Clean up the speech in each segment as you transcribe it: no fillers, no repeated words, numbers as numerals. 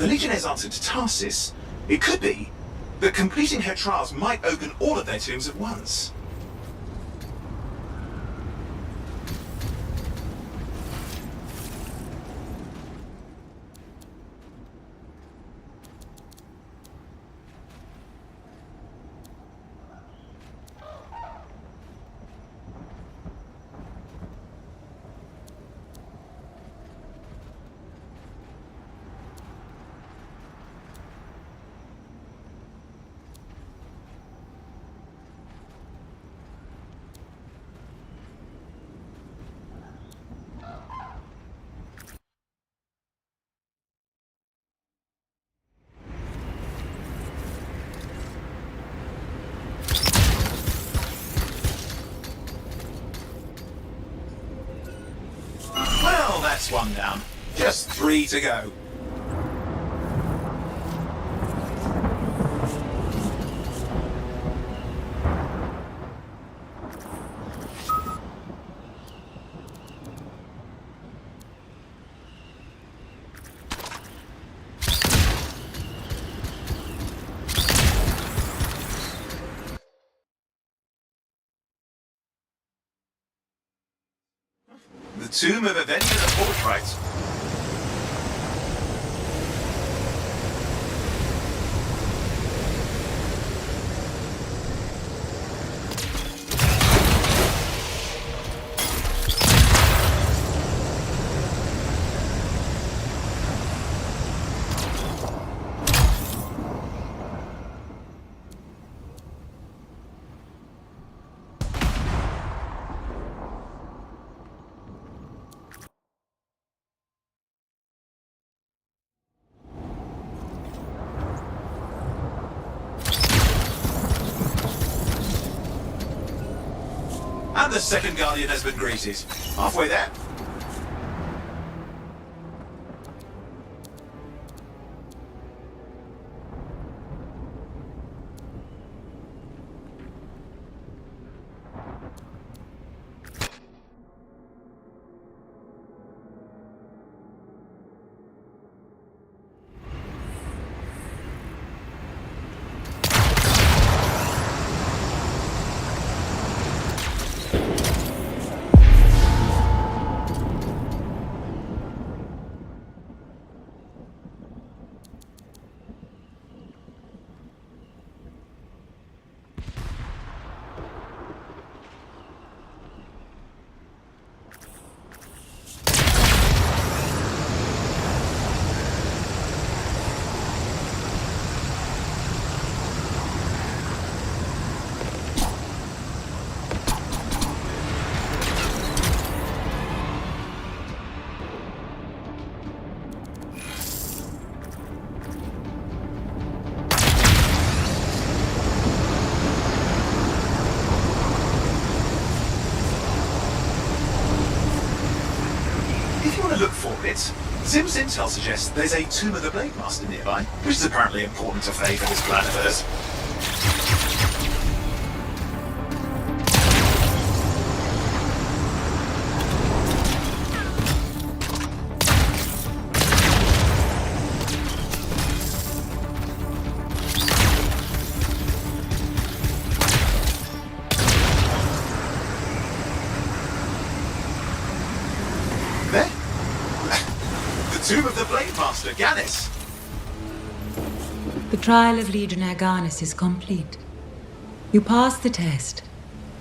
the Legionnaire's answer to Tarsis, it could be that completing her trials might open all of their tombs at once. That's one down. Just 3 to go. The tomb of Avenger the Forthright. And the second Guardian has been greeted. Halfway there. If you want to look for it, Zim's intel suggests there's a Tomb of the Blade Master nearby, which is apparently important to Faye for this plan of hers. Tomb of the Blade Master, Gannis! The trial of Legionnaire Garnis is complete. You passed the test.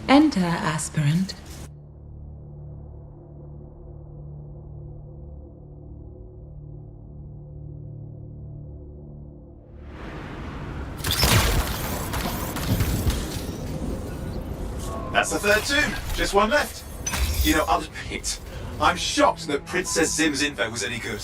Enter, aspirant. That's the third tomb. Just one left. You know, I'll admit, I'm shocked that Princess Zim's info was any good.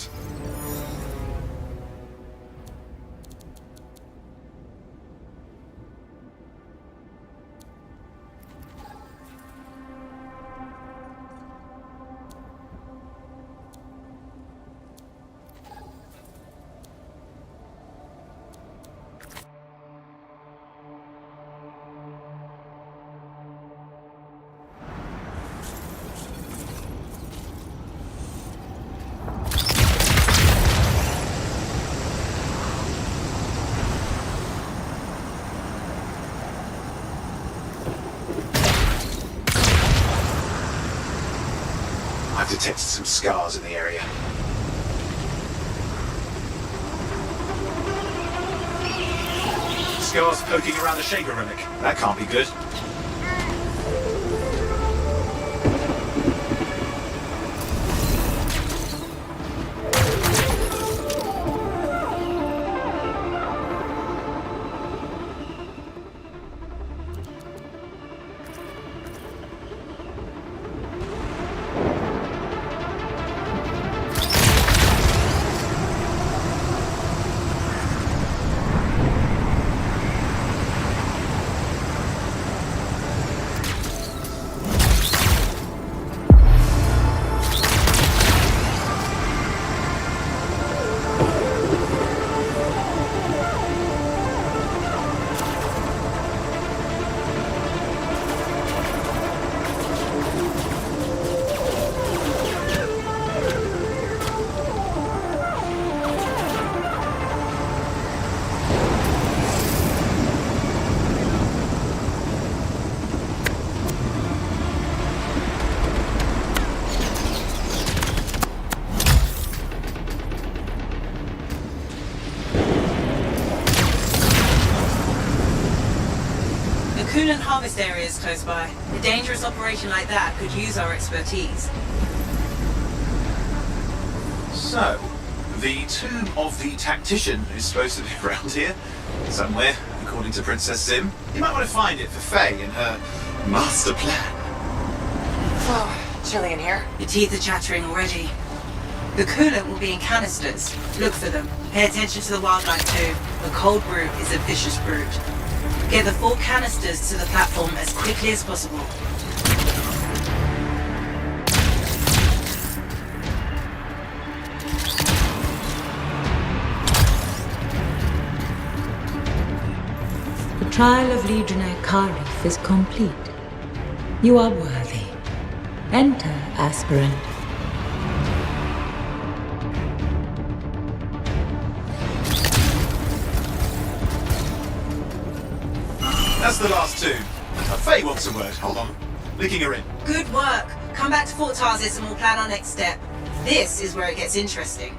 detected some scars in the area. Scars poking around the Shaper relic. That can't be good. Coolant harvest areas close by. A dangerous operation like that could use our expertise. So, the tomb of the tactician is supposed to be around here, somewhere, according to Princess Zim. You might want to find it for Faye and her master plan. Oh, chilly in here. Your teeth are chattering already. The coolant will be in canisters. Look for them. Pay attention to the wildlife too. The cold brute is a vicious brute. Get the full canisters to the platform as quickly as possible. The trial of Legionnaire Karif is complete. You are worthy. Enter, aspirant. That's the last two. Faye wants a word. Hold on. Licking her in. Good work. Come back to Fort Tarsis and we'll plan our next step. This is where it gets interesting.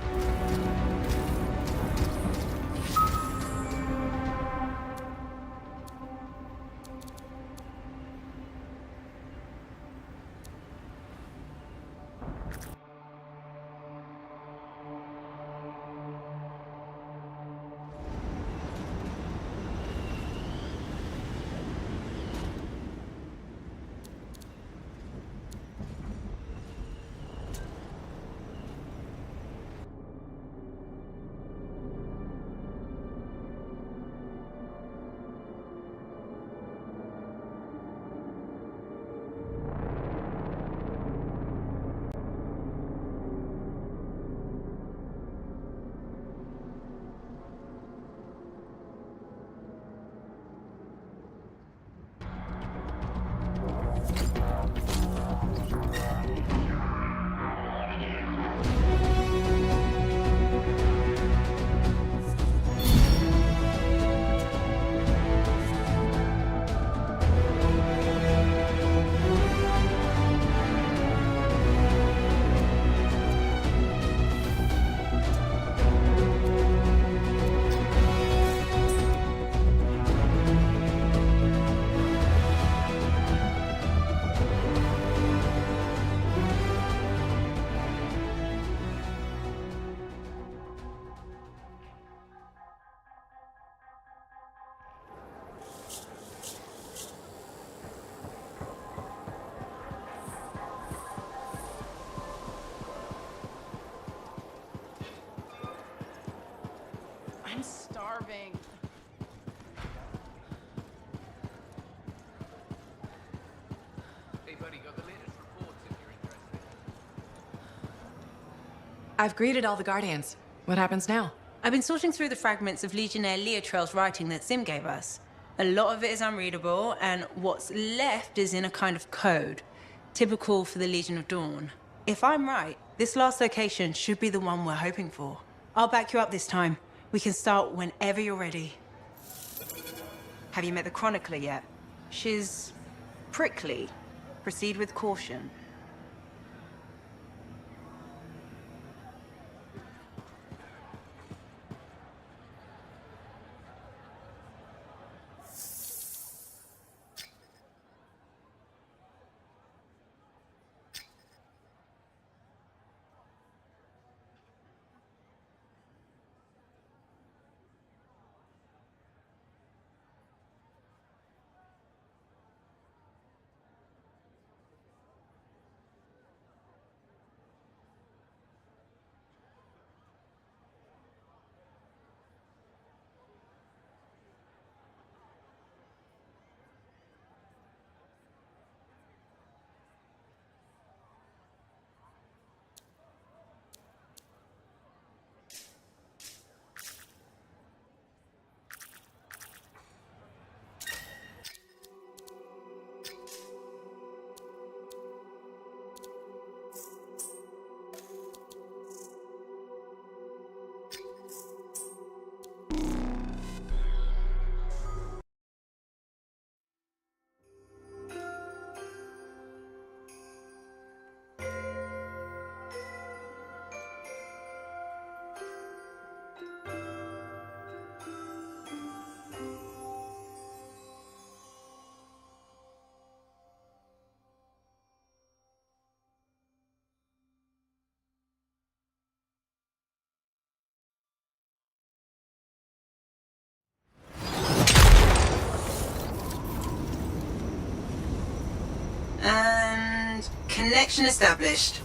I'm starving. Hey buddy, got the latest reports if you're interested. I've greeted all the Guardians. What happens now? I've been sorting through the fragments of Legionnaire Leotrell's writing that Sim gave us. A lot of it is unreadable, and what's left is in a kind of code, typical for the Legion of Dawn. If I'm right, this last location should be the one we're hoping for. I'll back you up this time. We can start whenever you're ready. Have you met the Chronicler yet? She's prickly. Proceed with caution. Connection established.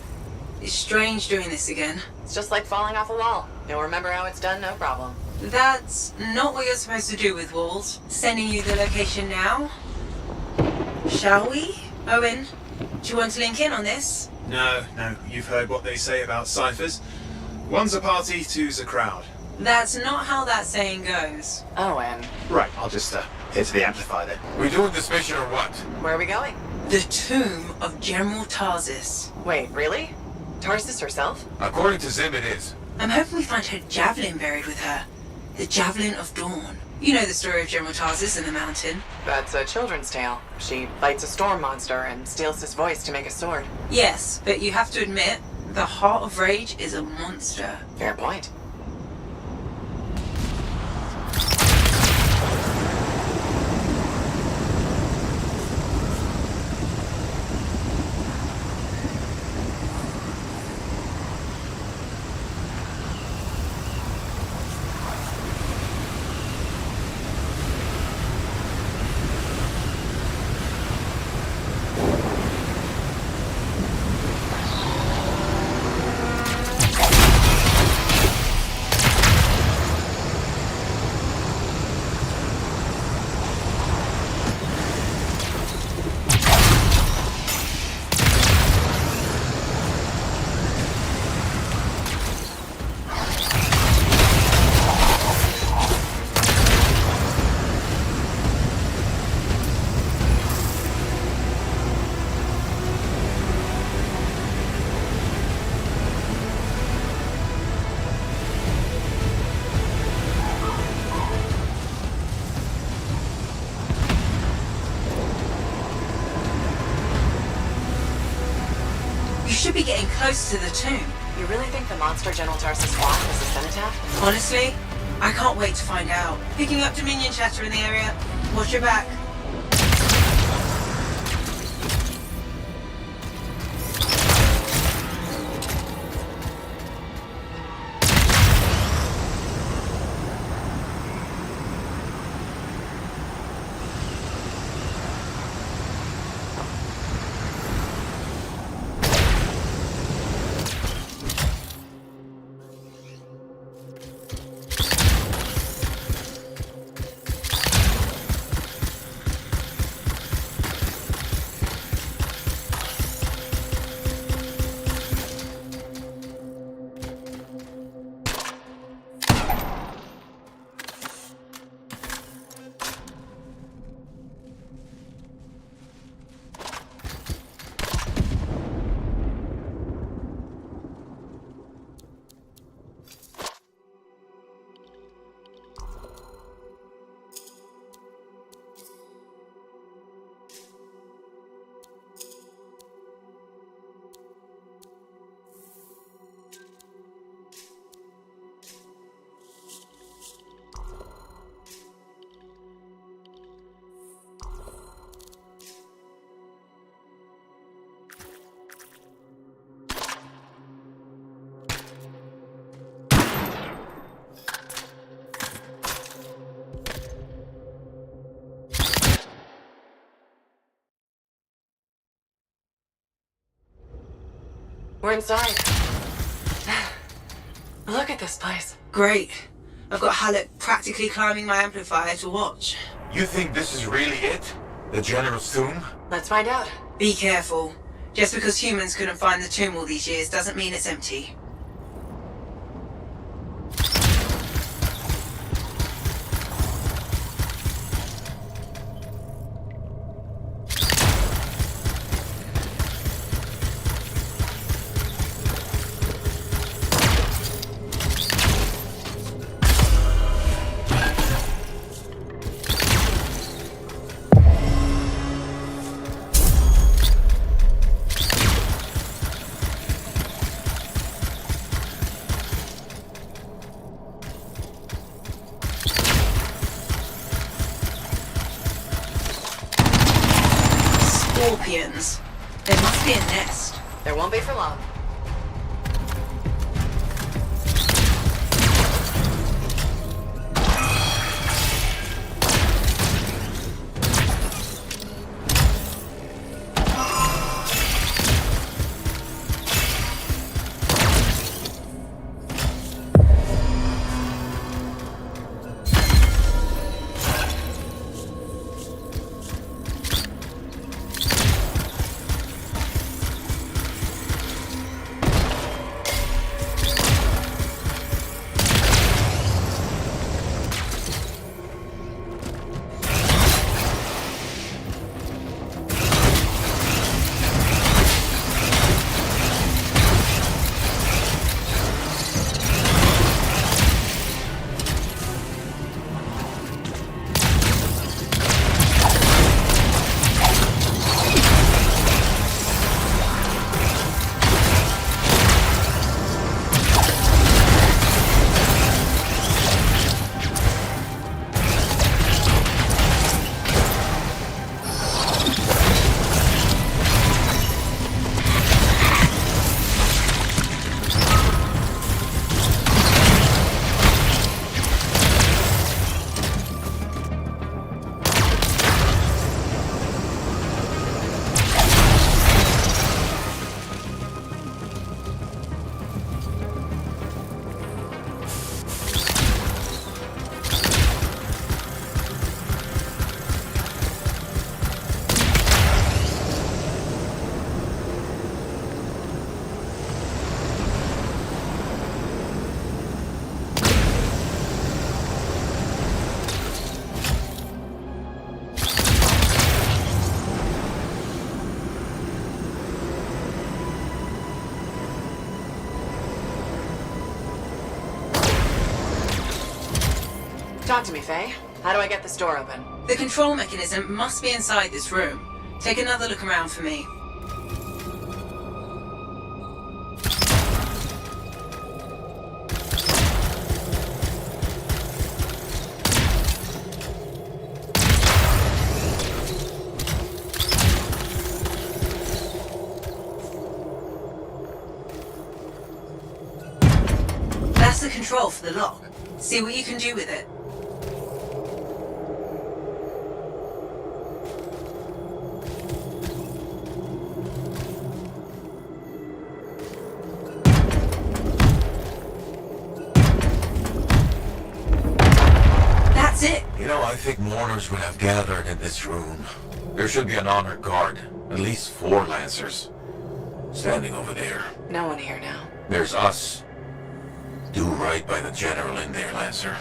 It's strange doing this again. It's just like falling off a wall. You'll remember how it's done, no problem. That's not what you're supposed to do with walls. Sending you the location now? Shall we? Owen, do you want to link in on this? No, you've heard what they say about ciphers. One's a party, two's a crowd. That's not how that saying goes. Owen, Right, I'll just hit the amplifier then. We doing this mission or what? where are we going? The tomb of General Tarsis. Wait, really? Tarsis herself? According to Zim, it is. I'm hoping we find her javelin buried with her. The Javelin of Dawn. You know the story of General Tarsis and the mountain. That's a children's tale. She fights a storm monster and steals his voice to make a sword. Yes, but you have to admit, the Heart of Rage is a monster. Fair point. You should be getting close to the tomb. You really think the monster General Tarsis fought was a cenotaph? Honestly, I can't wait to find out. Picking up Dominion chatter in the area. Watch your back. We're inside. Look at this place. Great. I've got Halleck practically climbing my amplifier to watch. You think this is really it? The General's tomb? Let's find out. Be careful. Just because humans couldn't find the tomb all these years doesn't mean it's empty. Scorpions. There must be a nest. There won't be for long. Talk to me, Faye. How do I get this door open? The control mechanism must be inside this room. Take another look around for me. That's the control for the lock. See what you can do with it. That's it. You know, I think mourners would have gathered in this room. There should be an honored guard. At least 4 Lancers. Standing over there. No one here now. There's us. Do right by the General in there, Lancer.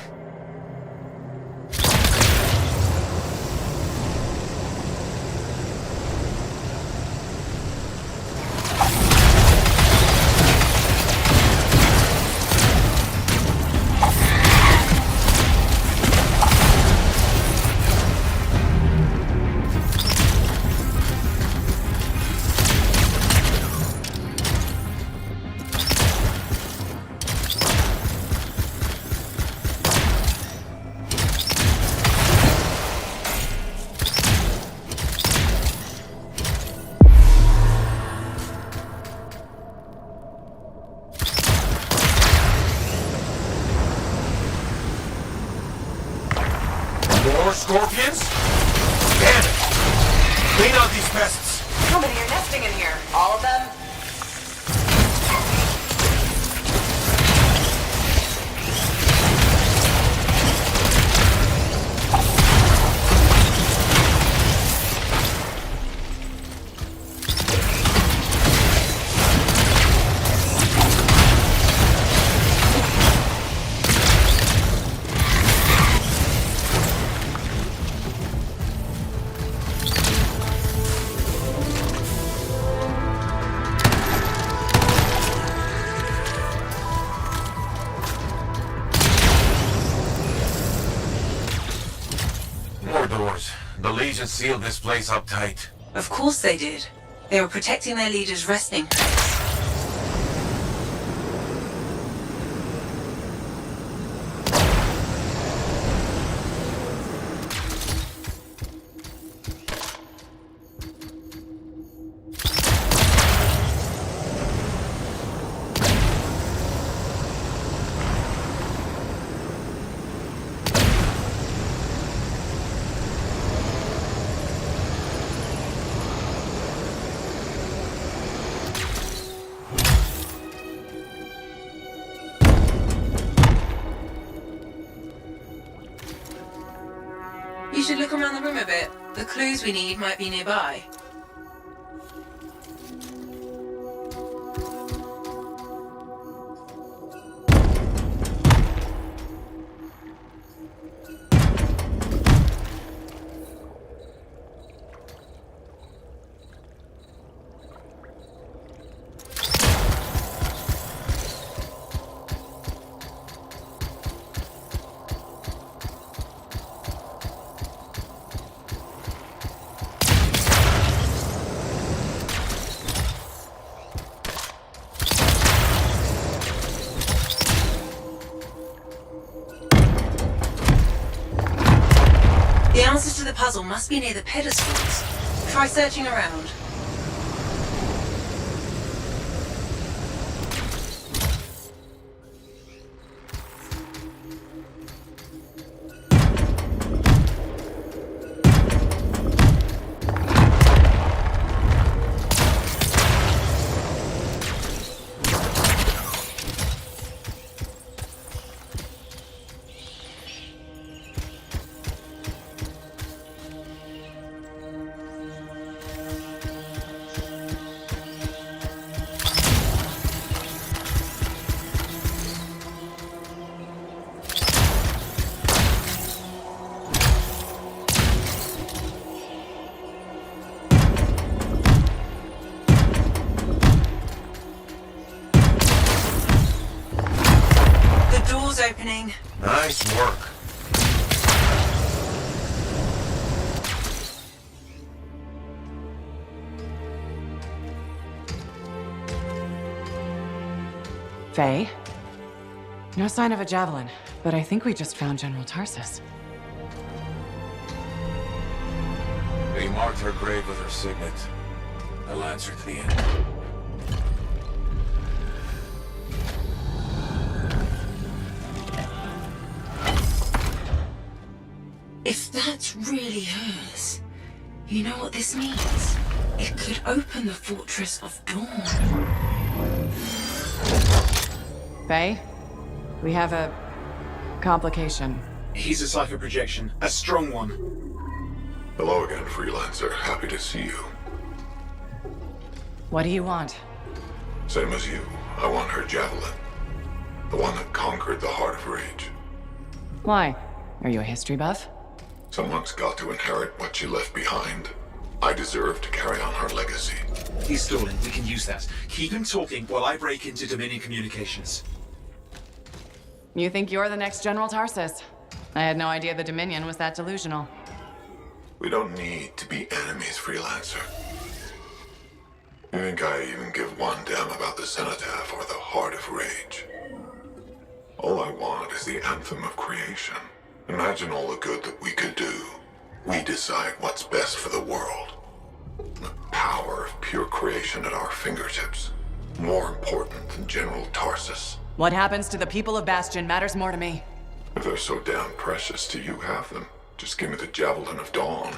More scorpions? Damn it! Clean out these pests! How many are nesting in here? All of them? More doors. The Legion sealed this place up tight. Of course they did. They were protecting their leader's resting place. You should look around the room a bit. The clues we need might be nearby. The answers to the puzzle must be near the pedestals. Try searching around. Faye? No sign of a javelin, but I think we just found General Tarsus. He marked her grave with her signet. A lancer to the end. If that's really hers, you know what this means? It could open the Fortress of Dawn. Faye? We have a complication. He's a cipher projection. A strong one. Hello again, Freelancer. Happy to see you. What do you want? Same as you. I want her javelin. The one that conquered the Heart of Rage. Why? Are you a history buff? Someone's got to inherit what she left behind. I deserve to carry on her legacy. He's stalling. We can use that. Keep him talking while I break into Dominion communications. You think you're the next General Tarsus? I had no idea the Dominion was that delusional. We don't need to be enemies, Freelancer. You think I even give one damn about the Cenotaph or the Heart of Rage? All I want is the Anthem of creation. Imagine all the good that we could do. We decide what's best for the world. The power of pure creation at our fingertips. More important than General Tarsus. What happens to the people of Bastion matters more to me. If they're so damn precious to you, have them. Just give me the Javelin of Dawn.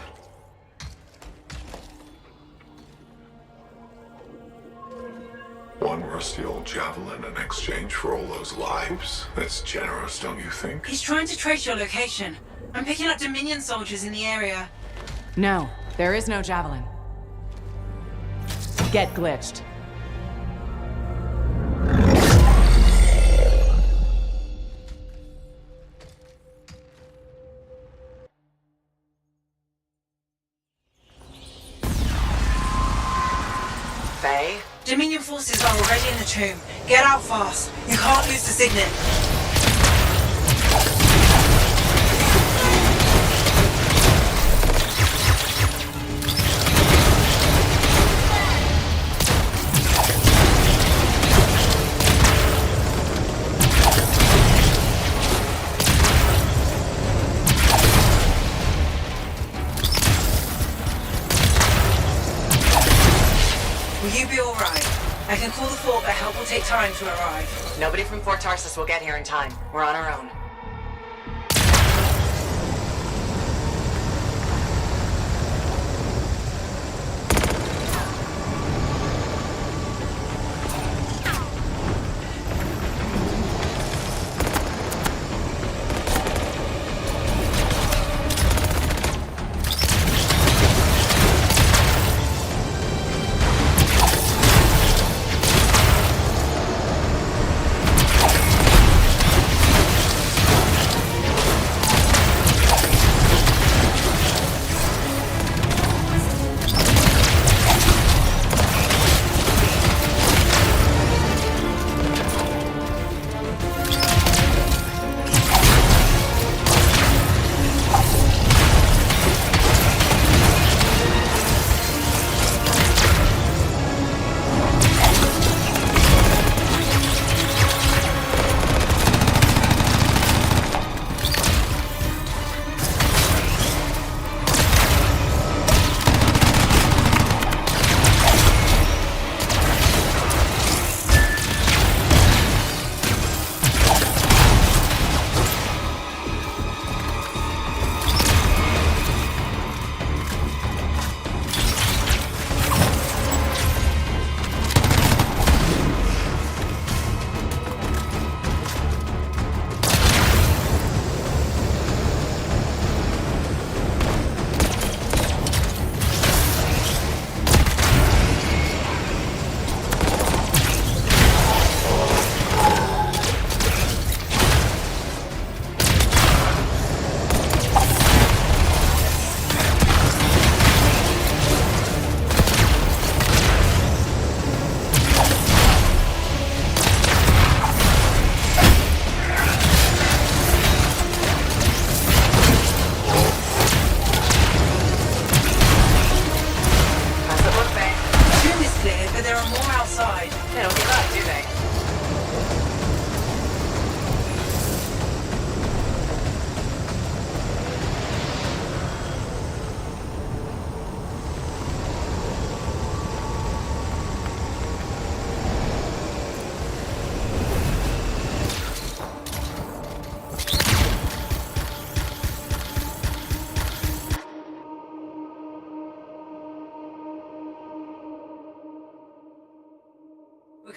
One rusty old javelin in exchange for all those lives? That's generous, don't you think? He's trying to trace your location. I'm picking up Dominion soldiers in the area. No, there is no javelin. Get glitched. Faye? Dominion forces are already in the tomb. Get out fast. You can't lose the signet. Will you be alright? I can call the fort, but help will take time to arrive. Nobody from Fort Tarsus will get here in time. We're on our own.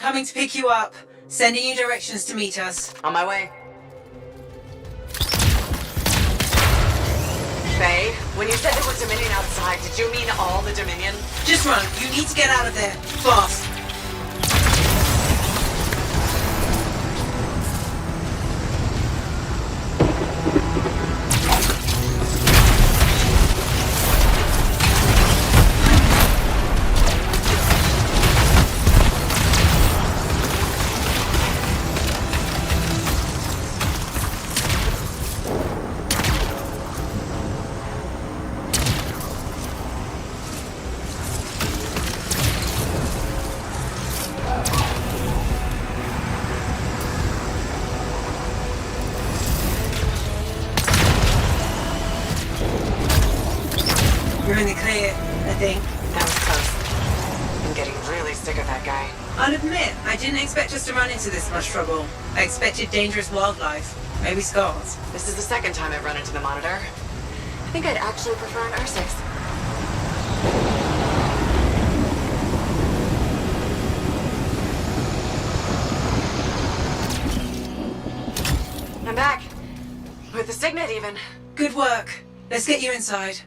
coming to pick you up. Sending you directions to meet us. On my way. Faye, when you said there was Dominion outside, did you mean all the Dominion? Just run. You need to get out of there. Fast. You're in the clear, I think. That was close. I'm getting really sick of that guy. I'll admit, I didn't expect us to run into this much trouble. I expected dangerous wildlife. Maybe scars. This is the second time I've run into the Monitor. I think I'd actually prefer an R6. I'm back. With the Signet, even. Good work. Let's get you inside.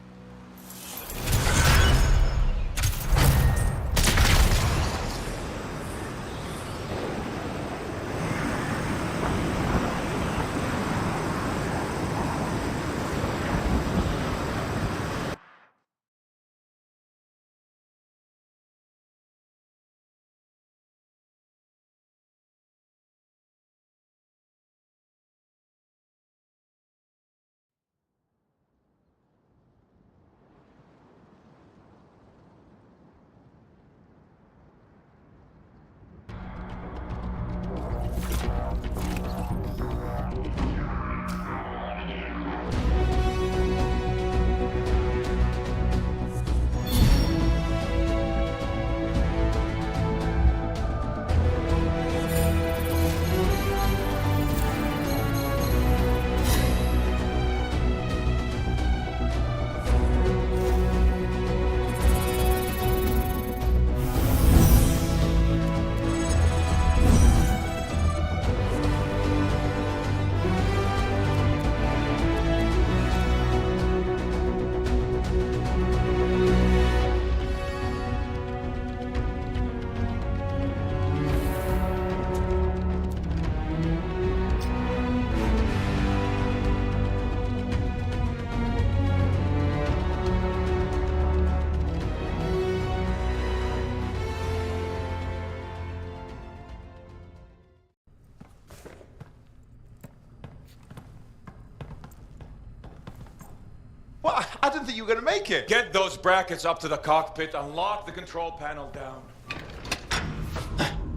What? I didn't think you were going to make it. Get those brackets up to the cockpit and lock the control panel down.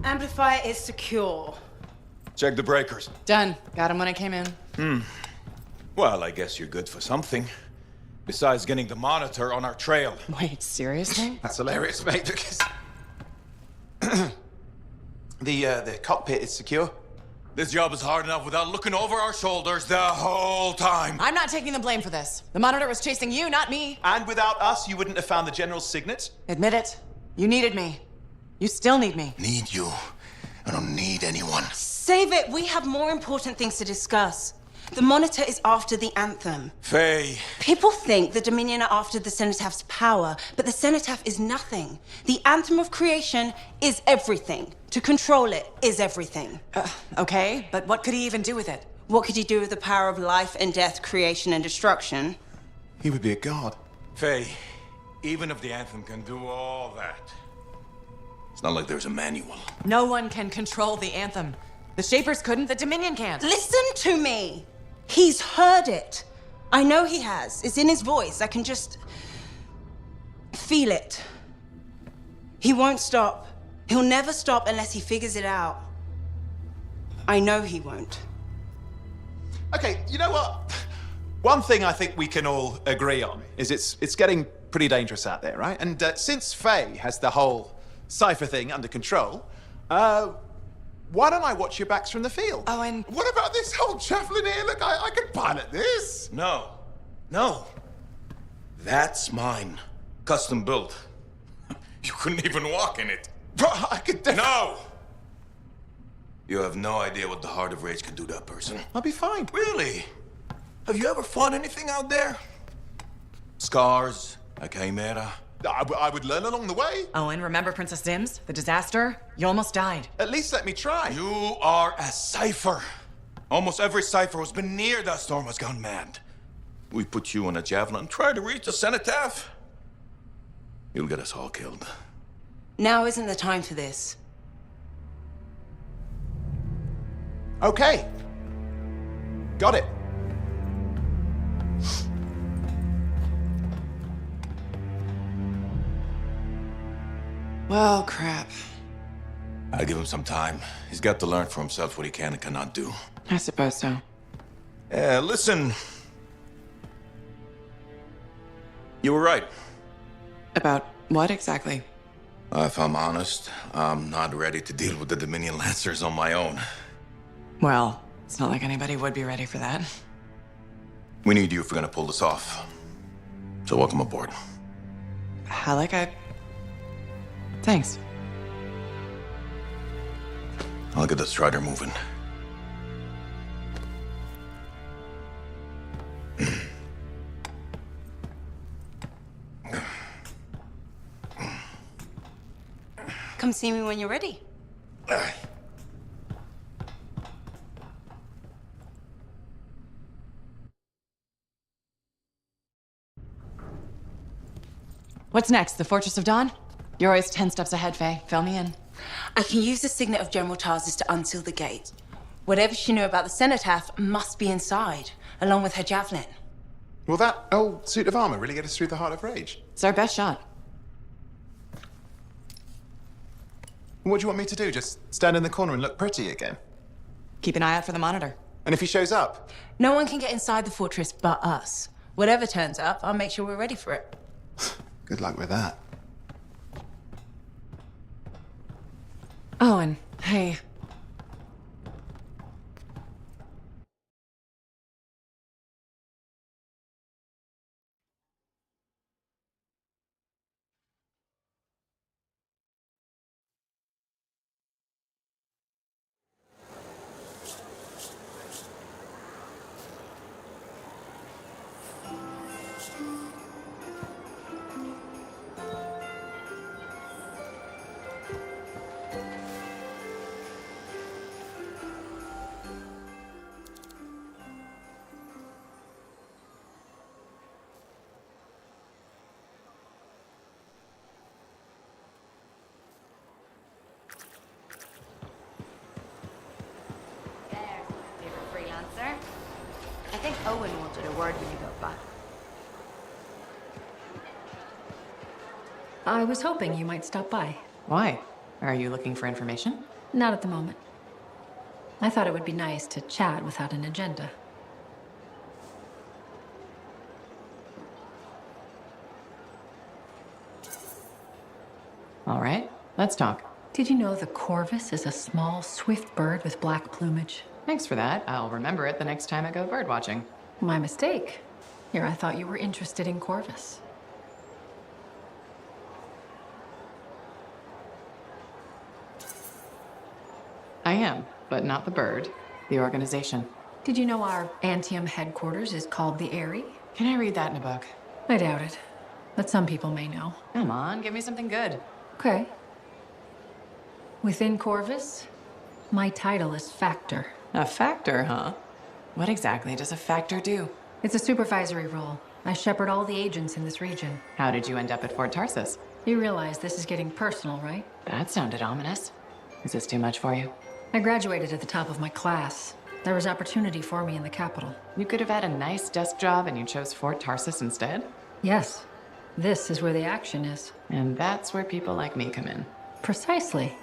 Amplifier is secure. Check the breakers. Done. Got him when I came in. Well, I guess you're good for something. Besides getting the Monitor on our trail. Wait, seriously? That's hilarious, mate, because... the cockpit is secure. This job is hard enough without looking over our shoulders the whole time. I'm not taking the blame for this. The Monitor was chasing you, not me. And without us, you wouldn't have found the General's signet? Admit it. You needed me. You still need me. Need you. I don't need anyone. Save it. We have more important things to discuss. The Monitor is after the Anthem. Faye. People think the Dominion are after the Cenotaph power, but the Cenotaph is nothing. The Anthem of creation is everything. To control it is everything. Okay, but what could he even do with it? What could he do with the power of life and death, creation and destruction? He would be a god. Faye, even if the Anthem can do all that, it's not like there's a manual. No one can control the Anthem. The Shapers couldn't, the Dominion can't. Listen to me. He's heard it. I know he has. It's in his voice. I can just feel it. He won't stop. He'll never stop unless he figures it out. I know he won't. Okay, you know what? One thing I think we can all agree on is it's getting pretty dangerous out there, right? And since Faye has the whole cipher thing under control, why don't I watch your backs from the field? Oh, and What about this whole javelin here? Look, I can pilot this. No. That's mine. Custom built. You couldn't even walk in it. But I could No! You have no idea what the Heart of Rage can do to a person. I'll be fine. Really? Have you ever fought anything out there? Scars? A chimera? I would learn along the way. Owen, remember Princess Sims? The disaster? You almost died. At least let me try. You are a cipher. Almost every cipher who's been near that storm has gone mad. We put you on a javelin and try to reach the cenotaph. You'll get us all killed. Now isn't the time for this. Okay. Got it. Well, crap. I'll give him some time. He's got to learn for himself what he can and cannot do. I suppose so. Listen. You were right. About what exactly? If I'm honest, I'm not ready to deal with the Dominion Lancers on my own. Well, it's not like anybody would be ready for that. We need you if we're gonna pull this off. So welcome aboard. Halleck, Thanks. I'll get the Strider moving. Come see me when you're ready. What's next? The Fortress of Dawn? You're always 10 steps ahead, Faye. Fill me in. I can use the signet of General Tarsus to unseal the gate. Whatever she knew about the cenotaph must be inside, along with her javelin. Will that old suit of armor really get us through the Heart of Rage? It's our best shot. What do you want me to do? Just stand in the corner and look pretty again? Keep an eye out for the monitor. And if he shows up? No one can get inside the fortress but us. Whatever turns up, I'll make sure we're ready for it. Good luck with that. Owen, hey. Freelancer. I think Owen wanted a word when you got back. I was hoping you might stop by. Why? Are you looking for information? Not at the moment. I thought it would be nice to chat without an agenda. All right, let's talk. Did you know the corvus is a small, swift bird with black plumage? Thanks for that. I'll remember it the next time I go bird watching. My mistake. Here, I thought you were interested in corvus. I am, but not the bird. The organization. Did you know our Anthem headquarters is called the Eyrie? Can I read that in a book? I doubt it, but some people may know. Come on, give me something good. Okay. Within Corvus, my title is Factor. A factor, huh? What exactly does a factor do? It's a supervisory role. I shepherd all the agents in this region. How did you end up at Fort Tarsus? You realize this is getting personal, right? That sounded ominous. Is this too much for you? I graduated at the top of my class. There was opportunity for me in the capital. You could have had a nice desk job and you chose Fort Tarsus instead? Yes. This is where the action is. And that's where people like me come in. Precisely.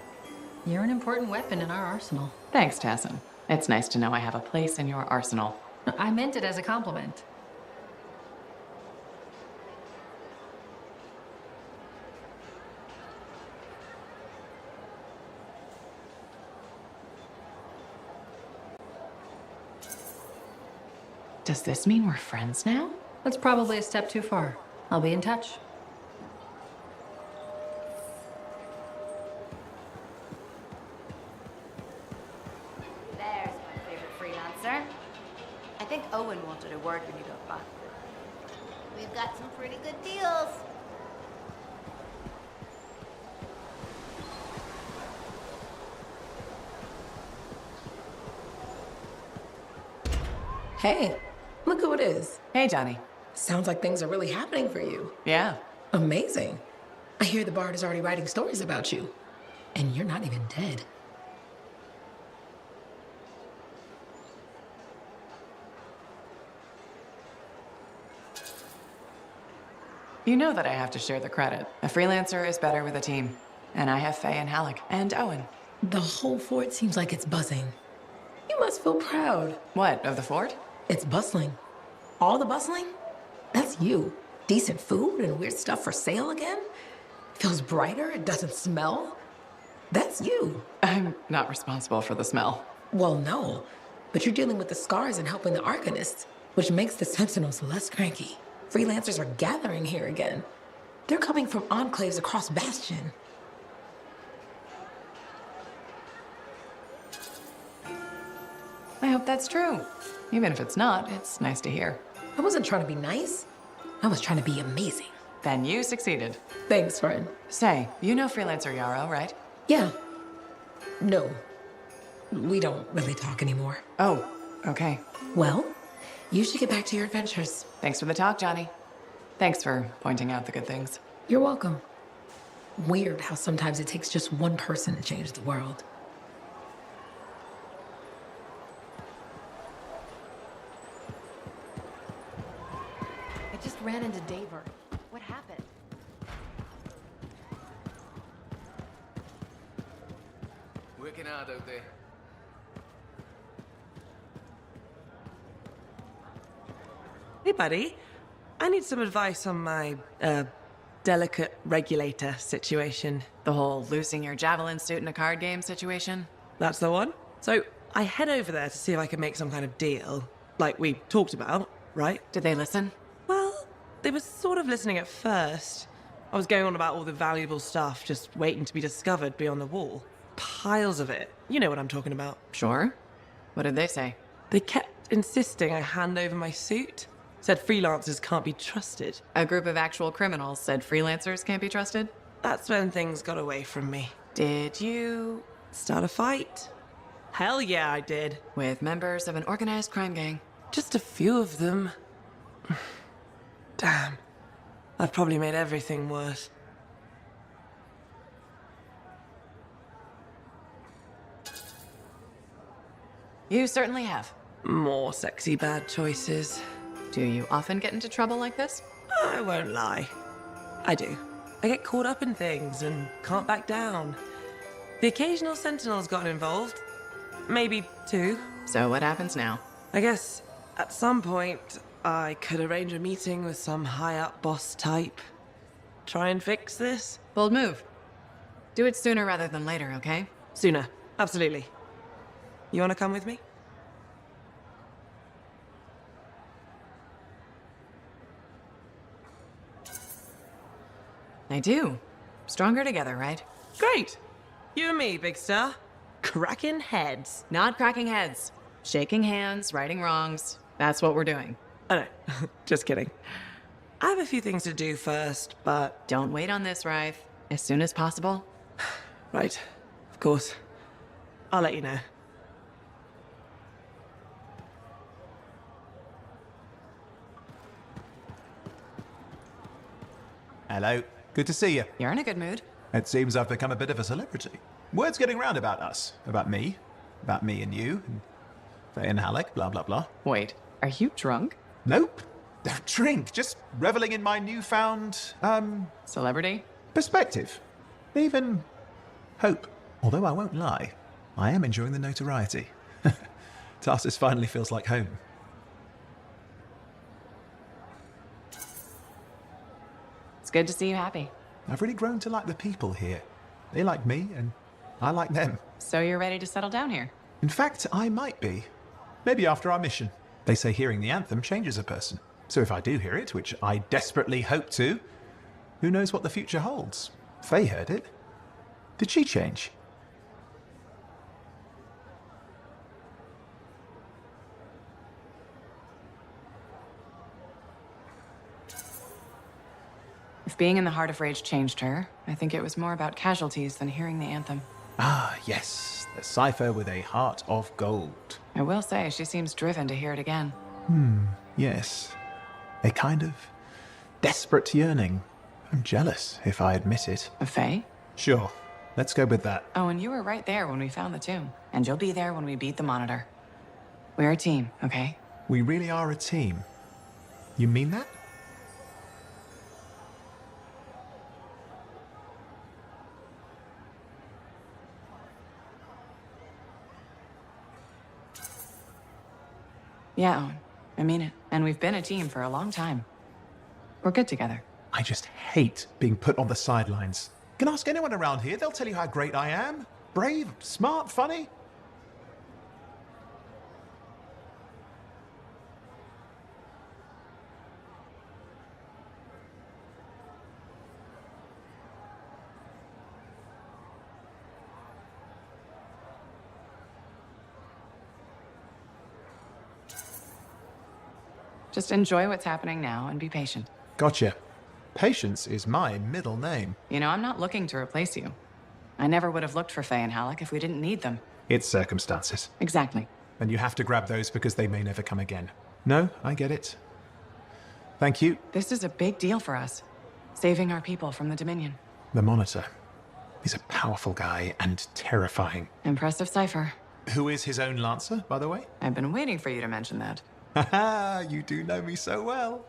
You're an important weapon in our arsenal. Thanks, Tassin. It's nice to know I have a place in your arsenal. I meant it as a compliment. Does this mean we're friends now? That's probably a step too far. I'll be in touch. word when you don't buy. We've got some pretty good deals. Hey, look who it is. Hey, Johnny. Sounds like things are really happening for you. Yeah. Amazing. I hear the Bard is already writing stories about you. And you're not even dead. You know that I have to share the credit. A freelancer is better with a team. And I have Faye and Halleck. And Owen. The whole fort seems like it's buzzing. You must feel proud. What, of the fort? It's bustling. All the bustling? That's you. Decent food and weird stuff for sale again? Feels brighter, it doesn't smell. That's you. I'm not responsible for the smell. Well, no. But you're dealing with the scars and helping the Arcanists, which makes the Sentinels less cranky. Freelancers are gathering here again. They're coming from enclaves across Bastion. I hope that's true. Even if it's not, it's nice to hear. I wasn't trying to be nice. I was trying to be amazing. Then you succeeded. Thanks, friend. Say, you know Freelancer Yarrow, right? Yeah. No. We don't really talk anymore. Oh, okay. Well, you should get back to your adventures. Thanks for the talk, Johnny. Thanks for pointing out the good things. You're welcome. Weird how sometimes it takes just one person to change the world. I just ran into Daver. What happened? Working hard out there. Hey, buddy. I need some advice on my, delicate regulator situation. The whole losing your javelin suit in a card game situation? That's the one. So, I head over there to see if I can make some kind of deal, like we talked about, right? Did they listen? Well, they were sort of listening at first. I was going on about all the valuable stuff just waiting to be discovered beyond the wall. Piles of it. You know what I'm talking about. Sure. What did they say? They kept insisting I hand over my suit. Said freelancers can't be trusted. A group of actual criminals said freelancers can't be trusted? That's when things got away from me. Did you start a fight? Hell yeah, I did. With members of an organized crime gang? Just a few of them. Damn. I've probably made everything worse. You certainly have. More sexy bad choices. Do you often get into trouble like this? I won't lie. I do. I get caught up in things and can't back down. The occasional Sentinel's gotten involved. Maybe two. So what happens now? I guess at some point I could arrange a meeting with some high-up boss type. Try and fix this. Bold move. Do it sooner rather than later, okay? Sooner. Absolutely. You want to come with me? I do. Stronger together, right? Great. You and me, big star. Cracking heads. Not cracking heads. Shaking hands, righting wrongs. That's what we're doing. Oh, no. Just kidding. I have a few things to do first, but... Don't wait on this, Rife. As soon as possible. Right. Of course. I'll let you know. Hello. Good to see you. You're in a good mood. It seems I've become a bit of a celebrity. Word's getting round about us. About me and you, and Faye and Halleck, blah, blah, blah. Wait, are you drunk? Nope. Don't drink. Just reveling in my newfound, Celebrity? perspective. Even hope. Although I won't lie, I am enjoying the notoriety. Tarsus finally feels like home. It's good to see you happy. I've really grown to like the people here. They like me, and I like them. So you're ready to settle down here? In fact, I might be. Maybe after our mission. They say hearing the anthem changes a person. So if I do hear it, which I desperately hope to, who knows what the future holds? Faye heard it. Did she change? If being in the Heart of Rage changed her, I think it was more about casualties than hearing the anthem. Ah, yes. The cipher with a heart of gold. I will say, she seems driven to hear it again. Yes. A kind of desperate yearning. I'm jealous, if I admit it. Of Faye? Sure. Let's go with that. Oh, and you were right there when we found the tomb. And you'll be there when we beat the Monitor. We're a team, okay? We really are a team. You mean that? Yeah, Owen. I mean it. And we've been a team for a long time. We're good together. I just hate being put on the sidelines. You can ask anyone around here, they'll tell you how great I am. Brave, smart, funny. Just enjoy what's happening now and be patient. Gotcha. Patience is my middle name. You know, I'm not looking to replace you. I never would have looked for Faye and Halleck if we didn't need them. It's circumstances. Exactly. And you have to grab those because they may never come again. No, I get it. Thank you. This is a big deal for us. Saving our people from the Dominion. The Monitor. He's a powerful guy and terrifying. Impressive cipher. Who is his own Lancer, by the way? I've been waiting for you to mention that. Haha, you do know me so well.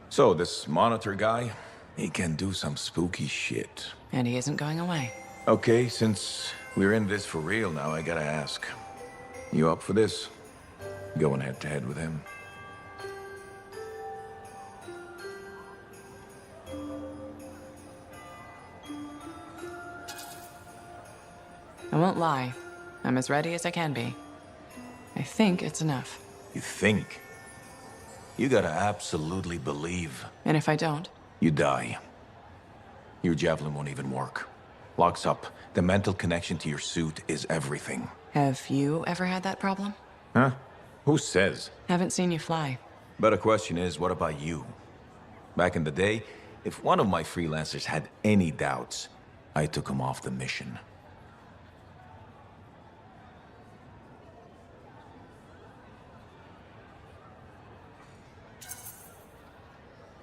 So, this Monitor guy, he can do some spooky shit. And he isn't going away. Okay, since we're in this for real now, I gotta ask. You up for this? Going head to head with him? I won't lie. I'm as ready as I can be. I think it's enough. You think? You gotta absolutely believe. And if I don't? You die. Your javelin won't even work. Locks up. The mental connection to your suit is everything. Have you ever had that problem? Huh? Who says? Haven't seen you fly. Better question is, what about you? Back in the day, if one of my freelancers had any doubts, I took him off the mission.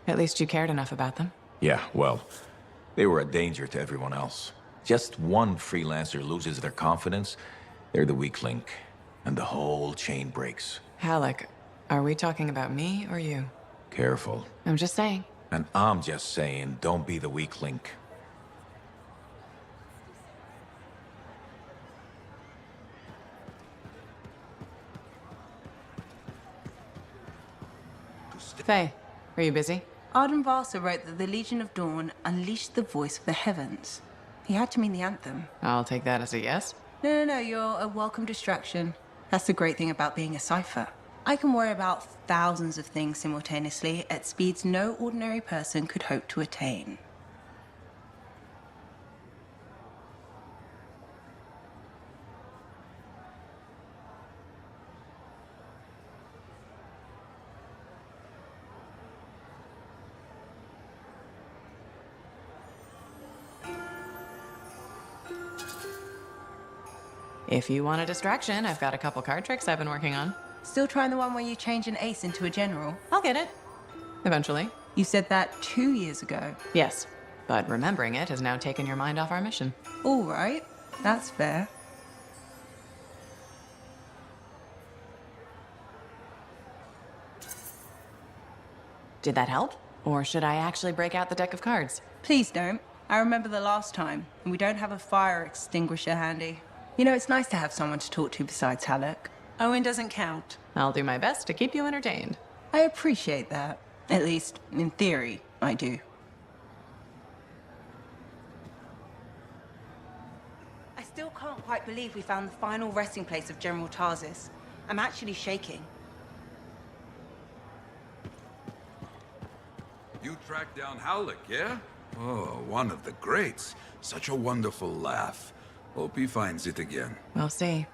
At least you cared enough about them. Yeah, well, they were a danger to everyone else. Just one freelancer loses their confidence, they're the weak link, and the whole chain breaks. Halleck, are we talking about me or you? Careful. I'm just saying. And I'm just saying, don't be the weak link. Faye, are you busy? Arden Varsa wrote that the Legion of Dawn unleashed the voice of the heavens. He had to mean the anthem. I'll take that as a yes. No, you're a welcome distraction. That's the great thing about being a cipher. I can worry about thousands of things simultaneously at speeds no ordinary person could hope to attain. If you want a distraction, I've got a couple card tricks I've been working on. Still trying the one where you change an ace into a general? I'll get it. Eventually. You said that 2 years ago. Yes, but remembering it has now taken your mind off our mission. All right, that's fair. Did that help? Or should I actually break out the deck of cards? Please don't. I remember the last time, and we don't have a fire extinguisher handy. You know, it's nice to have someone to talk to besides Halleck. Owen doesn't count. I'll do my best to keep you entertained. I appreciate that. At least, in theory, I do. I still can't quite believe we found the final resting place of General Tarsis. I'm actually shaking. You tracked down Halleck, yeah? Oh, one of the greats. Such a wonderful laugh. Hope he finds it again. We'll see.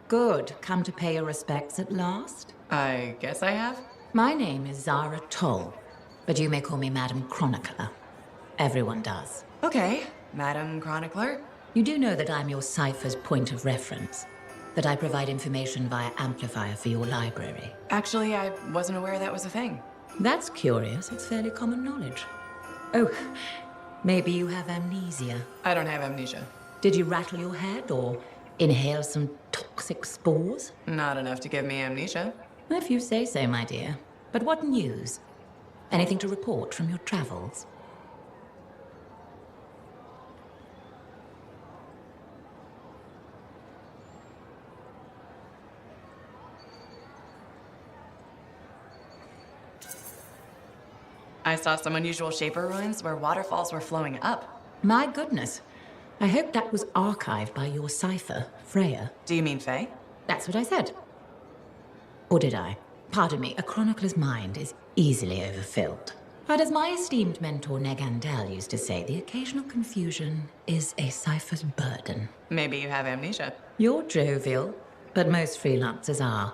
Good. Come to pay your respects at last? I guess I have. My name is Zara Toll, but you may call me Madam Chronicler. Everyone does. Okay, Madam Chronicler. You do know that I'm your cipher's point of reference, that I provide information via amplifier for your library. Actually, I wasn't aware that was a thing. That's curious. It's fairly common knowledge. Oh, maybe you have amnesia. I don't have amnesia. Did you rattle your head or inhale some toxic spores? Not enough to give me amnesia. If you say so, my dear. But what news? Anything to report from your travels? I saw some unusual Shaper ruins where waterfalls were flowing up. My goodness. I hope that was archived by your cipher, Freya. Do you mean Faye? That's what I said. Or did I? Pardon me, a chronicler's mind is easily overfilled. But as my esteemed mentor Negandel used to say, the occasional confusion is a cipher's burden. Maybe you have amnesia. You're jovial, but most freelancers are.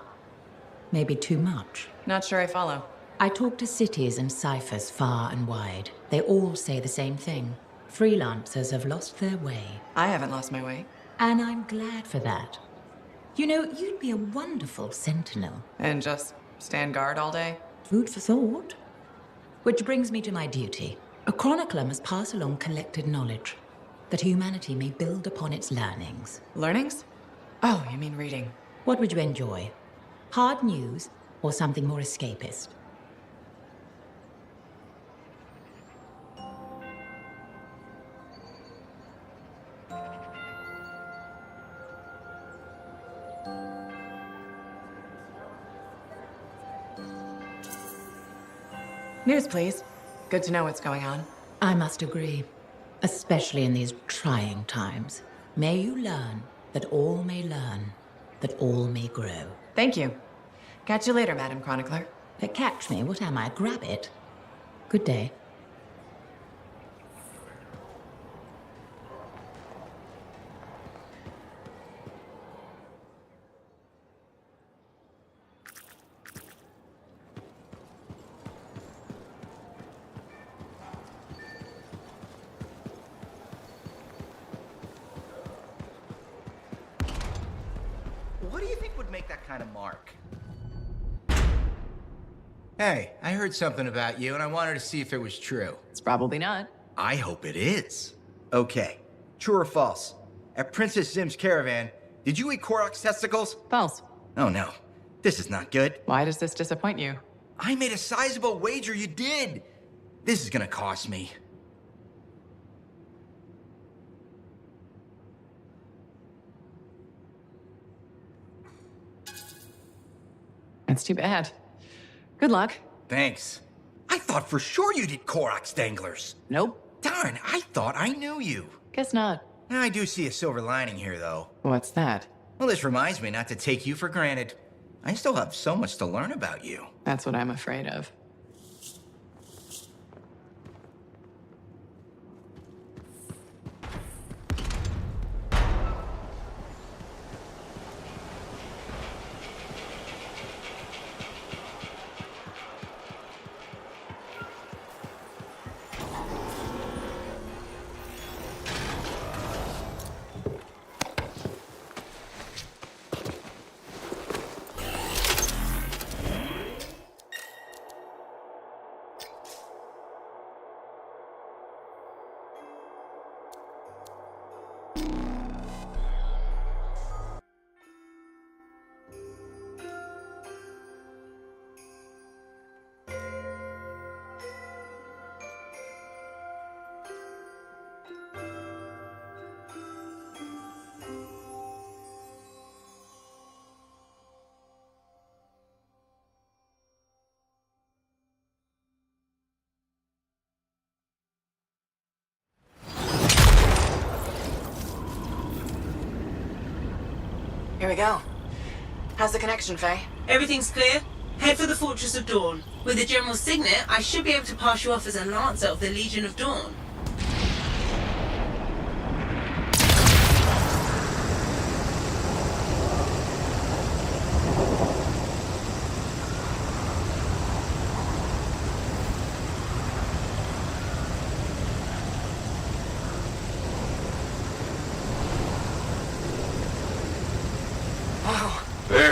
Maybe too much. Not sure I follow. I talk to cities and ciphers far and wide. They all say the same thing. Freelancers have lost their way. I haven't lost my way. And I'm glad for that. You know, you'd be a wonderful sentinel. And just stand guard all day? Food for thought. Which brings me to my duty. A chronicler must pass along collected knowledge, that humanity may build upon its learnings. Learnings? Oh, you mean reading. What would you enjoy? Hard news or something more escapist? News, please. Good to know what's going on. I must agree, especially in these trying times. May you learn that all may learn, that all may grow. Thank you. Catch you later, Madam Chronicler. Catch me? What am I? Grab it. Good day. What do you think would make that kind of mark? Hey, I heard something about you, and I wanted to see if it was true. It's probably not. I hope it is. Okay, true or false? At Princess Zim's caravan, did you eat Korok's testicles? False. Oh no, this is not good. Why does this disappoint you? I made a sizable wager you did. This is gonna cost me. That's too bad. Good luck. Thanks. I thought for sure you'd eat Korok's danglers. Nope. Darn, I thought I knew you. Guess not. I do see a silver lining here, though. What's that? Well, this reminds me not to take you for granted. I still have so much to learn about you. That's what I'm afraid of. Here we go. How's the connection, Faye? Everything's clear. Head for the Fortress of Dawn. With the General's signet, I should be able to pass you off as a Lancer of the Legion of Dawn.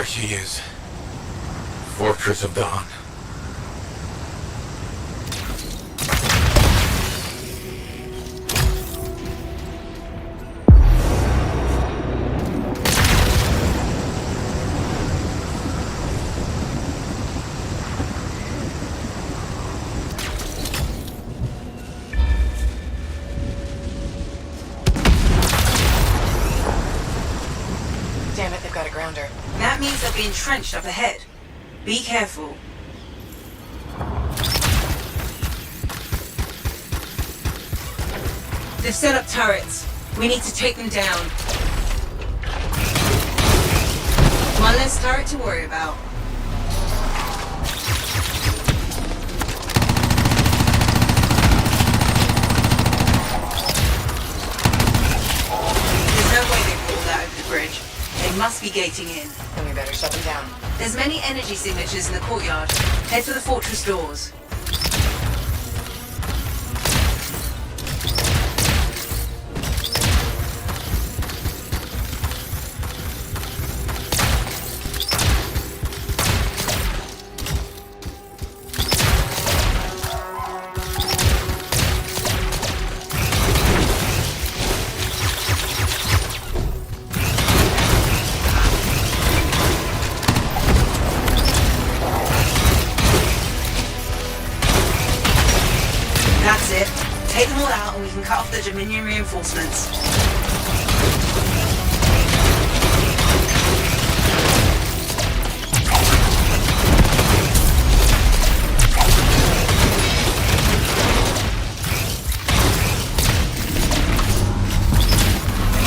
There she is. Fortress of Dawn. Damn it, they've got a grounder. That means they'll be entrenched up ahead. Be careful. They've set up turrets. We need to take them down. One less turret to worry about. There's no way they pulled that over the bridge. They must be gating in. Then we better shut them down. There's many energy signatures in the courtyard. Head for the fortress doors. That's it. Take them all out and we can cut off the Dominion reinforcements.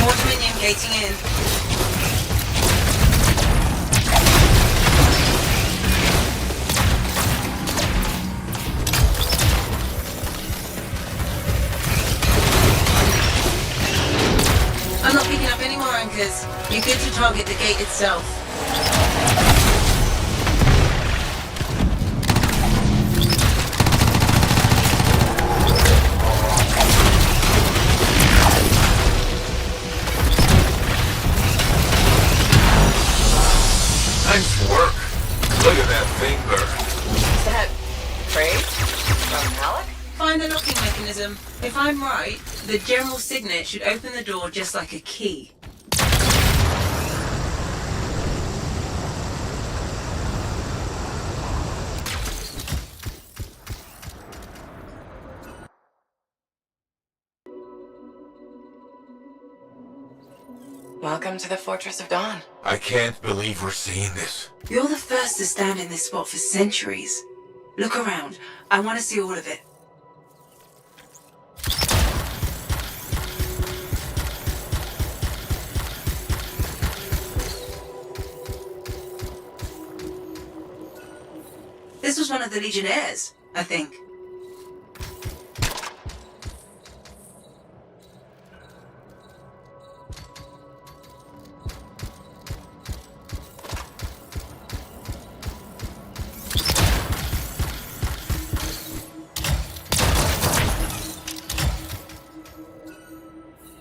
More Dominion gating in. I'm not picking up any more anchors. You're good to target the gate itself. Nice work. Look at that thing burn. Is that praise from Halleck? Find the locking mechanism. If I'm right, the general signet should open the door just like a key. Welcome to the Fortress of Dawn. I can't believe we're seeing this. You're the first to stand in this spot for centuries. Look around. I want to see all of it. This was one of the Legionnaires, I think.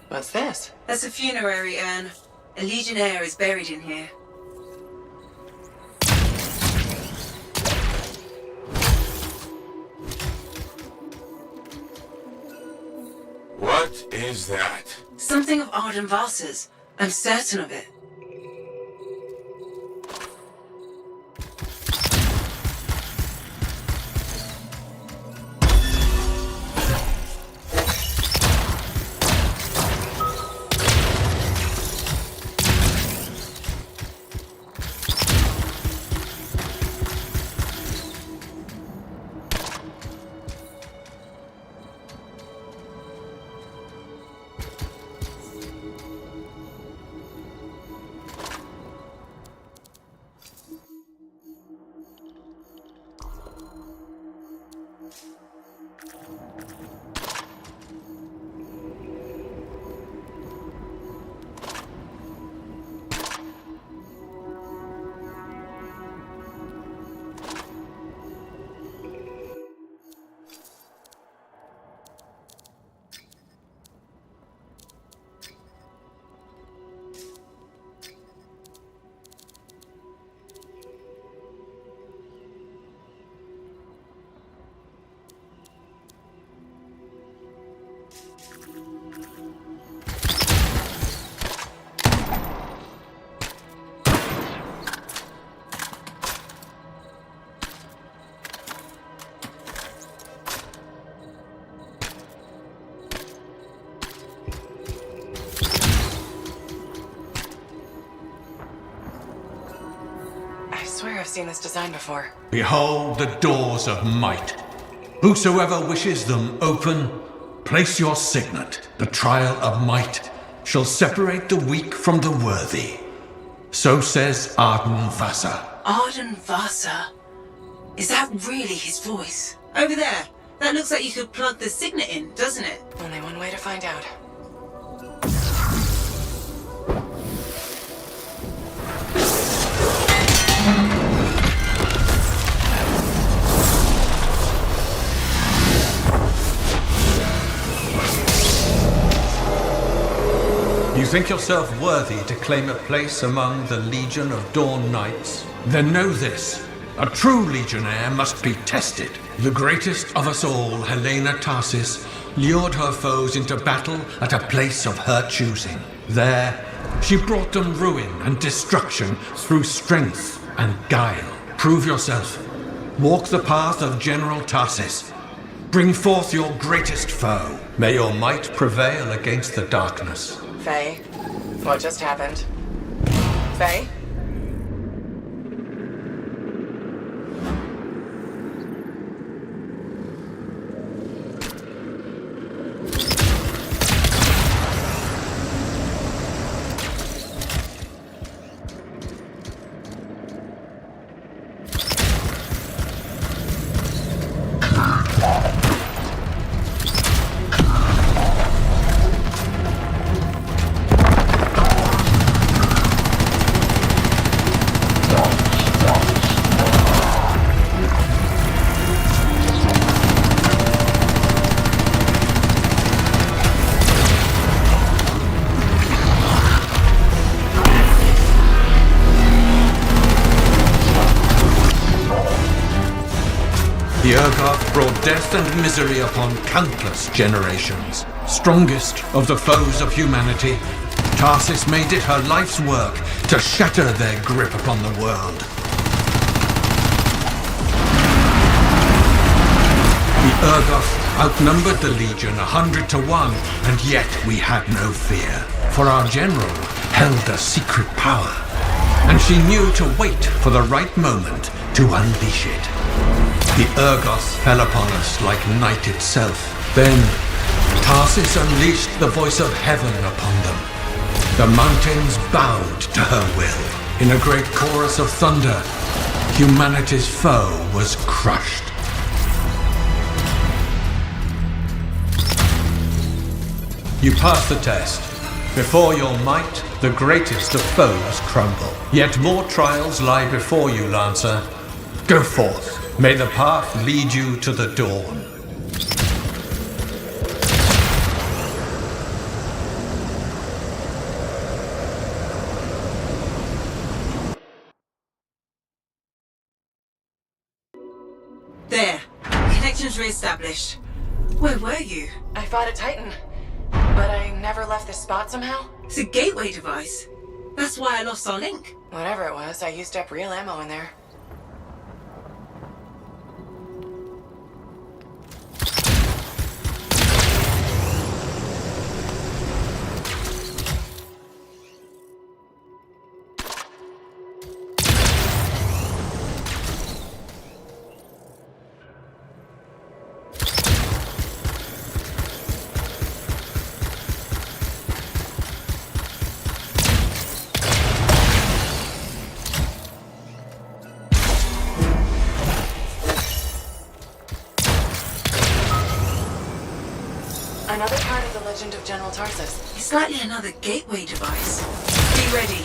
What's this? That's a funerary urn. A Legionnaire is buried in here. What is that? Something of Arden Vasa's. I'm certain of it. swear I've seen this design before. Behold the doors of might. Whosoever wishes them open, place your signet. The trial of might shall separate the weak from the worthy. So says Arden Vasa. Arden Vasa? Is that really his voice? Over there. That looks like you could plug the signet in, doesn't it? Only one way to find out. You think yourself worthy to claim a place among the Legion of Dawn Knights? Then know this. A true Legionnaire must be tested. The greatest of us all, Helena Tarsis, lured her foes into battle at a place of her choosing. There, she brought them ruin and destruction through strength and guile. Prove yourself. Walk the path of General Tarsis. Bring forth your greatest foe. May your might prevail against the darkness. Faye, what just happened? Faye? The Urgoth brought death and misery upon countless generations. Strongest of the foes of humanity, Tarsis made it her life's work to shatter their grip upon the world. The Urgoth outnumbered the Legion 100 to 1, and yet we had no fear, for our general held a secret power, and she knew to wait for the right moment to unleash it. The Urgoth fell upon us like night itself. Then, Tarsis unleashed the voice of heaven upon them. The mountains bowed to her will. In a great chorus of thunder, humanity's foe was crushed. You passed the test. Before your might, the greatest of foes crumble. Yet more trials lie before you, Lancer. Go forth. May the path lead you to the dawn. There. Connections re-established. Where were you? I fought a Titan, but I never left this spot somehow. It's a gateway device. That's why I lost our link. Whatever it was, I used up real ammo in there. Another part of the legend of General Tarsis. It's likely another gateway device. Be ready.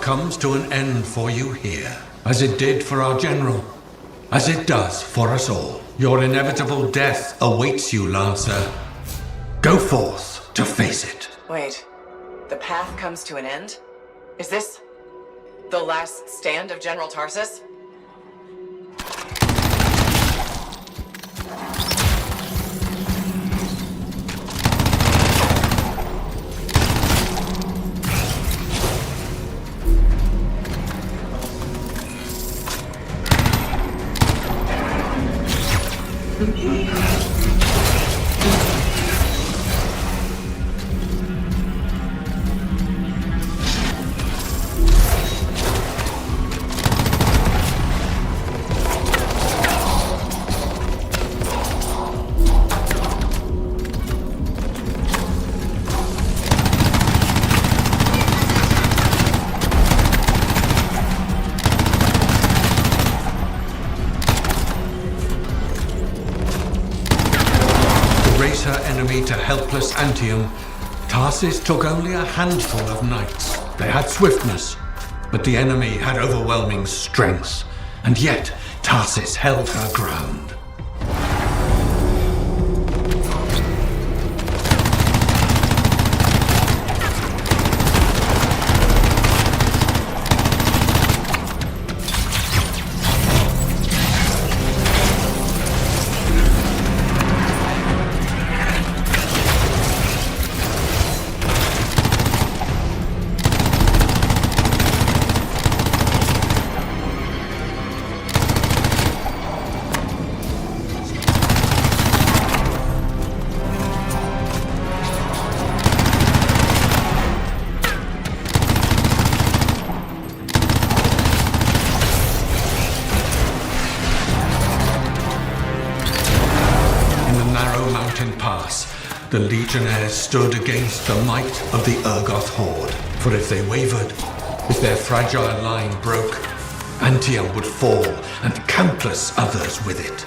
comes to an end for you here, as it did for our general, as it does for us all. Your inevitable death awaits you, Lancer. Go forth to face it. Wait, the path comes to an end? Is this the last stand of General Tarsus? To helpless Anthem, Tarsus took only a handful of knights. They had swiftness, but the enemy had overwhelming strength, and yet Tarsus held her ground. The Legionnaires stood against the might of the Urgoth horde. For if they wavered, if their fragile line broke, Anthem would fall, and countless others with it.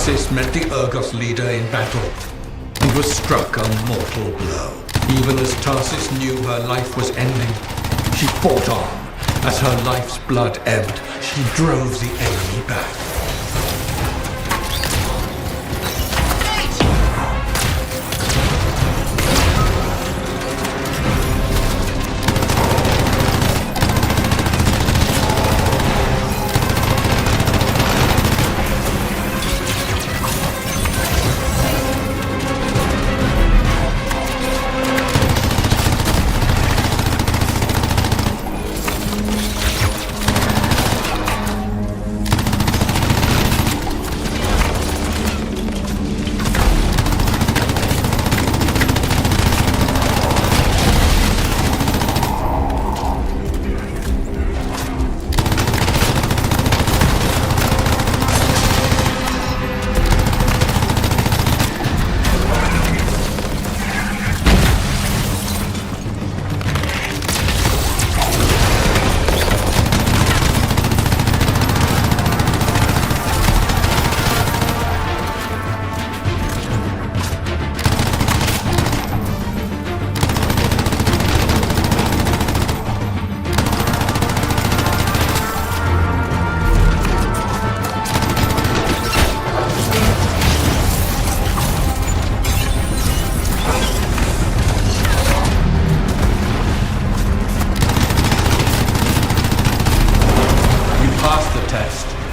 Tarsus met the Urgoth leader in battle and was struck a mortal blow. Even as Tarsus knew her life was ending, she fought on. As her life's blood ebbed, she drove the enemy back.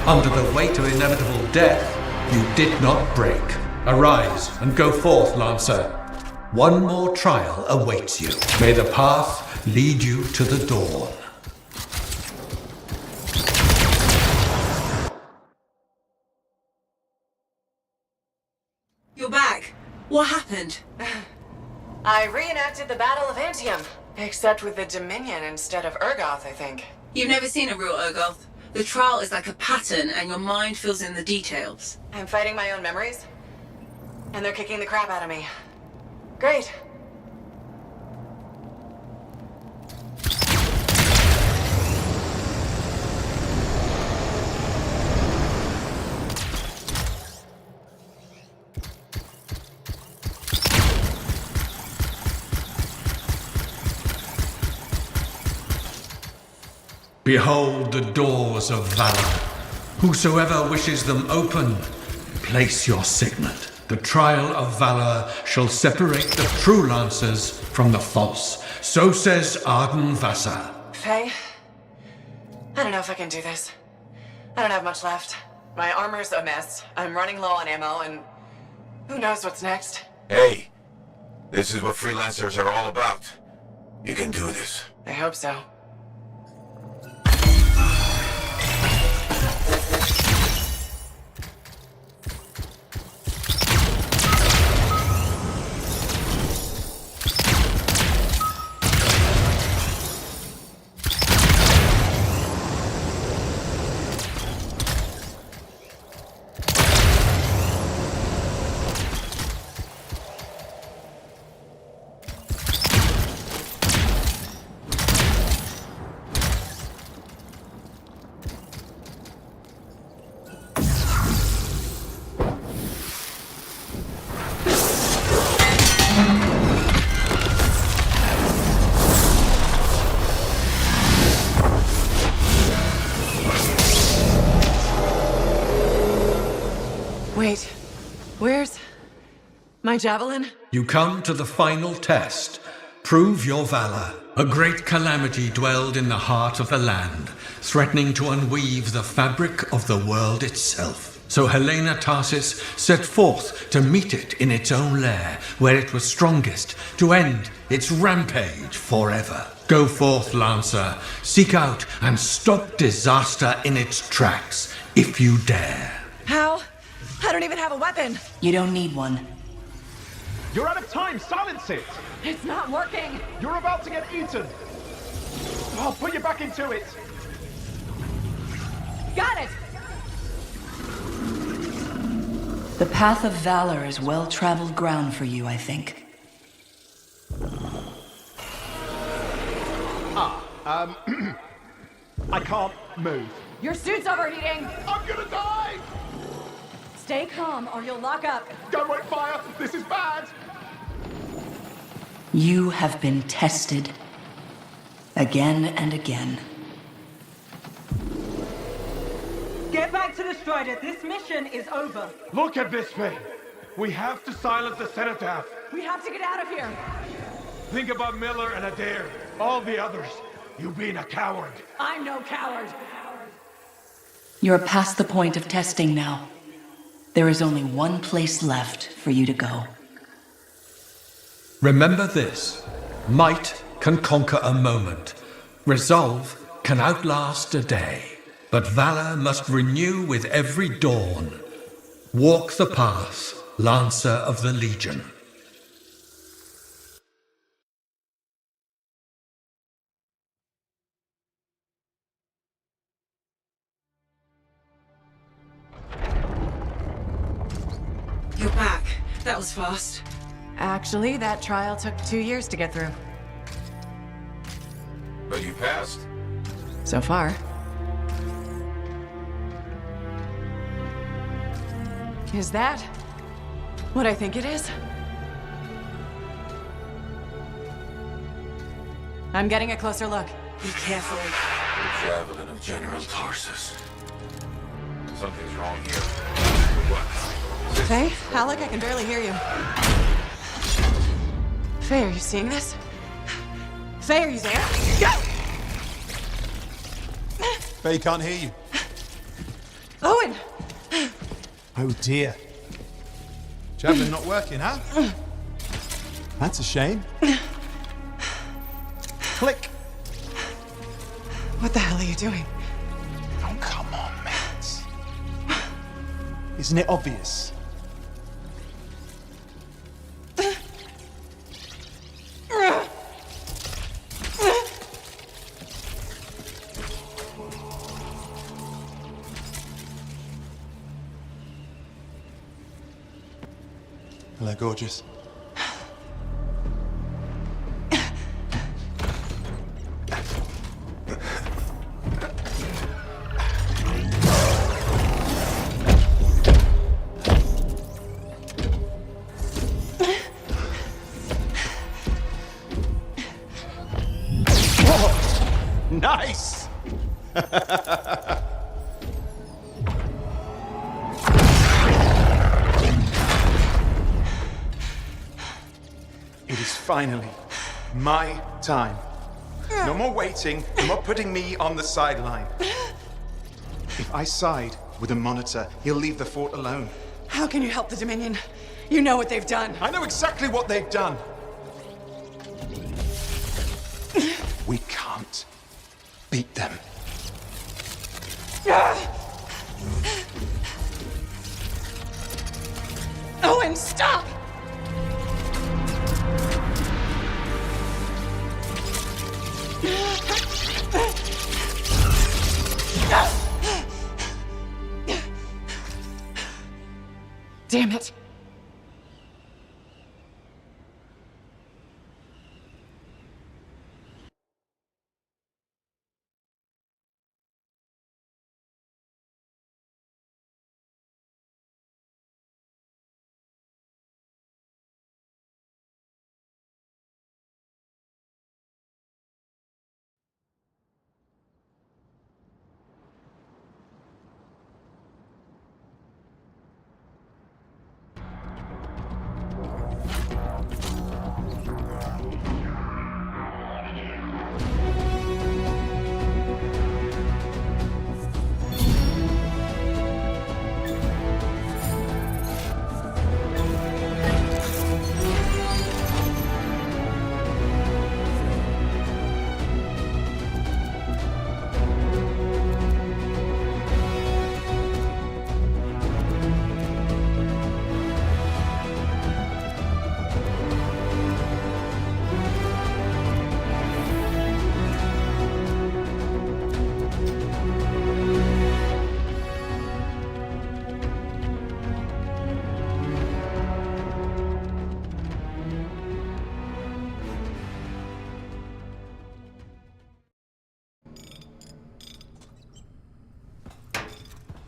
Under the weight of inevitable death, you did not break. Arise and go forth, Lancer. One more trial awaits you. May the path lead you to the dawn. You're back. What happened? I reenacted the Battle of Anthem, except with the Dominion instead of Urgoth, I think. You've never seen a real Urgoth. The trial is like a pattern, and your mind fills in the details. I'm fighting my own memories, and they're kicking the crap out of me. Great. Behold the doors of valor. Whosoever wishes them open, place your signet. The trial of valor shall separate the true lancers from the false. So says Arden Vassar. Faye? I don't know if I can do this. I don't have much left. My armor's a mess. I'm running low on ammo, and who knows what's next? Hey, this is what freelancers are all about. You can do this. I hope so. Wait, where's my javelin? You come to the final test. Prove your valor. A great calamity dwelled in the heart of the land, threatening to unweave the fabric of the world itself. So Helena Tarsis set forth to meet it in its own lair, where it was strongest, to end its rampage forever. Go forth, Lancer. Seek out and stop disaster in its tracks, if you dare. How? I don't even have a weapon. You don't need one. You're out of time! Silence it! It's not working! You're about to get eaten! I'll put you back into it! Got it! The path of valor is well-traveled ground for you, I think. I can't move. Your suit's overheating! I'm gonna die! Stay calm or you'll lock up. Don't wait fire! This is bad! You have been tested. Again and again. Get back to the Strider. This mission is over. Look at this thing! We have to silence the cenotaph. We have to get out of here. Think about Miller and Adair. All the others. You've been a coward. I'm no coward. You're past the point of testing now. There is only one place left for you to go. Remember this. Might can conquer a moment. Resolve can outlast a day. But valor must renew with every dawn. Walk the path, Lancer of the Legion. You're back. That was fast. Actually, that trial took 2 years to get through. But you passed. So far. Is that what I think it is? I'm getting a closer look. Be careful. The javelin of General Tarsus. Something's wrong here. What? Faye? Halleck, I can barely hear you. Faye, are you seeing this? Faye, are you there? Faye can't hear you. Owen! Oh dear. Javelin not working, huh? That's a shame. Click. What the hell are you doing? Oh, come on, Max. Isn't it obvious? Hello, gorgeous. Nice! It is finally my time. No more waiting, no more putting me on the sideline. If I side with a monitor, he'll leave the fort alone. How can you help the Dominion? You know what they've done. I know exactly what they've done. We can't beat them. Owen, stop! Damn it.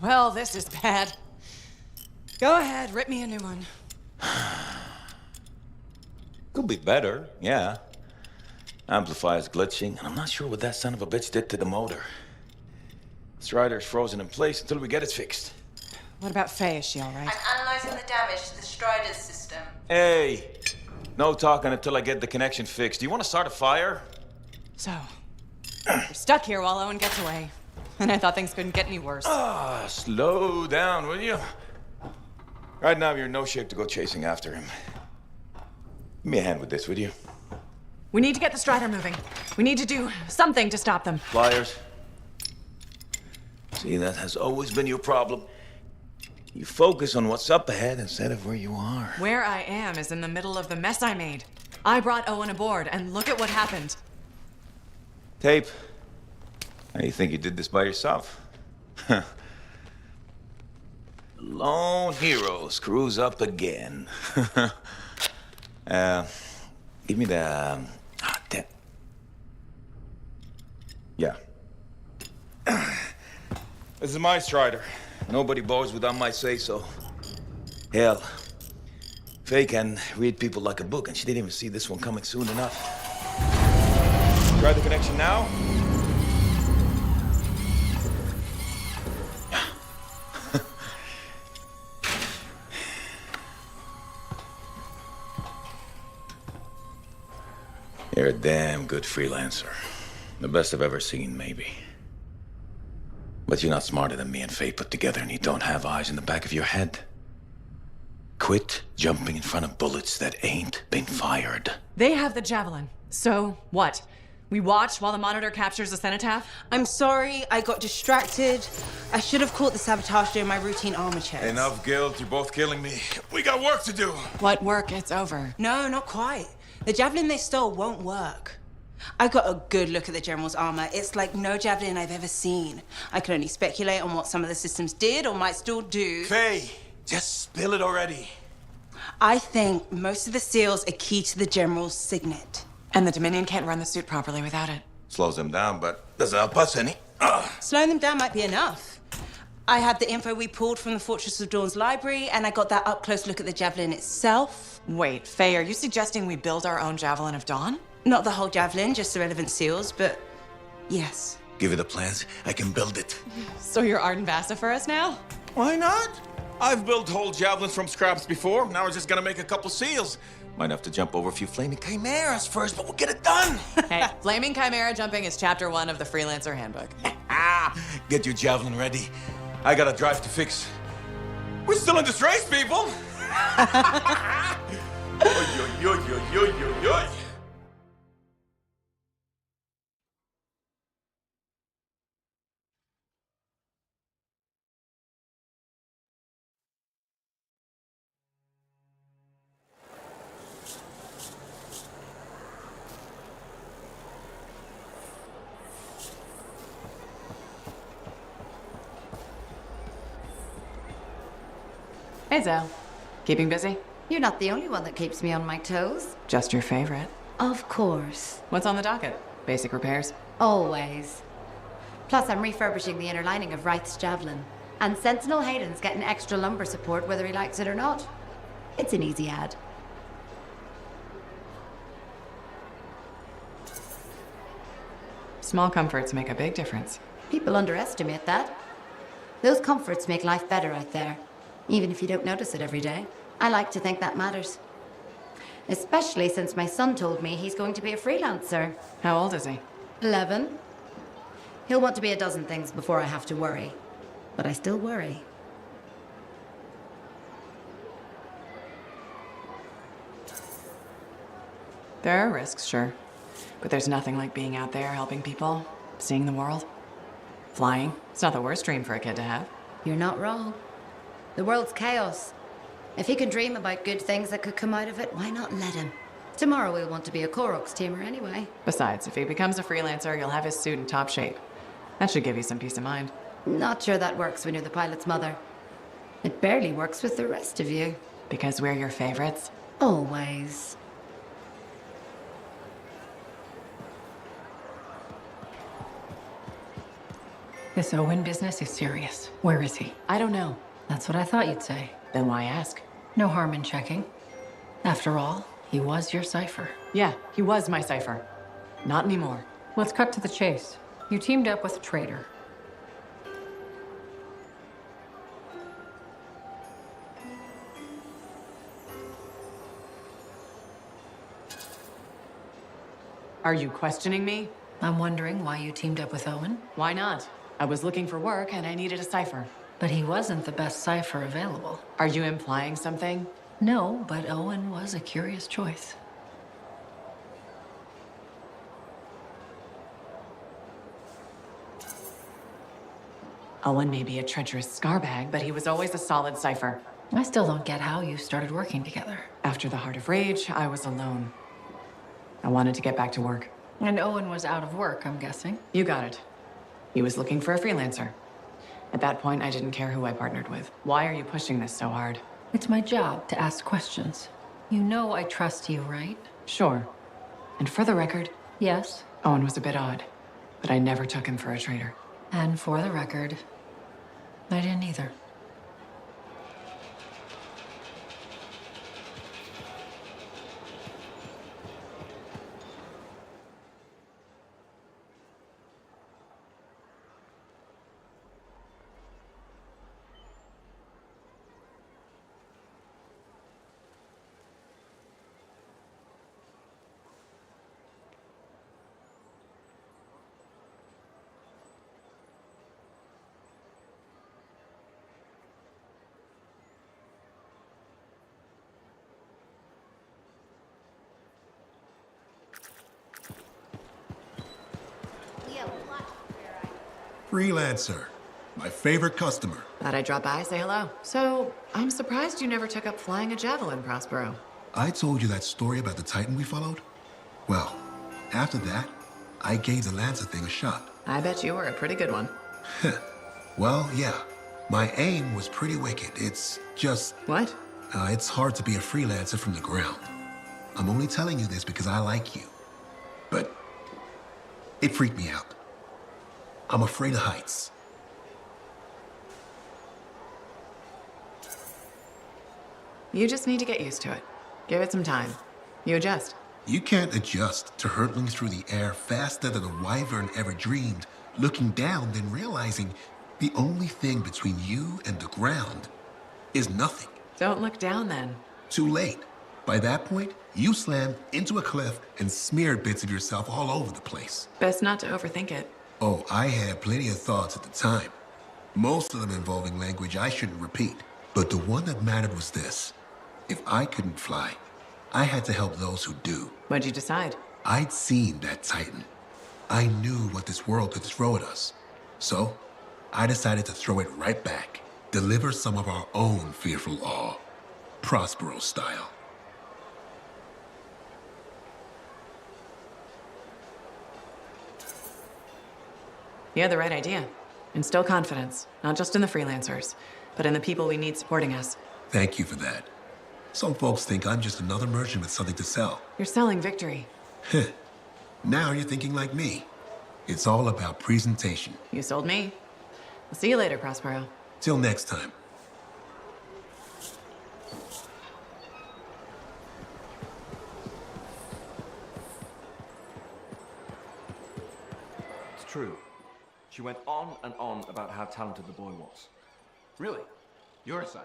Well, this is bad. Go ahead, rip me a new one. Could be better, yeah. Amplifier's glitching, and I'm not sure what that son of a bitch did to the motor. Strider's frozen in place until we get it fixed. What about Faye? Is she all right? I'm analyzing the damage to the Strider's system. Hey, no talking until I get the connection fixed. Do you want to start a fire? So, we're stuck here while Owen gets away. And I thought things couldn't get any worse. Slow down, will you? Right now, you're in no shape to go chasing after him. Give me a hand with this, would you? We need to get the Strider moving. We need to do something to stop them. Flyers. See, that has always been your problem. You focus on what's up ahead instead of where you are. Where I am is in the middle of the mess I made. I brought Owen aboard, and look at what happened. Tape. How do you think you did this by yourself? Lone hero screws up again. Give me the... damn. Yeah. This is my Strider. Nobody boards without my say-so. Hell, Faye can read people like a book, and she didn't even see this one coming soon enough. Try the connection now. You're a damn good freelancer. The best I've ever seen, maybe. But you're not smarter than me and Faye put together, and you don't have eyes in the back of your head. Quit jumping in front of bullets that ain't been fired. They have the Javelin. So what? We watch while the monitor captures the cenotaph? I'm sorry, I got distracted. I should have caught the sabotage during my routine armor checks. Enough guilt, you're both killing me. We got work to do. What work? It's over. No, not quite. The javelin they stole won't work. I got a good look at the General's armor. It's like no javelin I've ever seen. I can only speculate on what some of the systems did or might still do. Faye, just spill it already. I think most of the seals are key to the General's signet. And the Dominion can't run the suit properly without it. Slows them down, but doesn't help us any. Slowing them down might be enough. I had the info we pulled from the Fortress of Dawn's library, and I got that up-close look at the javelin itself. Wait, Faye, are you suggesting we build our own Javelin of Dawn? Not the whole javelin, just the relevant seals, but yes. Give you the plans, I can build it. So you're Arden Vasta for us now? Why not? I've built whole javelins from scraps before. Now we're just gonna make a couple seals. Might have to jump over a few flaming chimeras first, but we'll get it done. Hey, flaming chimera jumping is chapter 1 of the Freelancer Handbook. Get your javelin ready. I got a drive to fix. We're still in this race, people. Oy, oy, oy, oy, oy, oy, oy. Hey, Zell. Keeping busy? You're not the only one that keeps me on my toes. Just your favorite. Of course. What's on the docket? Basic repairs? Always. Plus, I'm refurbishing the inner lining of Wraith's javelin. And Sentinel Hayden's getting extra lumbar support whether he likes it or not. It's an easy ad. Small comforts make a big difference. People underestimate that. Those comforts make life better out there, even if you don't notice it every day. I like to think that matters. Especially since my son told me he's going to be a freelancer. How old is he? 11. He'll want to be a dozen things before I have to worry. But I still worry. There are risks, sure. But there's nothing like being out there helping people, seeing the world. Flying, it's not the worst dream for a kid to have. You're not wrong. The world's chaos. If he can dream about good things that could come out of it, why not let him? Tomorrow we'll want to be a Koroks teamer anyway. Besides, if he becomes a freelancer, you'll have his suit in top shape. That should give you some peace of mind. Not sure that works when you're the pilot's mother. It barely works with the rest of you. Because we're your favorites? Always. This Owen business is serious. Where is he? I don't know. That's what I thought you'd say. Then why ask? No harm in checking. After all, he was your cipher. Yeah, he was my cipher. Not anymore. Let's cut to the chase. You teamed up with a traitor. Are you questioning me? I'm wondering why you teamed up with Owen. Why not? I was looking for work and I needed a cipher. But he wasn't the best cipher available. Are you implying something? No, but Owen was a curious choice. Owen may be a treacherous scarbag, but he was always a solid cipher. I still don't get how you started working together. After the Heart of Rage, I was alone. I wanted to get back to work. And Owen was out of work, I'm guessing. You got it. He was looking for a freelancer. At that point, I didn't care who I partnered with. Why are you pushing this so hard? It's my job to ask questions. You know I trust you, right? Sure. And for the record... Yes? Owen was a bit odd, but I never took him for a traitor. And for the record, I didn't either. Freelancer. My favorite customer. Thought I'd drop by, say hello. So, I'm surprised you never took up flying a javelin, Prospero. I told you that story about the Titan we followed? Well, after that, I gave the Lancer thing a shot. I bet you were a pretty good one. Well, yeah. My aim was pretty wicked. It's just... What? It's hard to be a freelancer from the ground. I'm only telling you this because I like you. But it freaked me out. I'm afraid of heights. You just need to get used to it. Give it some time. You adjust. You can't adjust to hurtling through the air faster than a wyvern ever dreamed, looking down, then realizing the only thing between you and the ground is nothing. Don't look down then. Too late. By that point, you slammed into a cliff and smeared bits of yourself all over the place. Best not to overthink it. Oh, I had plenty of thoughts at the time. Most of them involving language I shouldn't repeat. But the one that mattered was this. If I couldn't fly, I had to help those who do. What'd you decide? I'd seen that Titan. I knew what this world could throw at us. So, I decided to throw it right back. Deliver some of our own fearful awe. Prospero style. You had the right idea. Instill confidence, not just in the freelancers, but in the people we need supporting us. Thank you for that. Some folks think I'm just another merchant with something to sell. You're selling victory. Now you're thinking like me. It's all about presentation. You sold me. I'll see you later, Prospero. Till next time. It's true. She went on and on about how talented the boy was. Really? Your son?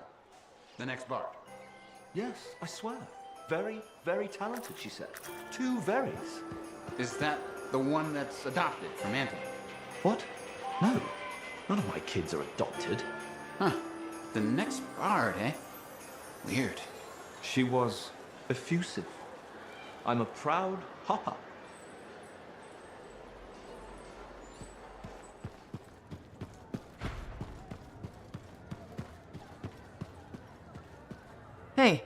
The next Bard? Yes, I swear. Very, very talented, she said. 2 veries. Is that the one that's adopted from Anthem? What? No. None of my kids are adopted. Huh. The next Bard, eh? Weird. She was effusive. I'm a proud hopper. Hey,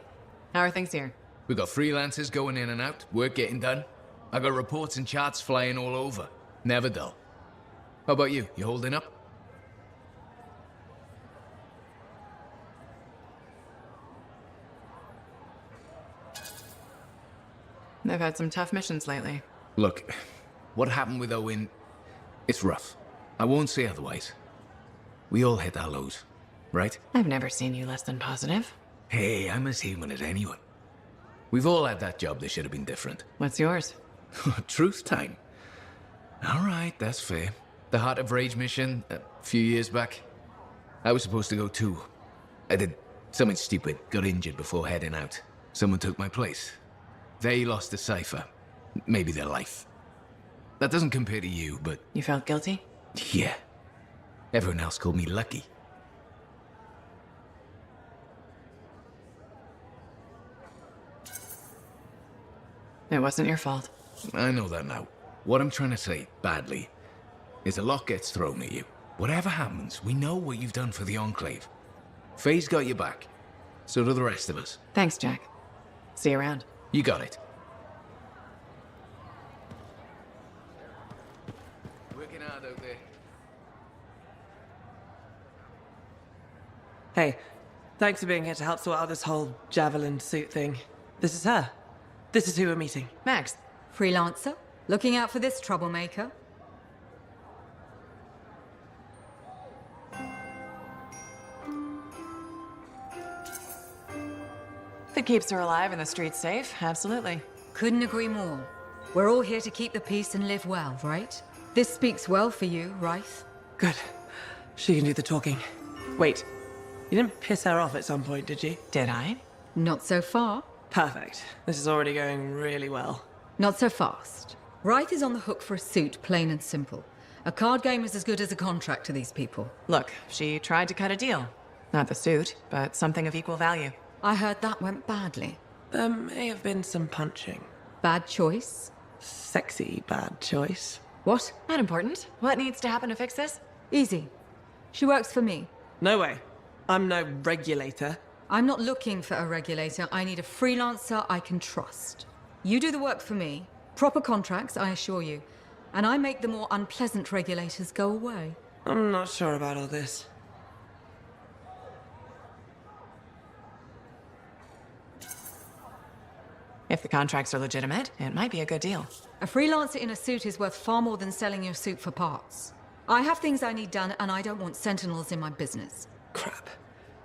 how are things here? We got freelancers going in and out, work getting done. I got reports and charts flying all over. Never dull. How about you? You holding up? They've had some tough missions lately. Look, what happened with Owen, it's rough. I won't say otherwise. We all hit our lows, right? I've never seen you less than positive. Hey, I'm as human as anyone. We've all had that job that should have been different. What's yours? Truth time. All right, that's fair. The Heart of Rage mission, a few years back. I was supposed to go too. I did something stupid, got injured before heading out. Someone took my place. They lost the cipher. Maybe their life. That doesn't compare to you, but... You felt guilty? Yeah. Everyone else called me lucky. It wasn't your fault. I know that now. What I'm trying to say, badly, is a lot gets thrown at you. Whatever happens, we know what you've done for the Enclave. Faye's got your back. So do the rest of us. Thanks, Jack. See you around. You got it. Working hard out there. Hey, thanks for being here to help sort out this whole javelin suit thing. This is her. This is who we're meeting. Max. Freelancer? Looking out for this troublemaker? If it keeps her alive and the streets safe, absolutely. Couldn't agree more. We're all here to keep the peace and live well, right? This speaks well for you, Rife. Good. She can do the talking. Wait, you didn't piss her off at some point, did you? Did I? Not so far. Perfect. This is already going really well. Not so fast. Rife is on the hook for a suit, plain and simple. A card game is as good as a contract to these people. Look, she tried to cut a deal. Not the suit, but something of equal value. I heard that went badly. There may have been some punching. Bad choice? Sexy bad choice. What? Not important. What needs to happen to fix this? Easy. She works for me. No way. I'm no regulator. I'm not looking for a regulator. I need a freelancer I can trust. You do the work for me. Proper contracts, I assure you. And I make the more unpleasant regulators go away. I'm not sure about all this. If the contracts are legitimate, it might be a good deal. A freelancer in a suit is worth far more than selling your suit for parts. I have things I need done, and I don't want sentinels in my business. Crap.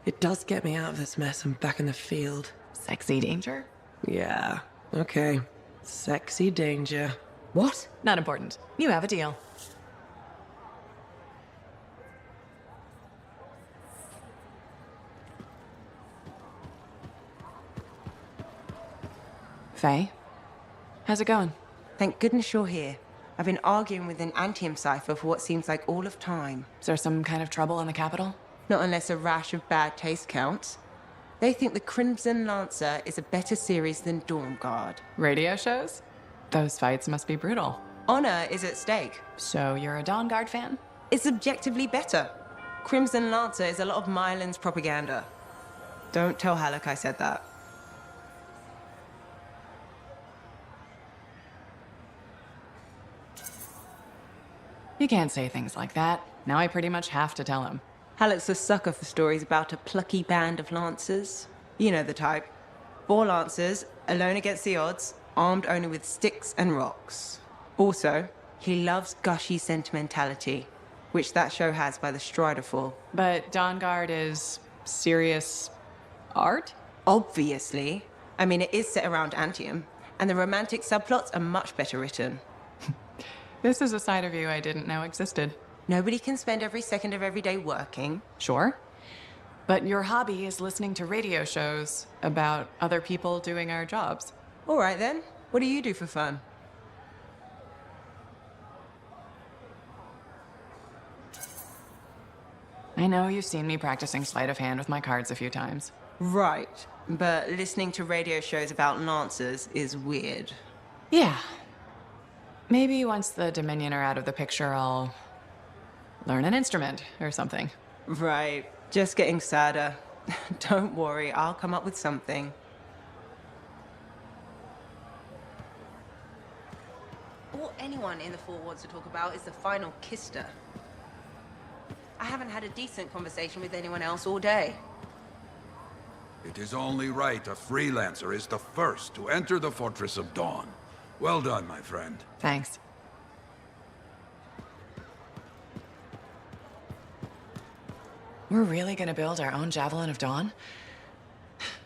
It does get me out of this mess and back in the field. Sexy danger? Yeah. Okay. Sexy danger. What? Not important. You have a deal. Faye? How's it going? Thank goodness you're here. I've been arguing with an Anthem cipher for what seems like all of time. Is there some kind of trouble in the capital? Not unless a rash of bad taste counts. They think the Crimson Lancer is a better series than Dawn Guard. Radio shows? Those fights must be brutal. Honor is at stake. So you're a Dawn Guard fan? It's objectively better. Crimson Lancer is a lot of Mylan's propaganda. Don't tell Halleck I said that. You can't say things like that. Now I pretty much have to tell him. Halleck's a sucker for stories about a plucky band of lancers. You know the type. 4 lancers, alone against the odds, armed only with sticks and rocks. Also, he loves gushy sentimentality, which that show has by the Strider Fall. But Dawn Guard is serious art? Obviously. I mean, it is set around Anthem, and the romantic subplots are much better written. This is a side of you I didn't know existed. Nobody can spend every second of every day working. Sure. But your hobby is listening to radio shows about other people doing our jobs. All right then. What do you do for fun? I know you've seen me practicing sleight of hand with my cards a few times. Right. But listening to radio shows about lancers is weird. Yeah. Maybe once the Dominion are out of the picture, I'll learn an instrument or something. Right. Just getting sadder. Don't worry, I'll come up with something. All anyone in the fort wants to talk about is the final Kister. I haven't had a decent conversation with anyone else all day. It is only right a freelancer is the first to enter the Fortress of Dawn. Well done, my friend. Thanks. We're really gonna build our own Javelin of Dawn?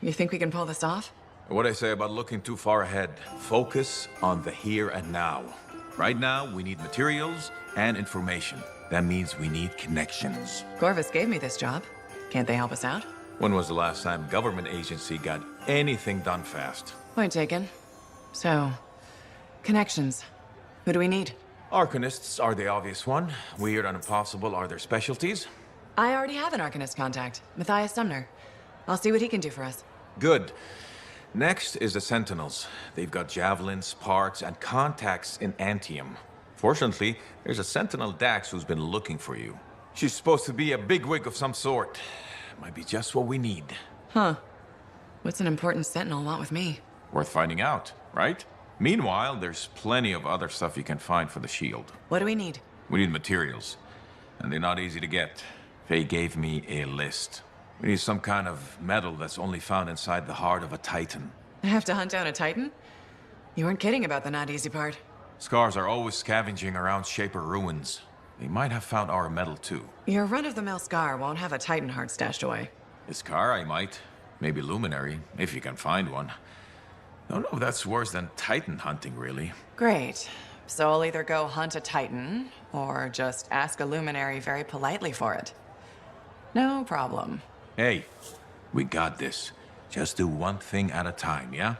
You think we can pull this off? What I say about looking too far ahead. Focus on the here and now. Right now, we need materials and information. That means we need connections. Corvus gave me this job. Can't they help us out? When was the last time government agency got anything done fast? Point taken. So, connections. Who do we need? Arcanists are the obvious one. Weird and impossible are their specialties. I already have an Arcanist contact, Matthias Sumner. I'll see what he can do for us. Good. Next is the Sentinels. They've got javelins, parts, and contacts in Anthem. Fortunately, there's a Sentinel Dax who's been looking for you. She's supposed to be a bigwig of some sort. Might be just what we need. Huh. What's an important Sentinel want with me? Worth finding out, right? Meanwhile, there's plenty of other stuff you can find for the shield. What do we need? We need materials, and they're not easy to get. Faye gave me a list. We need some kind of metal that's only found inside the heart of a Titan. I have to hunt down a Titan? You weren't kidding about the not easy part. Scars are always scavenging around Shaper ruins. They might have found our metal too. Your run-of-the-mill Scar won't have a Titan heart stashed away. A Scar I might. Maybe Luminary, if you can find one. Don't know if that's worse than Titan hunting, really. Great. So I'll either go hunt a Titan, or just ask a Luminary very politely for it. No problem. Hey, we got this. Just do one thing at a time, yeah?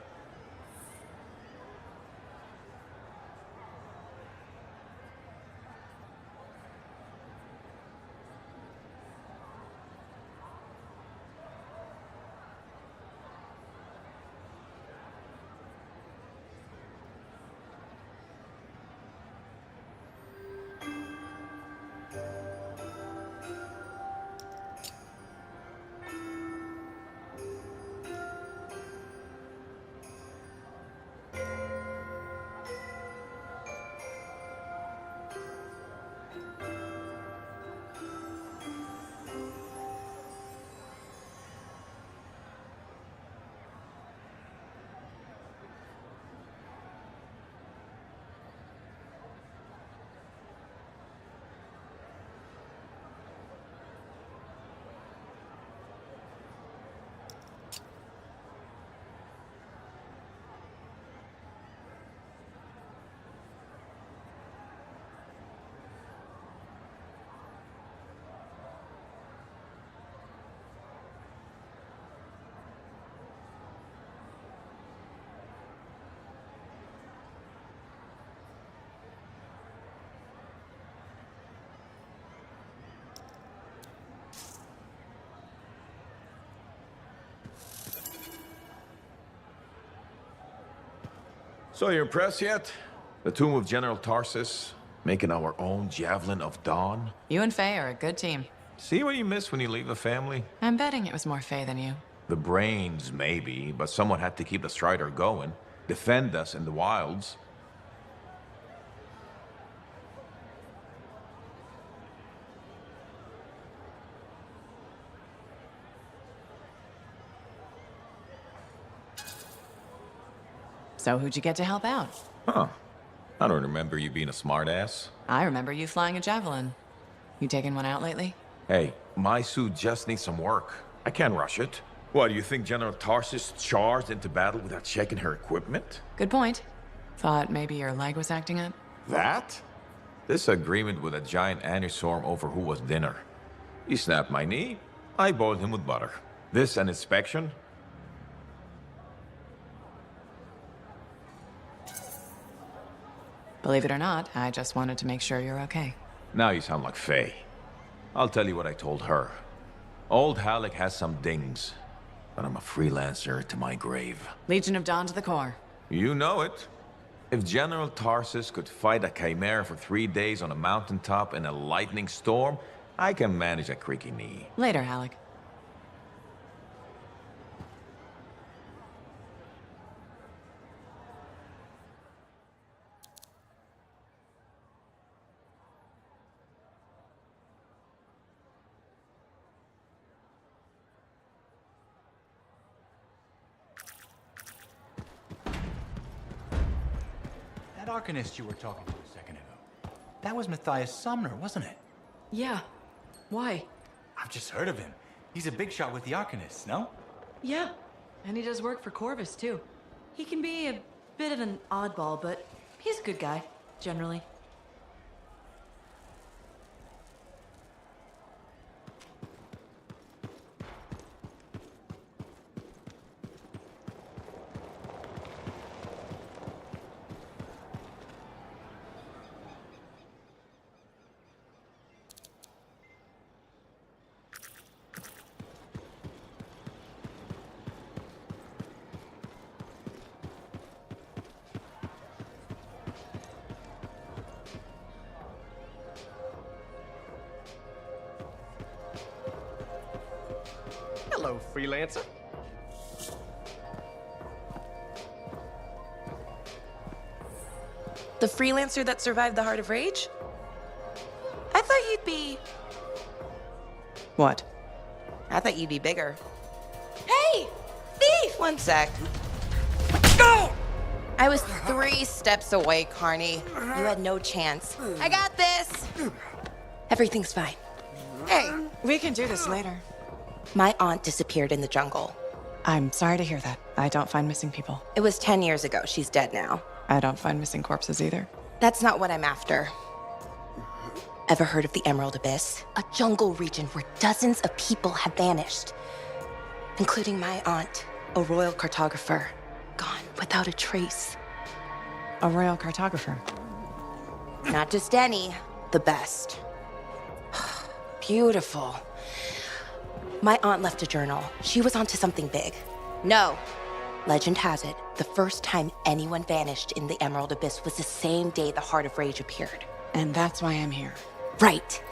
So you impressed yet? The tomb of General Tarsus, making our own Javelin of Dawn? You and Faye are a good team. See what you miss when you leave the family? I'm betting it was more Faye than you. The brains, maybe, but someone had to keep the Strider going, defend us in the wilds. So who'd you get to help out? Huh. I don't remember you being a smartass. I remember you flying a javelin. You taken one out lately? Hey, my suit just needs some work. I can't rush it. What, do you think General Tarsus charged into battle without checking her equipment? Good point. Thought maybe your leg was acting up? That? This agreement with a giant aneurysm over who was dinner. He snapped my knee, I boiled him with butter. This an inspection? Believe it or not, I just wanted to make sure you're okay. Now you sound like Faye. I'll tell you what I told her. Old Halleck has some dings, but I'm a freelancer to my grave. Legion of Dawn to the core. You know it. If General Tarsus could fight a chimera for 3 days on a mountaintop in a lightning storm, I can manage a creaky knee. Later, Halleck. That Arcanist you were talking to a second ago. That was Matthias Sumner, wasn't it? Yeah. Why? I've just heard of him. He's a big shot with the Arcanists, no? Yeah. And he does work for Corvus, too. He can be a bit of an oddball, but he's a good guy, generally. Hello, freelancer. The freelancer that survived the Heart of Rage? I thought you'd be... What? I thought you'd be bigger. Hey! Thief! 1 sec. I was 3 steps away, Carney. You had no chance. I got this! Everything's fine. Hey, we can do this later. My aunt disappeared in the jungle. I'm sorry to hear that. I don't find missing people. It was 10 years ago. She's dead now. I don't find missing corpses either. That's not what I'm after. Ever heard of the Emerald Abyss? A jungle region where dozens of people have vanished, including my aunt, a royal cartographer, gone without a trace. A royal cartographer? Not just any, the best. Beautiful. My aunt left a journal. She was onto something big. No. Legend has it, the first time anyone vanished in the Emerald Abyss was the same day the Heart of Rage appeared. And that's why I'm here. Right.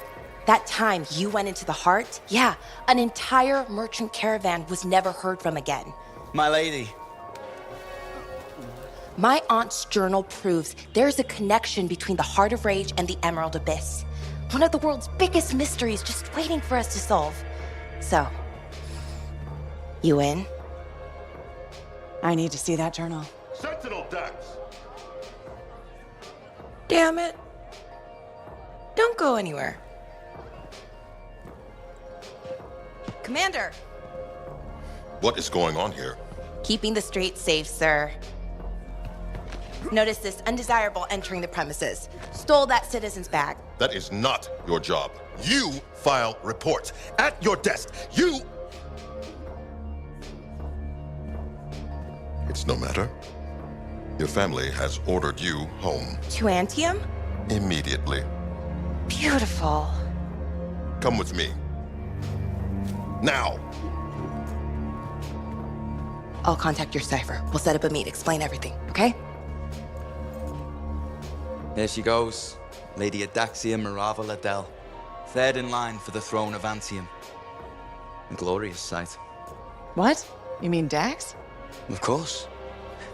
That time you went into the Heart, yeah, an entire merchant caravan was never heard from again. My lady. My aunt's journal proves there's a connection between the Heart of Rage and the Emerald Abyss. One of the world's biggest mysteries just waiting for us to solve. So, you in? I need to see that journal. Sentinel decks. Damn it. Don't go anywhere. Commander! What is going on here? Keeping the streets safe, sir. Notice this undesirable entering the premises. Stole that citizen's bag. That is not your job. You file reports. At your desk, you... It's no matter. Your family has ordered you home. To Anthem? Immediately. Beautiful. Come with me. Now! I'll contact your cipher. We'll set up a meet, explain everything, okay? There she goes, Lady Adaxia Mirava Ladell, third in line for the throne of Anthem. A glorious sight. What? You mean Dax? Of course.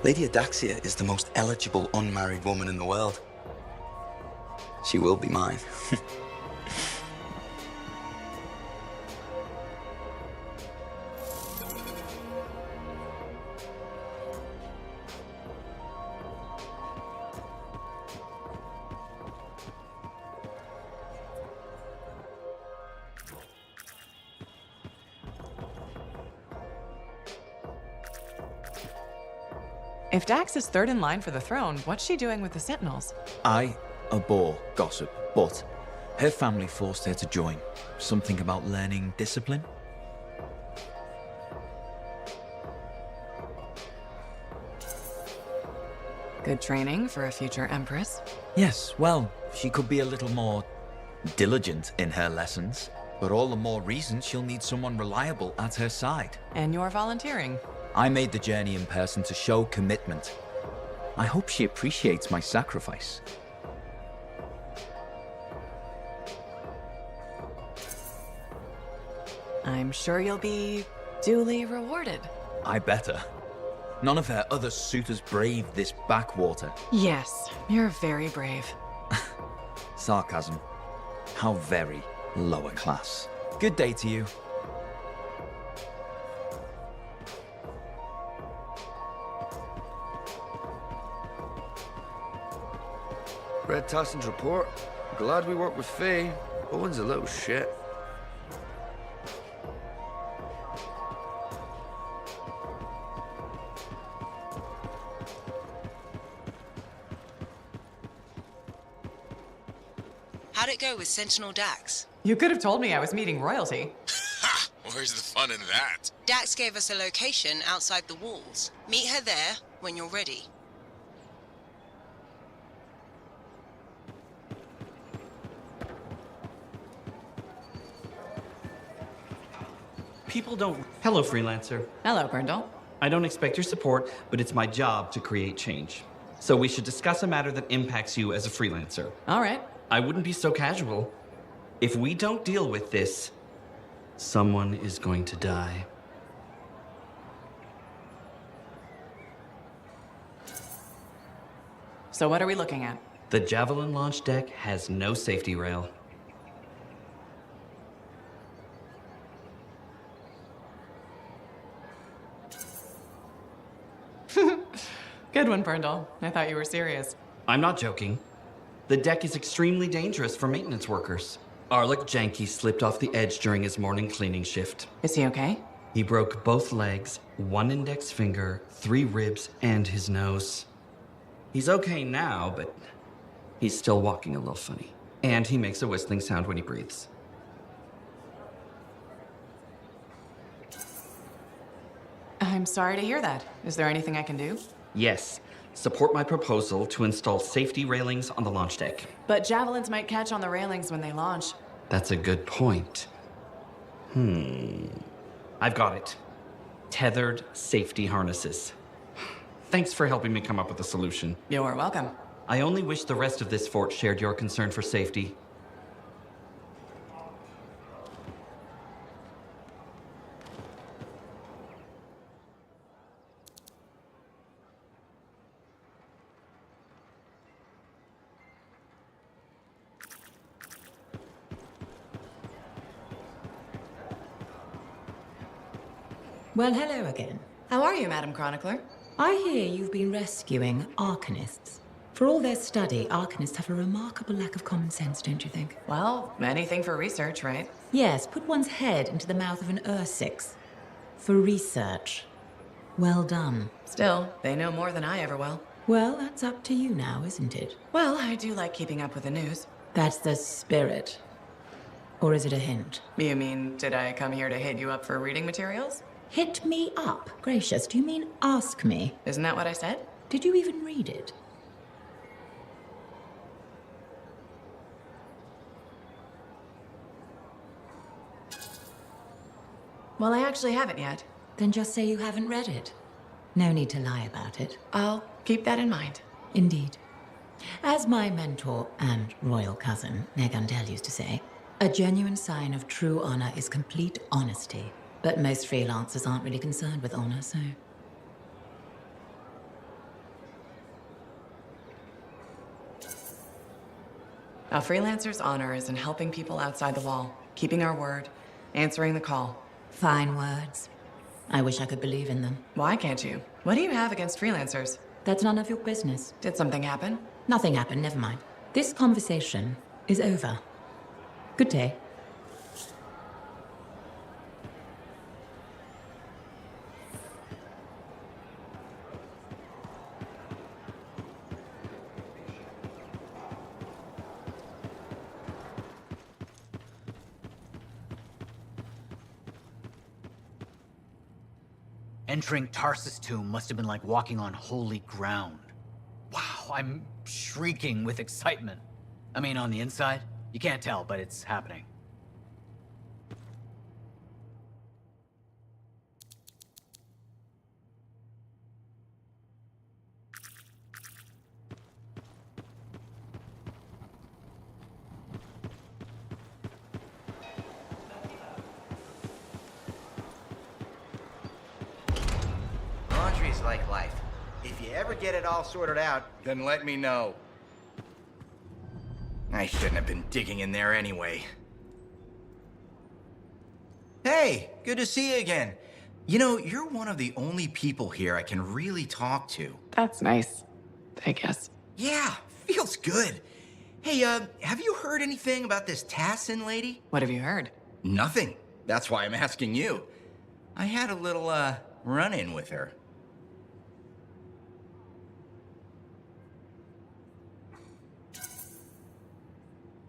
Lady Adaxia is the most eligible unmarried woman in the world. She will be mine. If Dax is third in line for the throne, what's she doing with the Sentinels? I abhor gossip, but her family forced her to join. Something about learning discipline? Good training for a future empress. Yes, well, she could be a little more diligent in her lessons, but all the more reason she'll need someone reliable at her side. And you're volunteering. I made the journey in person to show commitment. I hope she appreciates my sacrifice. I'm sure you'll be duly rewarded. I better. None of her other suitors braved this backwater. Yes, you're very brave. Sarcasm. How very lower class. Good day to you. Read Tyson's report. Glad we worked with Faye. Owen's a little shit. How'd it go with Sentinel Dax? You could have told me I was meeting royalty. Ha! Where's the fun in that? Dax gave us a location outside the walls. Meet her there when you're ready. People don't... Hello, freelancer. Hello, Brindle. I don't expect your support, but it's my job to create change. So we should discuss a matter that impacts you as a freelancer. All right. I wouldn't be so casual. If we don't deal with this, someone is going to die. So what are we looking at? The Javelin launch deck has no safety rail. Good one, Brindle. I thought you were serious. I'm not joking. The deck is extremely dangerous for maintenance workers. Arlik Janky slipped off the edge during his morning cleaning shift. Is he okay? He broke both legs, one index finger, 3 ribs, and his nose. He's okay now, but he's still walking a little funny. And he makes a whistling sound when he breathes. I'm sorry to hear that. Is there anything I can do? Yes, support my proposal to install safety railings on the launch deck. But javelins might catch on the railings when they launch. That's a good point. I've got it. Tethered safety harnesses. Thanks for helping me come up with a solution. You're welcome. I only wish the rest of this fort shared your concern for safety. Well, hello again. How are you, Madam Chronicler? I hear you've been rescuing Arcanists. For all their study, Arcanists have a remarkable lack of common sense, don't you think? Well, anything for research, right? Yes, put one's head into the mouth of an Ursix. For research. Well done. Still, they know more than I ever will. Well, that's up to you now, isn't it? Well, I do like keeping up with the news. That's the spirit. Or is it a hint? You mean, did I come here to hit you up for reading materials? Hit me up? Gracious, do you mean ask me? Isn't that what I said? Did you even read it? Well, I actually haven't yet. Then just say you haven't read it. No need to lie about it. I'll keep that in mind. Indeed. As my mentor and royal cousin, Negandel, used to say, a genuine sign of true honor is complete honesty. But most freelancers aren't really concerned with honor, so... A freelancer's honor is in helping people outside the wall, keeping our word, answering the call. Fine words. I wish I could believe in them. Why can't you? What do you have against freelancers? That's none of your business. Did something happen? Nothing happened, never mind. This conversation is over. Good day. Entering Tarsus' tomb must have been like walking on holy ground. Wow, I'm shrieking with excitement. I mean, on the inside, you can't tell, but it's happening. Laundry's like life. If you ever get it all sorted out, then let me know. I shouldn't have been digging in there anyway. Hey, good to see you again. You know, you're one of the only people here I can really talk to. That's nice, I guess. Yeah, feels good. Hey, have you heard anything about this Tassin lady? What have you heard? Nothing. That's why I'm asking you. I had a little, run-in with her.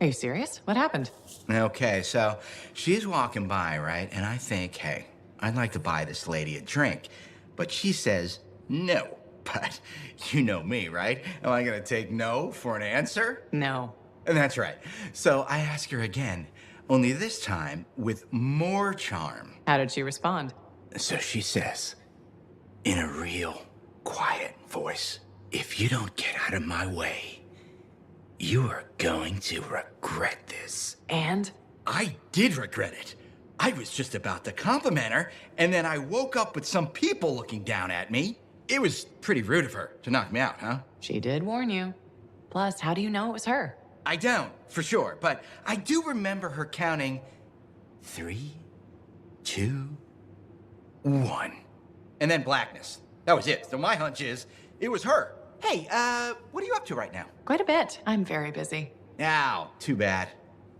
Are you serious? What happened? Okay, so she's walking by, right? And I think, hey, I'd like to buy this lady a drink. But she says no. But you know me, right? Am I gonna take no for an answer? No. And that's right. So I ask her again, only this time with more charm. How did she respond? So she says, in a real quiet voice, if you don't get out of my way, you are going to regret this. And? I did regret it. I was just about to compliment her, and then I woke up with some people looking down at me. It was pretty rude of her to knock me out, huh? She did warn you. Plus, how do you know it was her? I don't, for sure, but I do remember her counting 3, 2, 1. And then blackness. That was it. So my hunch is, it was her. Hey, what are you up to right now? Quite a bit. I'm very busy. Ow, too bad.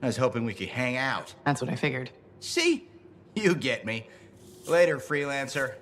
I was hoping we could hang out. That's what I figured. See? You get me. Later, freelancer.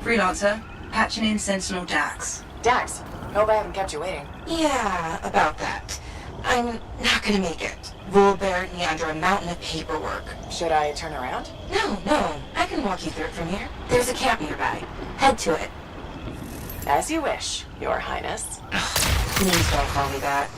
Freelancer, patching in Sentinel Dax. Dax, hope I haven't kept you waiting. Yeah, about that. I'm not gonna make it. Rule buried me under a mountain of paperwork. Should I turn around? No. I can walk you through it from here. There's a camp nearby. Head to it. As you wish, Your Highness. Please don't call me that.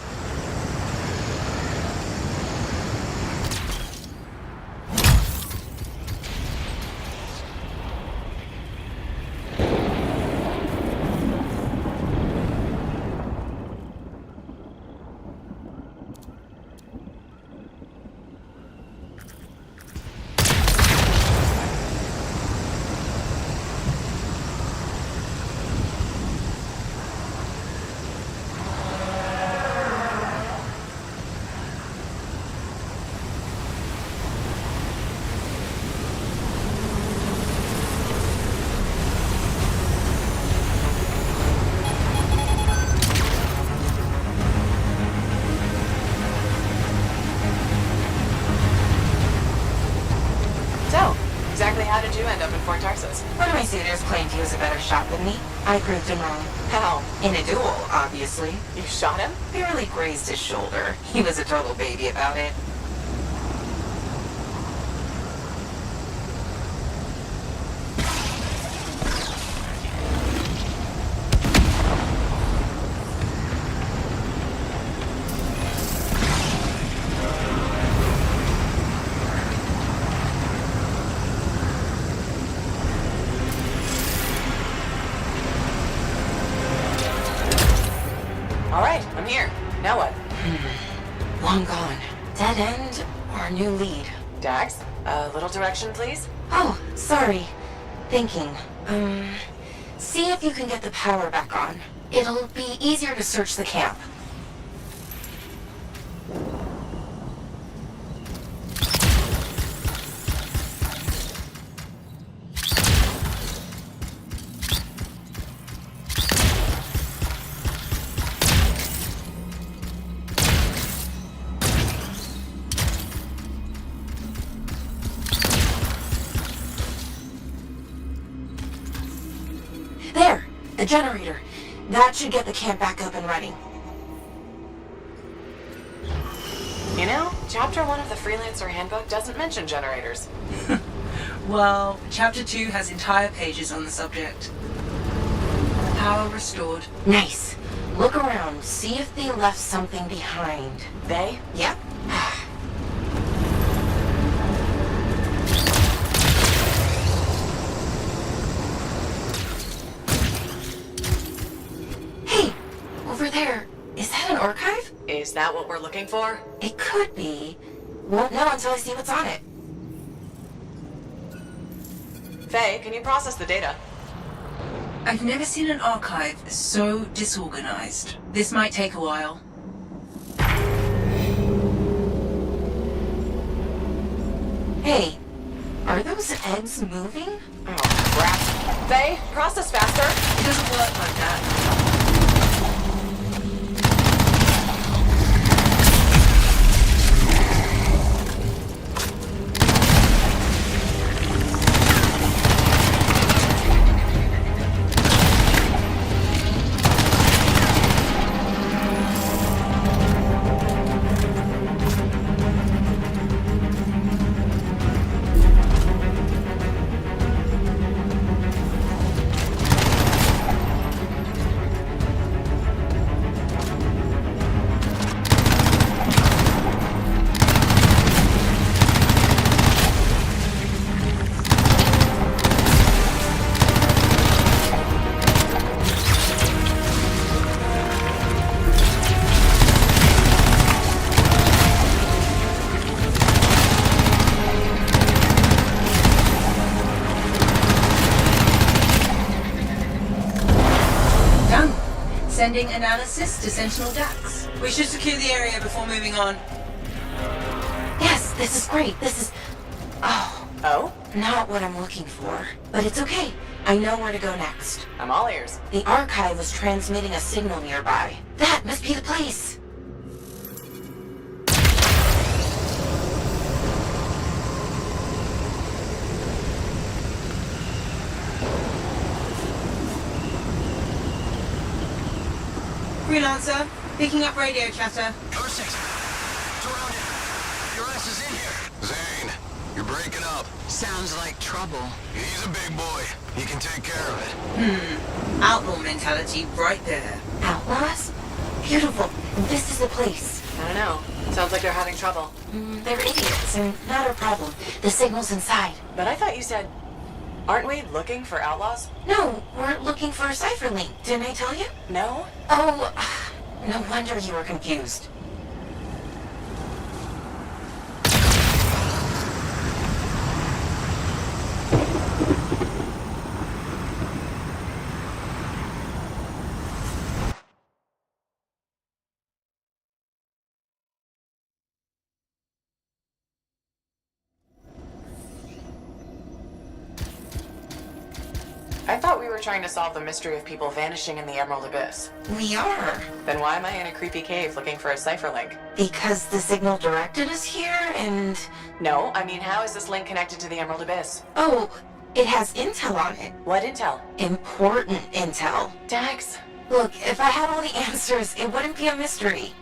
Exactly how did you end up in Fort Tarsus? One of my suitors claimed he was a better shot than me. I proved him wrong. How? In a duel, obviously. You shot him? Barely grazed his shoulder. He was a total baby about it. All right, I'm here. Now what? Long gone. Dead end or new lead? Dax, a little direction, please. Oh, sorry. Thinking. See if you can get the power back on. It'll be easier to search the camp. There! The generator. That should get the camp back up and running. You know, Chapter 1 of the Freelancer Handbook doesn't mention generators. Well, Chapter 2 has entire pages on the subject. Power restored. Nice. Look around. See if they left something behind. They? Yep. Hey! Over there. Is that an archive? Is that what we're looking for? It could be. Won't know until I see what's on it. Faye, can you process the data? I've never seen an archive so disorganized. This might take a while. Hey, are those eggs moving? Oh, crap. Faye, process faster. It doesn't work like that. Sending analysis to Sentinel Dax. We should secure the area before moving on. Yes, this is great. This is... Oh? Not what I'm looking for. But it's okay. I know where to go next. I'm all ears. The archive was transmitting a signal nearby. That must be the place. Freelancer, picking up radio chatter. Ursix, surrounded. Your ass is in here. Zane, you're breaking up. Sounds like trouble. He's a big boy. He can take care of it. Outlaw mentality right there. Outlaws? Beautiful. This is the place. I don't know. Sounds like they're having trouble. They're idiots, and not our problem. The signal's inside. But I thought you said, aren't we looking for outlaws? No, we're looking for a cipher link. Didn't I tell you? No? Oh, no wonder you were confused. I thought we were trying to solve the mystery of people vanishing in the Emerald Abyss. We are. Then why am I in a creepy cave looking for a cipher link? Because the signal directed us here, and... No, I mean, how is this link connected to the Emerald Abyss? Oh, it has intel on it. What intel? Important intel. Dax. Look, if I had all the answers, it wouldn't be a mystery.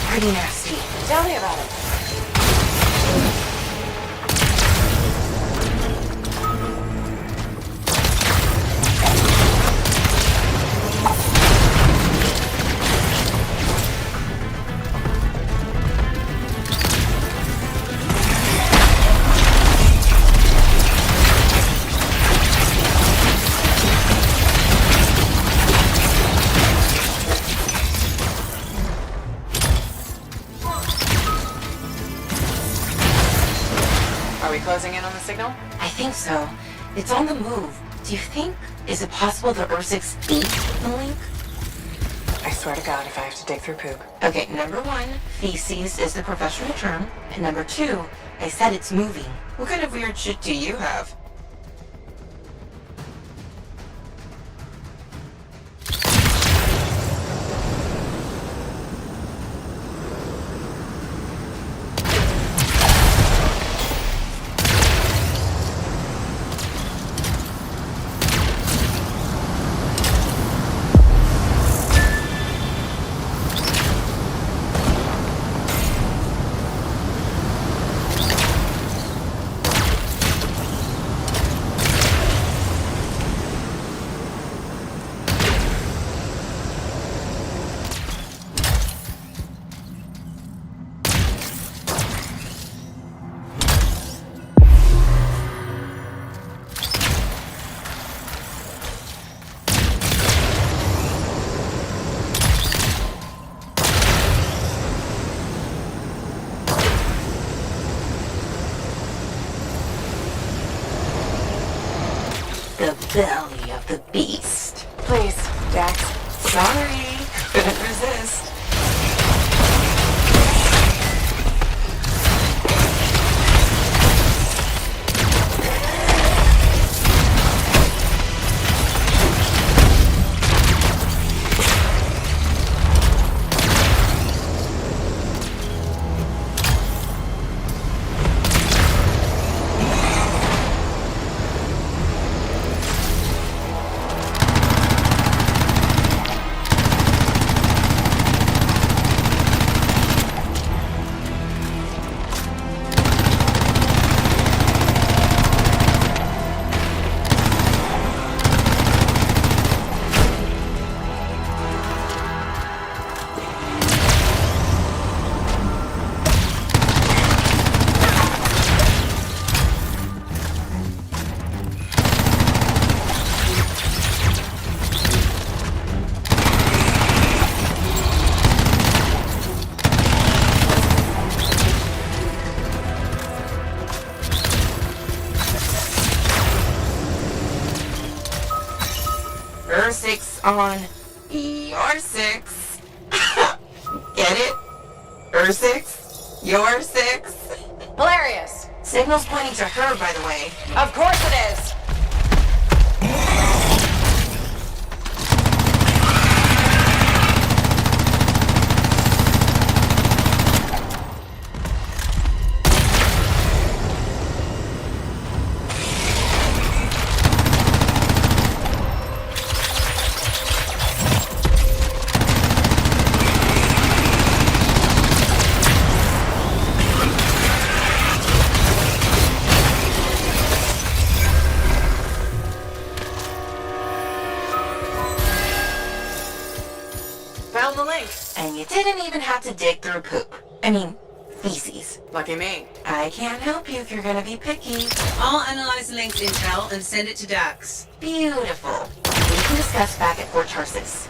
Pretty nasty. Tell me about it. Closing in on the signal? I think so. It's on the move. Do you think... Is it possible the Ursix ate the link? I swear to God if I have to dig through poop. Okay, number one, feces is the professional term. And number two, I said it's moving. What kind of weird shit do you have? The belly of the beast. Please, Dax. Sorry. Couldn't resist. her 6 on your 6. Get it? Her 6, your 6. Hilarious. Signal's pointing to her, by the way. Of course it is. Found the link. And you didn't even have to dig through poop. I mean, feces. Lucky me. I can't help you if you're gonna be picky. I'll analyze the link's intel and send it to Dax. Beautiful. We can discuss back at Fort Tarsis.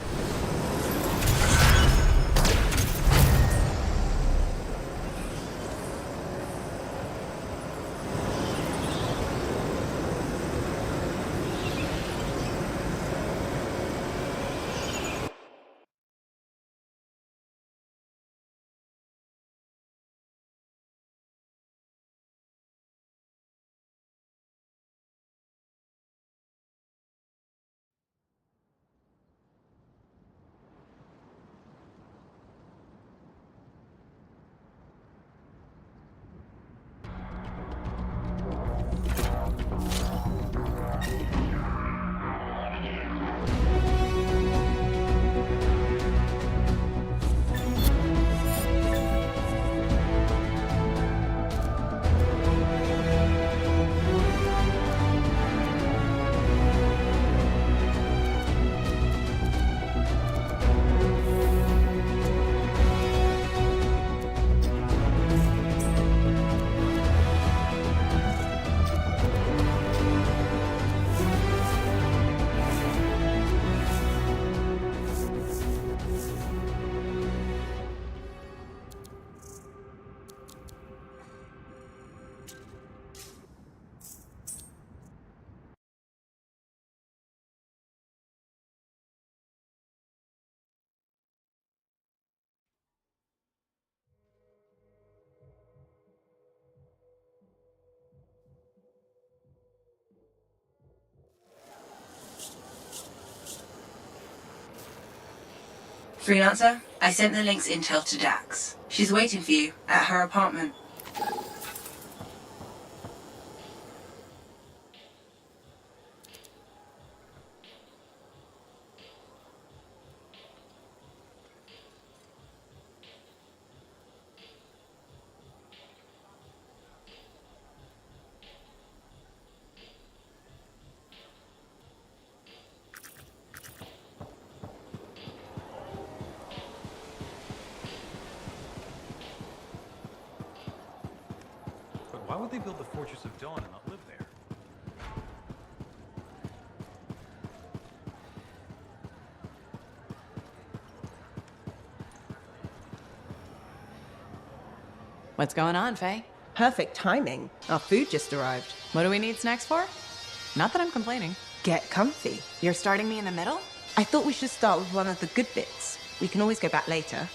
Freelancer, I sent the link's intel to Dax. She's waiting for you at her apartment. Why would they build the Fortress of Dawn and not live there? What's going on, Faye? Perfect timing. Our food just arrived. What do we need snacks for? Not that I'm complaining. Get comfy. You're starting me in the middle? I thought we should start with one of the good bits. We can always go back later.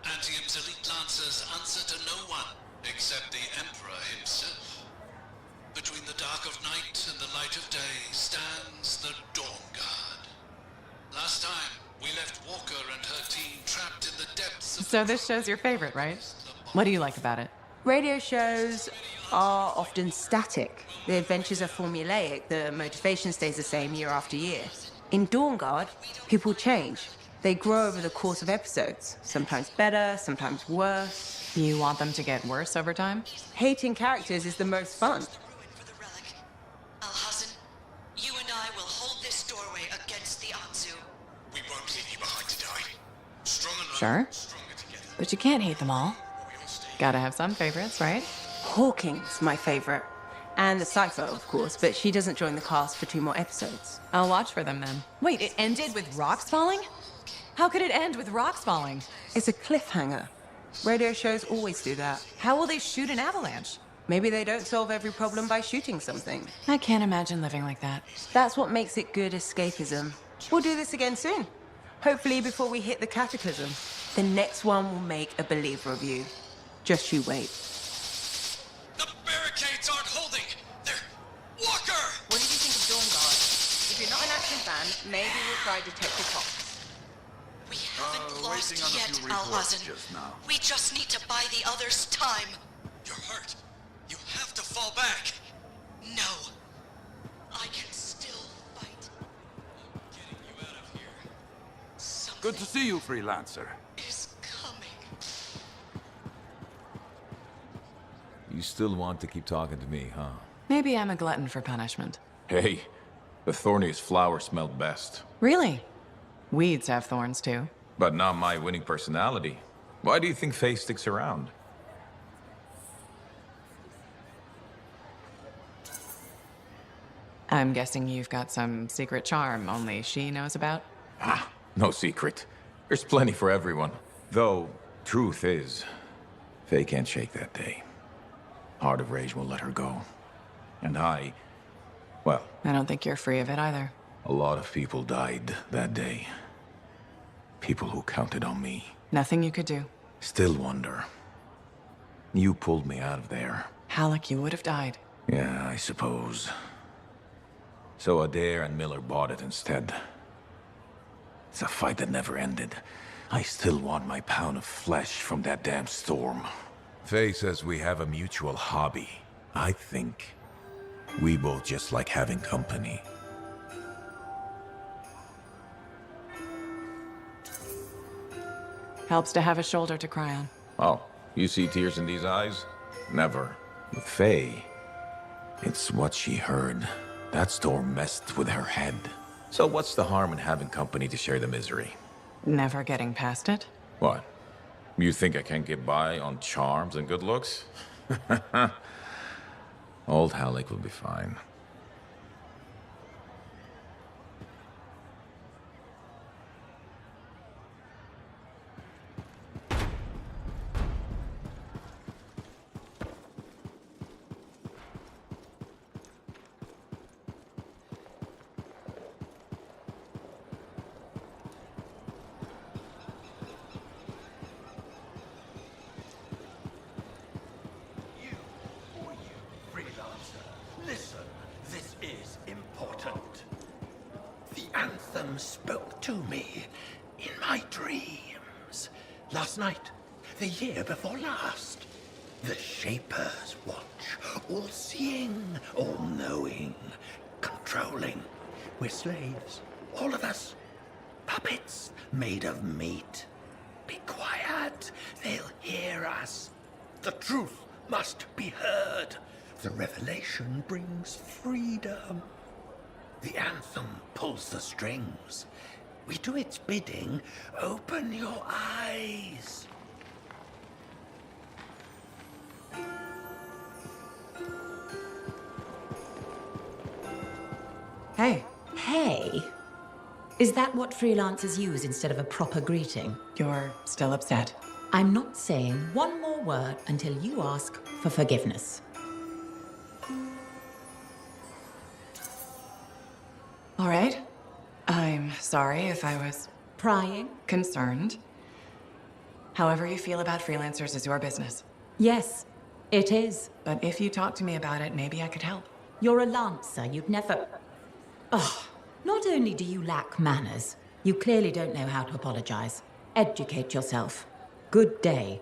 Antium's elite lancers answer to no one except the Emperor himself. Between the dark of night and the light of day stands the Dawn Guard. Last time, we left Walker and her team trapped in the depths of... So this show's your favorite, right? What do you like about it? Radio shows are often static. The adventures are formulaic. The motivation stays the same year after year. In Dawn Guard, people change. They grow over the course of episodes. Sometimes better, sometimes worse. You want them to get worse over time? Hating characters is the most fun. Al-Hassan, you and I will hold this doorway against the Anzu. We won't leave you behind to die. Strong enough. Sure. But you can't hate them all. Gotta have some favorites, right? Hawking's my favorite. And the Cypher, of course, but she doesn't join the cast for 2 more episodes. I'll watch for them then. Wait, it ended with rocks falling? How could it end with rocks falling? It's a cliffhanger. Radio shows always do that. How will they shoot an avalanche? Maybe they don't solve every problem by shooting something. I can't imagine living like that. That's what makes it good escapism. We'll do this again soon. Hopefully before we hit the cataclysm. The next one will make a believer of you. Just you wait. The barricades aren't holding! They're... Walker! What did you think of Dawn Guard? If you're not an action fan, maybe we'll try Detective Fox. We haven't lost waiting on a yet, few reports Alhazan. just now. We just need to buy the others time. You're hurt. You have to fall back. No. I can still fight. Getting you out of here. Good to see you, freelancer. Is coming. You still want to keep talking to me, huh? Maybe I'm a glutton for punishment. Hey, the thorniest flower smelled best. Really? Weeds have thorns too. But not my winning personality. Why do you think Faye sticks around? I'm guessing you've got some secret charm only she knows about? Ah, no secret. There's plenty for everyone. Though, truth is, Faye can't shake that day. Heart of Rage will let her go. And well... I don't think you're free of it either. A lot of people died that day. People who counted on me. Nothing you could do. Still wonder. You pulled me out of there. Halleck, you would have died. Yeah, I suppose. So Adair and Miller bought it instead. It's a fight that never ended. I still want my pound of flesh from that damn storm. Faye says we have a mutual hobby. I think we both just like having company. Helps to have a shoulder to cry on. Oh, you see tears in these eyes? Never. With Faye, it's what she heard. That storm messed with her head. So what's the harm in having company to share the misery? Never getting past it? What? You think I can't get by on charms and good looks? Old Halleck will be fine. Listen, this is important. The Anthem spoke to me in my dreams. Last night, the year before last. The Shaper's watch, all-seeing, all-knowing, controlling. We're slaves, all of us. Puppets made of meat. Be quiet, they'll hear us. The truth must be heard. The revelation brings freedom. The Anthem pulls the strings. We do its bidding. Open your eyes. Hey. Hey. Is that what freelancers use instead of a proper greeting? You're still upset. I'm not saying one more word until you ask for forgiveness. All right. I'm sorry if I was... Prying? Concerned. However you feel about freelancers is your business. Yes, it is. But if you talk to me about it, maybe I could help. You're a lancer. You'd never... Oh, not only do you lack manners, you clearly don't know how to apologize. Educate yourself. Good day.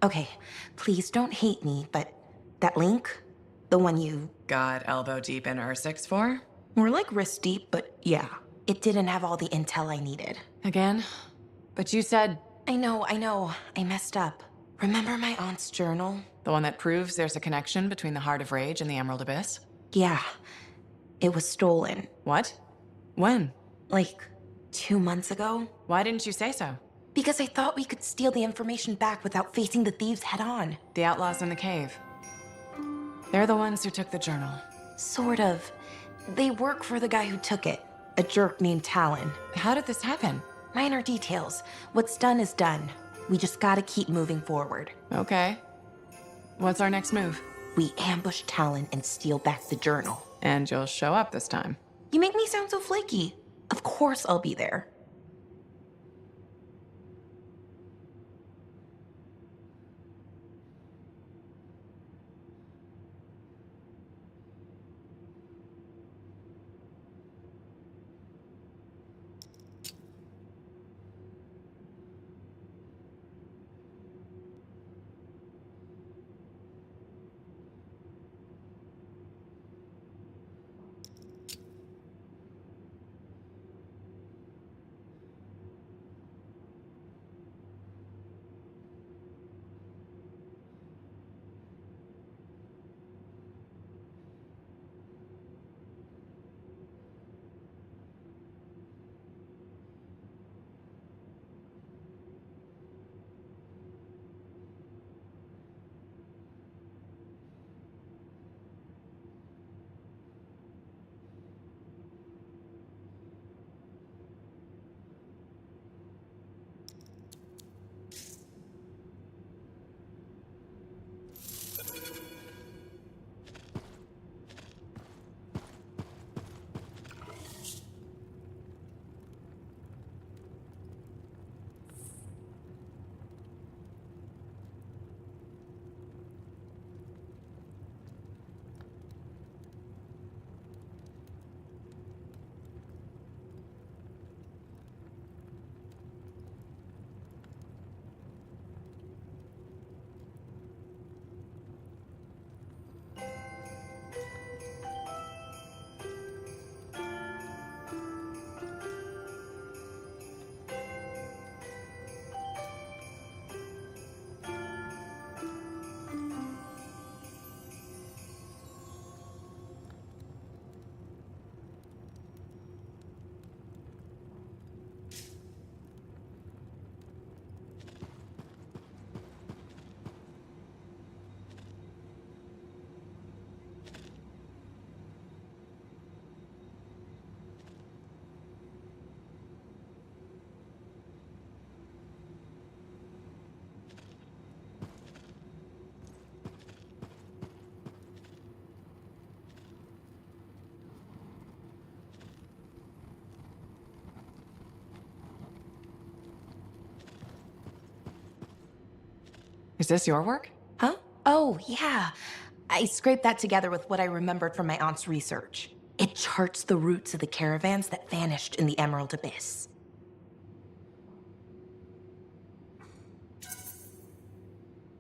Okay, please don't hate me, but that link, the one you... Got elbow deep in Ursix for? More like wrist deep, but yeah. It didn't have all the intel I needed. Again? But you said... I know. I messed up. Remember my aunt's journal? The one that proves there's a connection between the Heart of Rage and the Emerald Abyss? Yeah. It was stolen. What? When? Like, 2 months ago. Why didn't you say so? Because I thought we could steal the information back without facing the thieves head on. The outlaws in the cave. They're the ones who took the journal. Sort of. They work for the guy who took it. A jerk named Talon. How did this happen? Minor details. What's done is done. We just gotta keep moving forward. Okay. What's our next move? We ambush Talon and steal back the journal. And you'll show up this time. You make me sound so flaky. Of course I'll be there. Is this your work? Huh? Oh, yeah. I scraped that together with what I remembered from my aunt's research. It charts the routes of the caravans that vanished in the Emerald Abyss.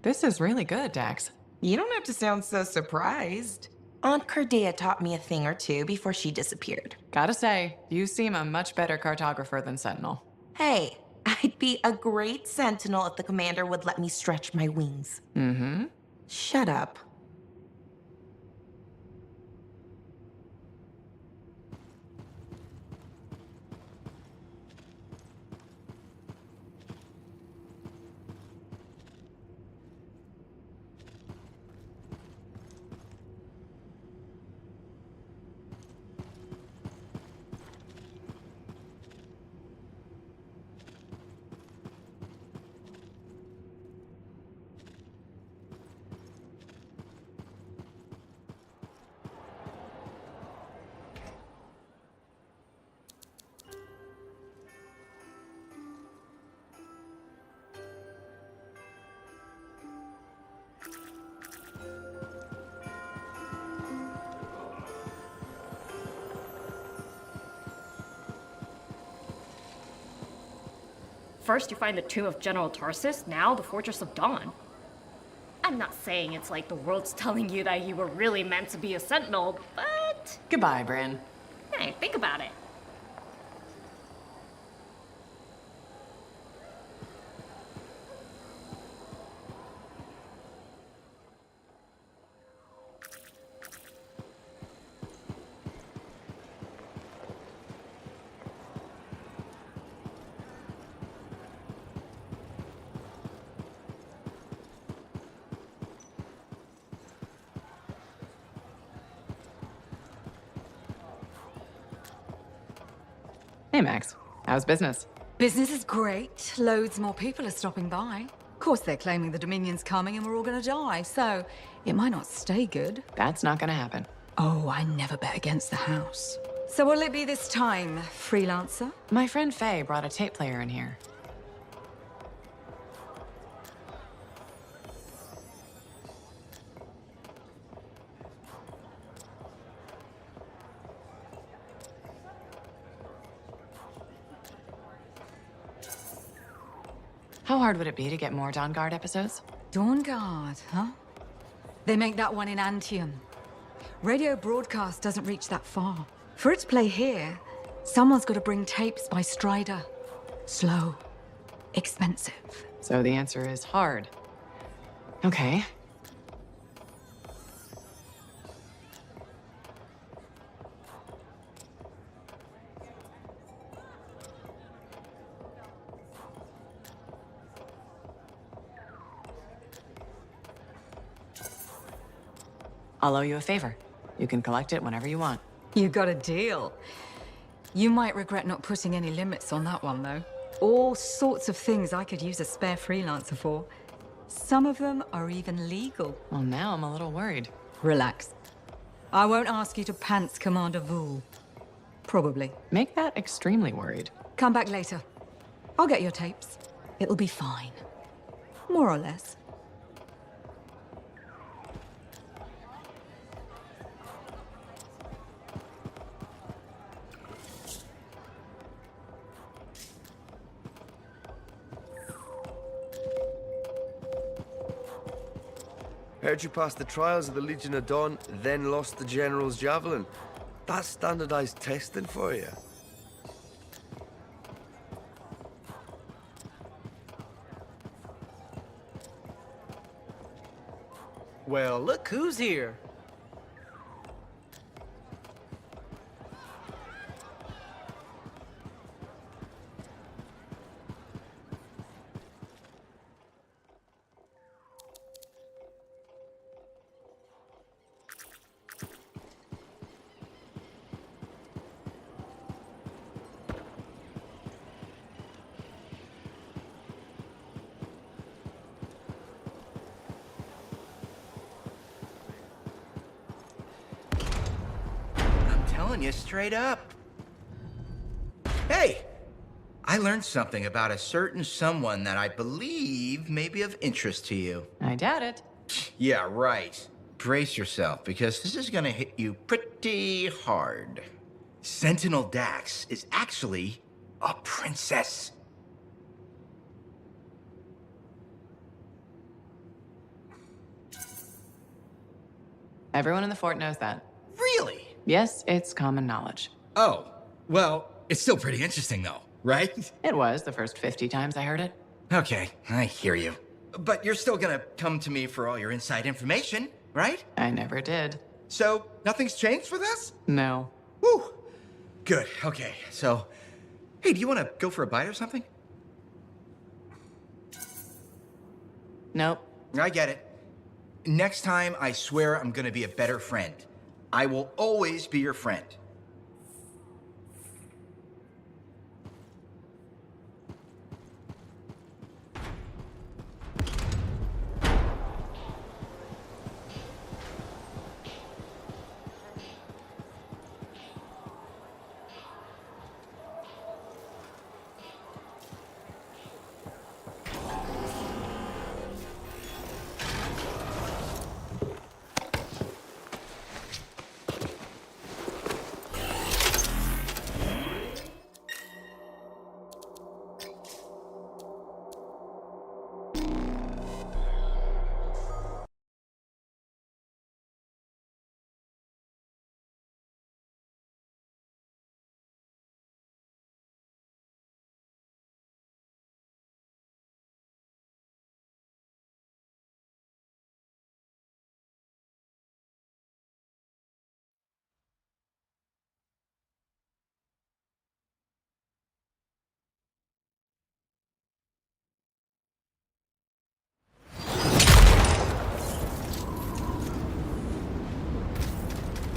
This is really good, Dax. You don't have to sound so surprised. Aunt Cardea taught me a thing or two before she disappeared. Gotta say, you seem a much better cartographer than Sentinel. Hey, I'd be a great sentinel if the commander would let me stretch my wings. Mm-hmm. Shut up. First you find the tomb of General Tarsus, now the Fortress of Dawn. I'm not saying it's like the world's telling you that you were really meant to be a sentinel, but... Goodbye, Bryn. Hey, think about it. Hey, Max. How's business? Business is great. Loads more people are stopping by. Of course, they're claiming the Dominion's coming and we're all gonna die, so it might not stay good. That's not gonna happen. Oh, I never bet against the house. So what'll it be this time, freelancer? My friend Faye brought a tape player in here. How hard would it be to get more Dawn Guard episodes? Dawn Guard, huh? They make that one in Anthem. Radio broadcast doesn't reach that far. For it to play here, someone's got to bring tapes by Strider. Slow. Expensive. So the answer is hard. Okay. I'll owe you a favor. You can collect it whenever you want. You got a deal. You might regret not putting any limits on that one, though. All sorts of things I could use a spare freelancer for. Some of them are even legal. Well, now I'm a little worried. Relax. I won't ask you to pants Commander Vool. Probably. Make that extremely worried. Come back later. I'll get your tapes. It'll be fine. More or less. Heard you passed the trials of the Legion of Dawn, then lost the General's Javelin. That's standardized testing for you. Well, look who's here. Telling you straight up. Hey! I learned something about a certain someone that I believe may be of interest to you. I doubt it. Yeah, right. Brace yourself, because this is gonna hit you pretty hard. Sentinel Dax is actually a princess. Everyone in the fort knows that. Really? Yes, it's common knowledge. Oh, well, it's still pretty interesting though, right? It was the first 50 times I heard it. Okay, I hear you. But you're still gonna come to me for all your inside information, right? I never did. So, nothing's changed with us? No. Whew. Good, okay. So, hey, do you wanna go for a bite or something? Nope. I get it. Next time, I swear I'm gonna be a better friend. I will always be your friend.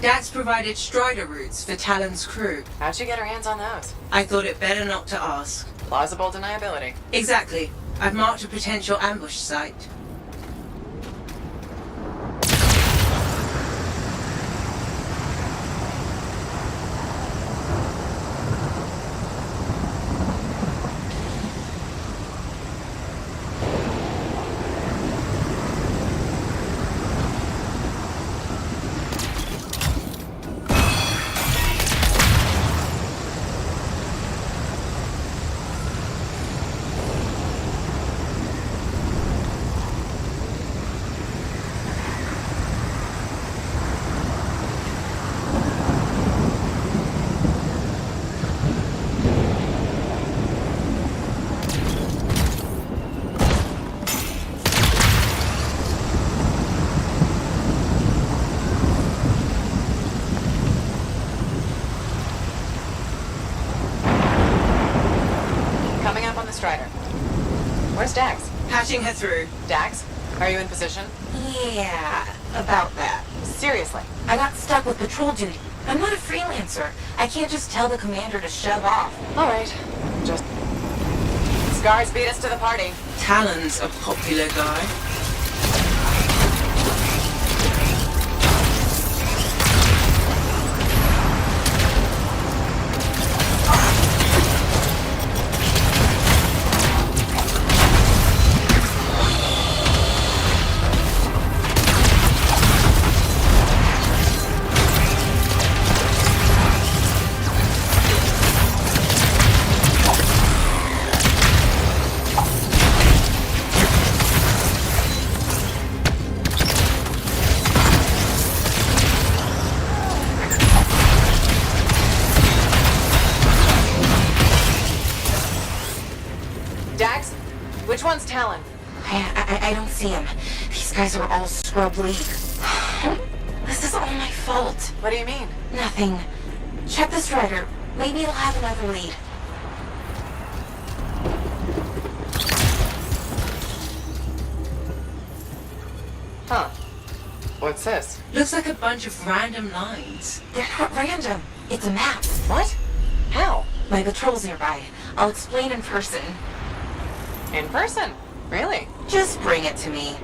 Dax provided Strider routes for Talon's crew. How'd she get her hands on those? I thought it better not to ask. Plausible deniability. Exactly. I've marked a potential ambush site. Strider. Where's Dax? Patching her through. Dax, are you in position? Yeah, about that. Seriously. I got stuck with patrol duty. I'm not a freelancer. I can't just tell the commander to shove off. All right. Just... Scars beat us to the party. Talon's a popular guy. Dax, which one's Talon? I don't see him. These guys are all scrub league. This is all my fault. What do you mean? Nothing. Check the Strider. Maybe it'll have another lead. Huh. What's this? Looks like a bunch of random lines. They're not random. It's a map. What? How? My patrol's nearby. I'll explain in person. In person? Really? Just bring it to me.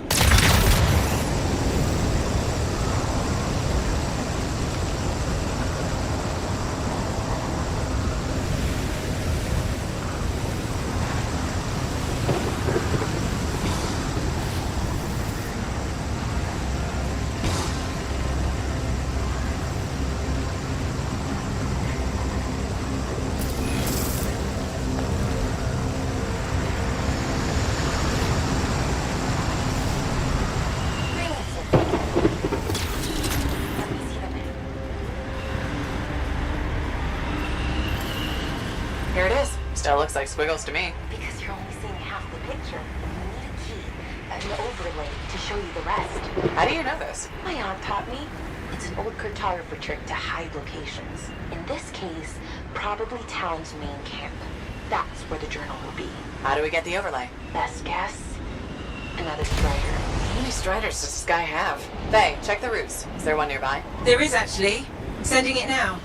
Here it is. Still looks like squiggles to me. Because you're only seeing half the picture. You need a key, an overlay to show you the rest. How do you know this? My aunt taught me. It's an old cartographer trick to hide locations. In this case, probably Talon's main camp. That's where the journal will be. How do we get the overlay? Best guess? Another Strider. How many Striders does this guy have? Faye, check the routes. Is there one nearby? There is actually. Sending it now.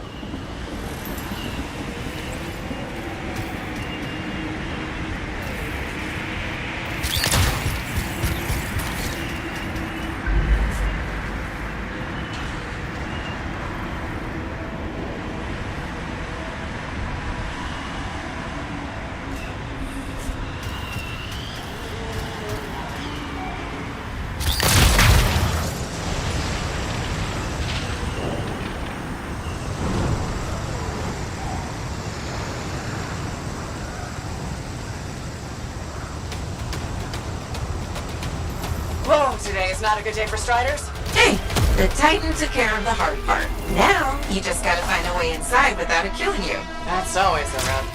Whoa, today is not a good day for Striders. Hey, the Titan took care of the hard part. Now, you just gotta find a way inside without it killing you. That's always the rub.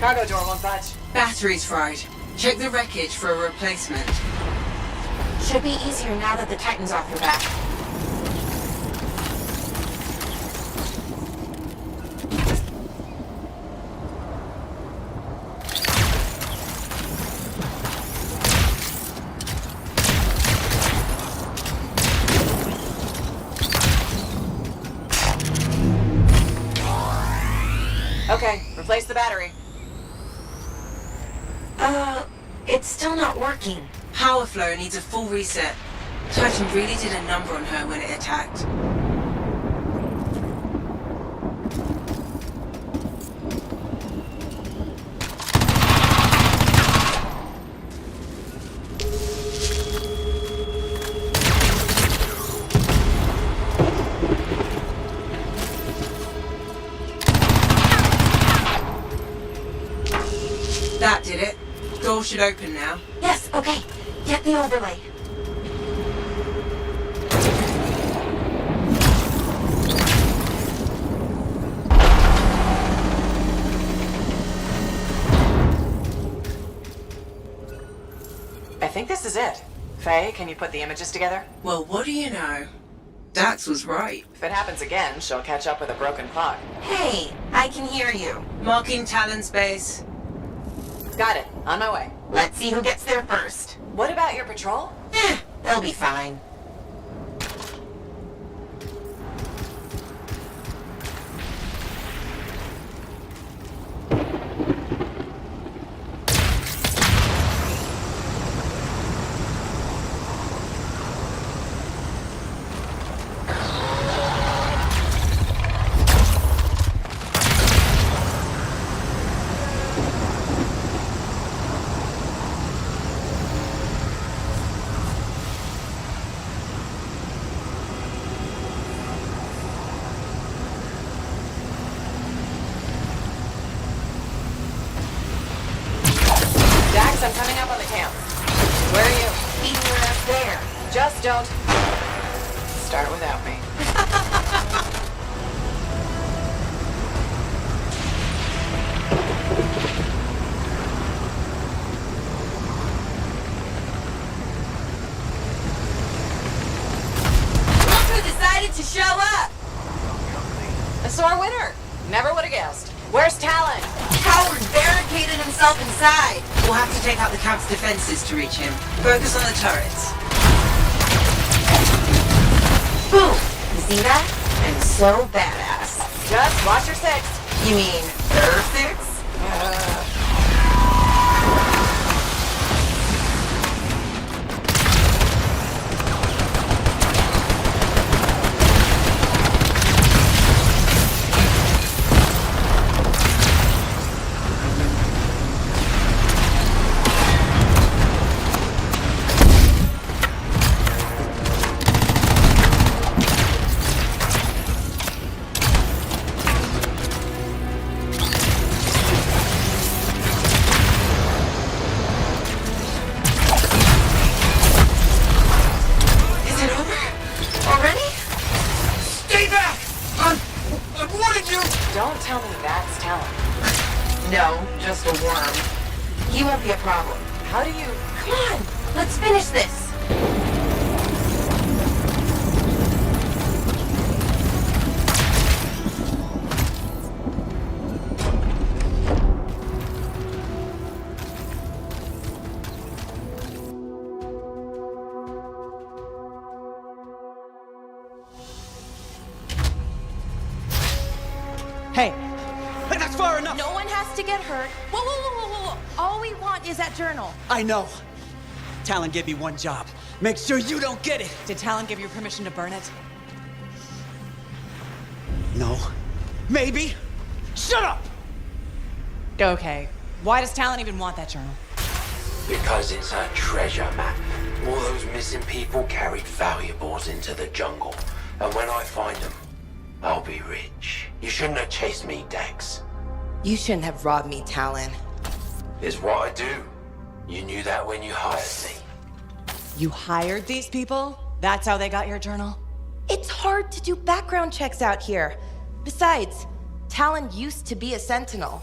Cargo door won't budge. Battery's fried. Check the wreckage for a replacement. Should be easier now that the Titan's off your back. Okay, replace the battery. It's still not working. Power flow needs a full reset. Titan really did a number on her when it attacked. That did it. Door should open now. Yes, okay. Get the overlay. I think this is it. Faye, can you put the images together? Well, what do you know? Dax was right. If it happens again, she'll catch up with a broken clock. Hey, I can hear you. Marking Talon's base. Got it. On my way. Let's see who gets there first. What about your patrol? They'll be fine. I'm coming up on the camp. Where are you? Meeting your ass there. Just don't start without me. Look who decided to show up! A sore winner. Never would have guessed. Where's Talon? Coward barricaded himself inside. We'll have to take out the camp's defenses to reach him. Focus on the turrets. Boom! You see that? I'm so badass. Just watch your six. You mean her six? Don't tell me that's Talon. No, just a worm. He won't be a problem. How do you... Come on, let's finish this. Hey, that's far enough! No one has to get hurt. Whoa, whoa, whoa, whoa, whoa. All we want is that journal. I know. Talon gave me one job. Make sure you don't get it. Did Talon give you permission to burn it? No. Maybe. Shut up! Okay. Why does Talon even want that journal? Because it's a treasure map. All those missing people carried valuables into the jungle. And when I find them, I'll be rich. You shouldn't have chased me, Dex. You shouldn't have robbed me, Talon. It's what I do. You knew that when you hired me. You hired these people? That's how they got your journal? It's hard to do background checks out here. Besides, Talon used to be a Sentinel.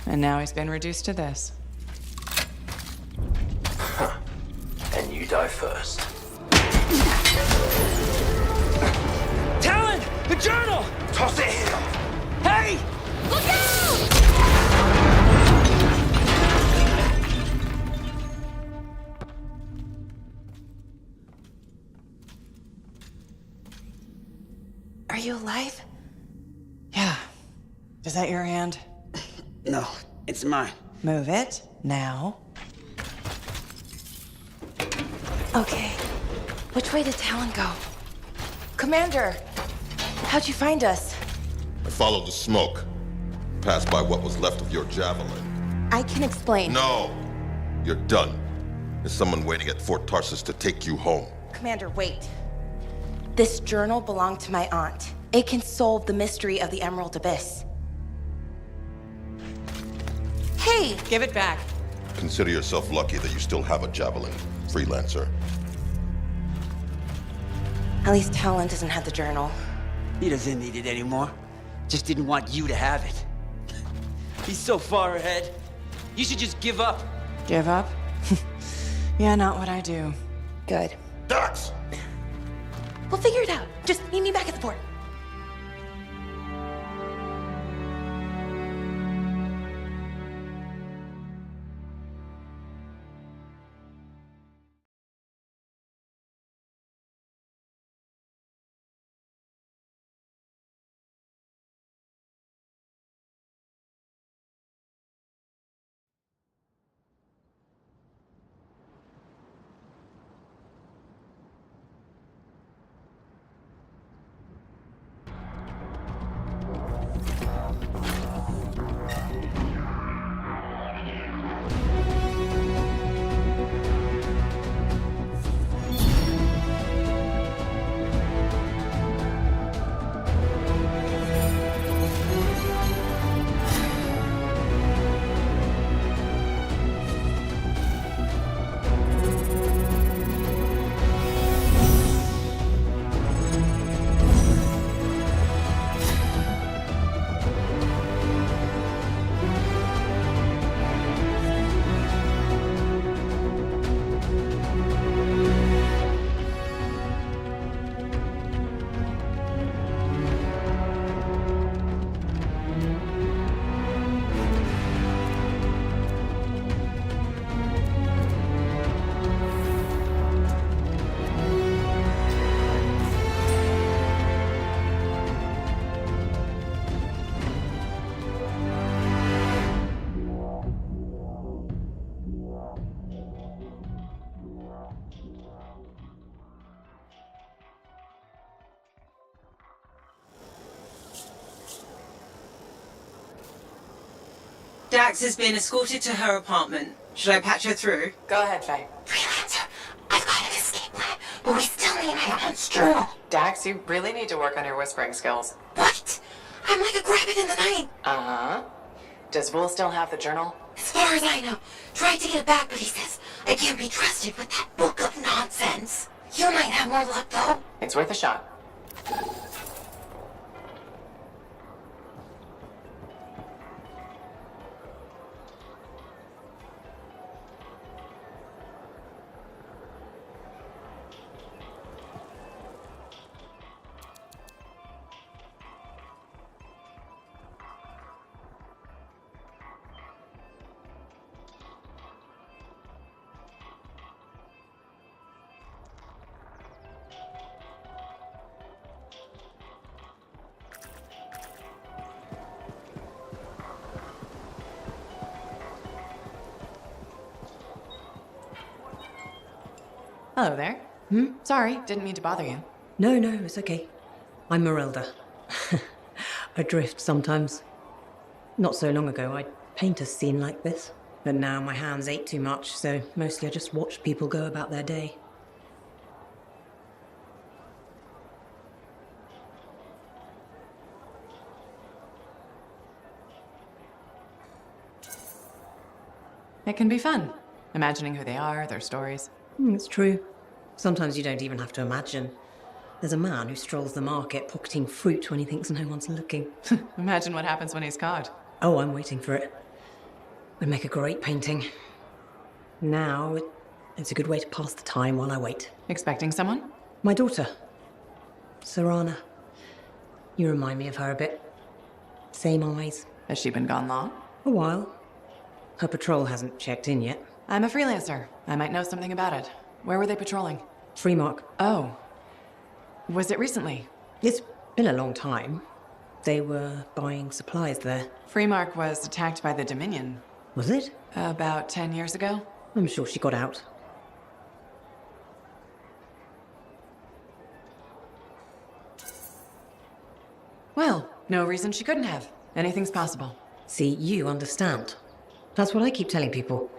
And now he's been reduced to this. And you die first. Talon! The journal! Toss it here! Hey! Look out! Are you alive? Yeah. Is that your hand? No, it's mine. Move it, now. Okay. Which way did Talon go? Commander! How'd you find us? I followed the smoke. Passed by what was left of your javelin. I can explain. No! You're done. There's someone waiting at Fort Tarsus to take you home. Commander, wait. This journal belonged to my aunt. It can solve the mystery of the Emerald Abyss. Hey! Give it back. Consider yourself lucky that you still have a javelin, freelancer. At least Talon doesn't have the journal. He doesn't need it anymore. Just didn't want you to have it. He's so far ahead. You should just give up. Give up? Yeah, not what I do. Good. Dax! We'll figure it out. Just meet me back at the port. Dax has been escorted to her apartment. Should I patch her through? Go ahead, Faye. Freelancer, I've got an escape plan, but we still need my aunt's journal. Dax, you really need to work on your whispering skills. What? I'm like a rabbit in the night. Uh-huh. Does Will still have the journal? As far as I know, tried to get it back, but he says I can't be trusted with that book of nonsense. You might have more luck, though. It's worth a shot. Hello there. Sorry, didn't mean to bother you. No, it's okay. I'm Marilda. I drift sometimes. Not so long ago, I'd paint a scene like this. But now my hands ache too much, so mostly I just watch people go about their day. It can be fun, imagining who they are, their stories. It's true. Sometimes you don't even have to imagine. There's a man who strolls the market pocketing fruit when he thinks no one's looking. Imagine what happens when he's caught. Oh, I'm waiting for it. would make a great painting. Now, it's a good way to pass the time while I wait. Expecting someone? My daughter, Serana. You remind me of her a bit. Same eyes. Has she been gone long? A while. Her patrol hasn't checked in yet. I'm a freelancer. I might know something about it. Where were they patrolling? Freemark. Oh. Was it recently? It's been a long time. They were buying supplies there. Freemark was attacked by the Dominion. Was it? About 10 years ago. I'm sure she got out. Well, no reason she couldn't have. Anything's possible. See, you understand. That's what I keep telling people.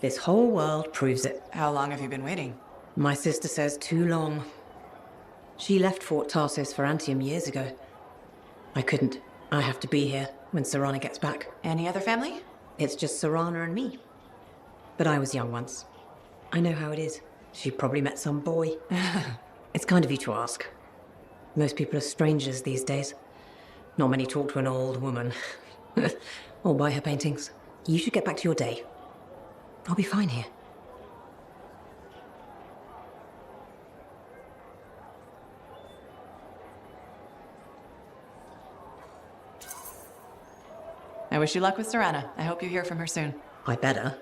This whole world proves it. How long have you been waiting? My sister says too long. She left Fort Tarsis for Anthem years ago. I couldn't. I have to be here when Serana gets back. Any other family? It's just Serana and me. But I was young once. I know how it is. She probably met some boy. It's kind of you to ask. Most people are strangers these days. Not many talk to an old woman. Or buy her paintings. You should get back to your day. I'll be fine here. I wish you luck with Serana. I hope you hear from her soon. I better.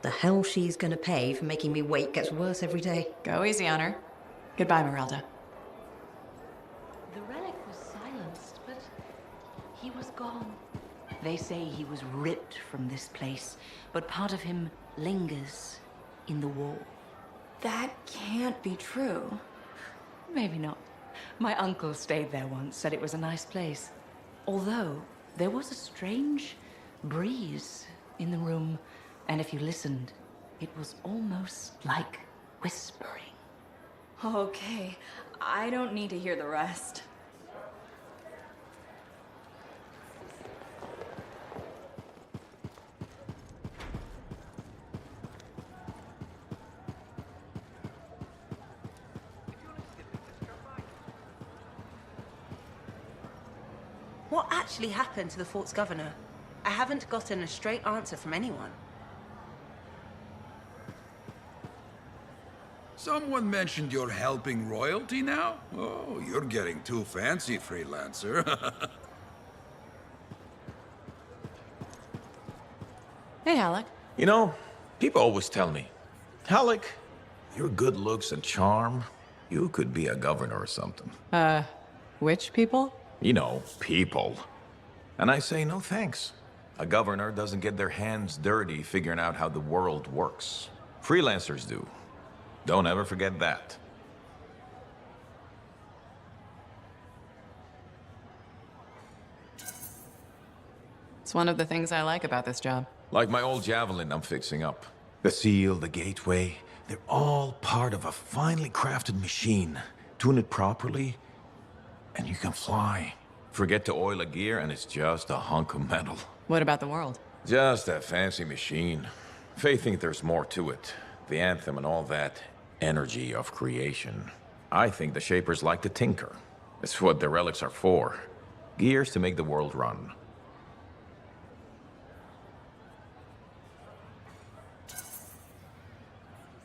The hell she's gonna pay for making me wait gets worse every day. Go easy on her. Goodbye, Merelda. The relic was silenced, but he was gone. They say he was ripped from this place, but part of him lingers in the wall. That can't be true. Maybe not. My uncle stayed there once, said it was a nice place. Although, there was a strange breeze in the room, and if you listened, it was almost like whispering. Okay, I don't need to hear the rest. What actually happened to the fort's governor? I haven't gotten a straight answer from anyone. Someone mentioned you're helping royalty now? Oh, you're getting too fancy, freelancer. Hey, Alec. You know, people always tell me, Alec, your good looks and charm, you could be a governor or something. Which people? You know, people. And I say, no thanks. A governor doesn't get their hands dirty figuring out how the world works. Freelancers do. Don't ever forget that. It's one of the things I like about this job. Like my old javelin I'm fixing up. The seal, the gateway, they're all part of a finely crafted machine. Tune it properly, and you can fly. Forget to oil a gear, and it's just a hunk of metal. What about the world? Just a fancy machine. They think there's more to it. The Anthem and all that energy of creation. I think the Shapers like to tinker. It's what the relics are for. Gears to make the world run.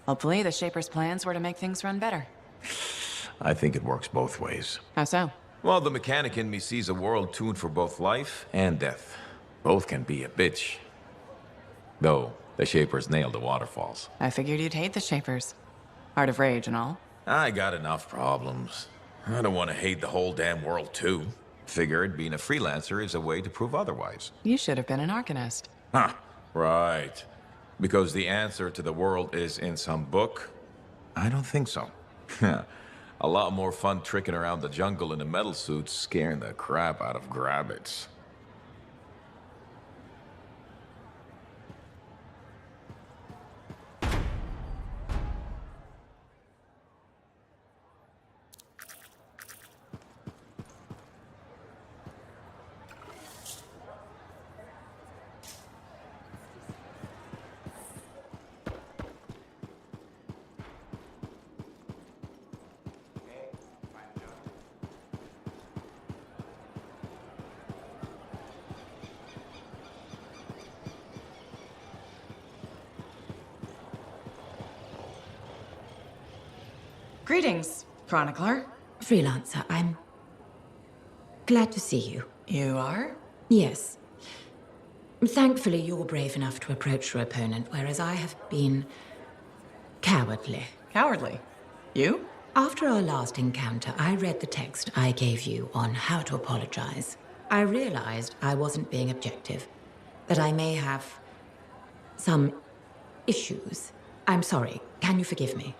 Hopefully, the Shaper's plans were to make things run better. I think it works both ways. How so? Well, the mechanic in me sees a world tuned for both life and death. Both can be a bitch. Though, the Shapers nailed the waterfalls. I figured you'd hate the Shapers. Art of Rage and all. I got enough problems. I don't want to hate the whole damn world, too. Figured being a freelancer is a way to prove otherwise. You should have been an Arcanist. Huh, right. Because the answer to the world is in some book? I don't think so. A lot more fun tricking around the jungle in a metal suit, scaring the crap out of grabbits. Greetings, Chronicler. Freelancer, I'm glad to see you. You are? Yes. Thankfully, you're brave enough to approach your opponent, whereas I have been cowardly. Cowardly? You? After our last encounter, I read the text I gave you on how to apologize. I realized I wasn't being objective, that I may have some issues. I'm sorry. Can you forgive me?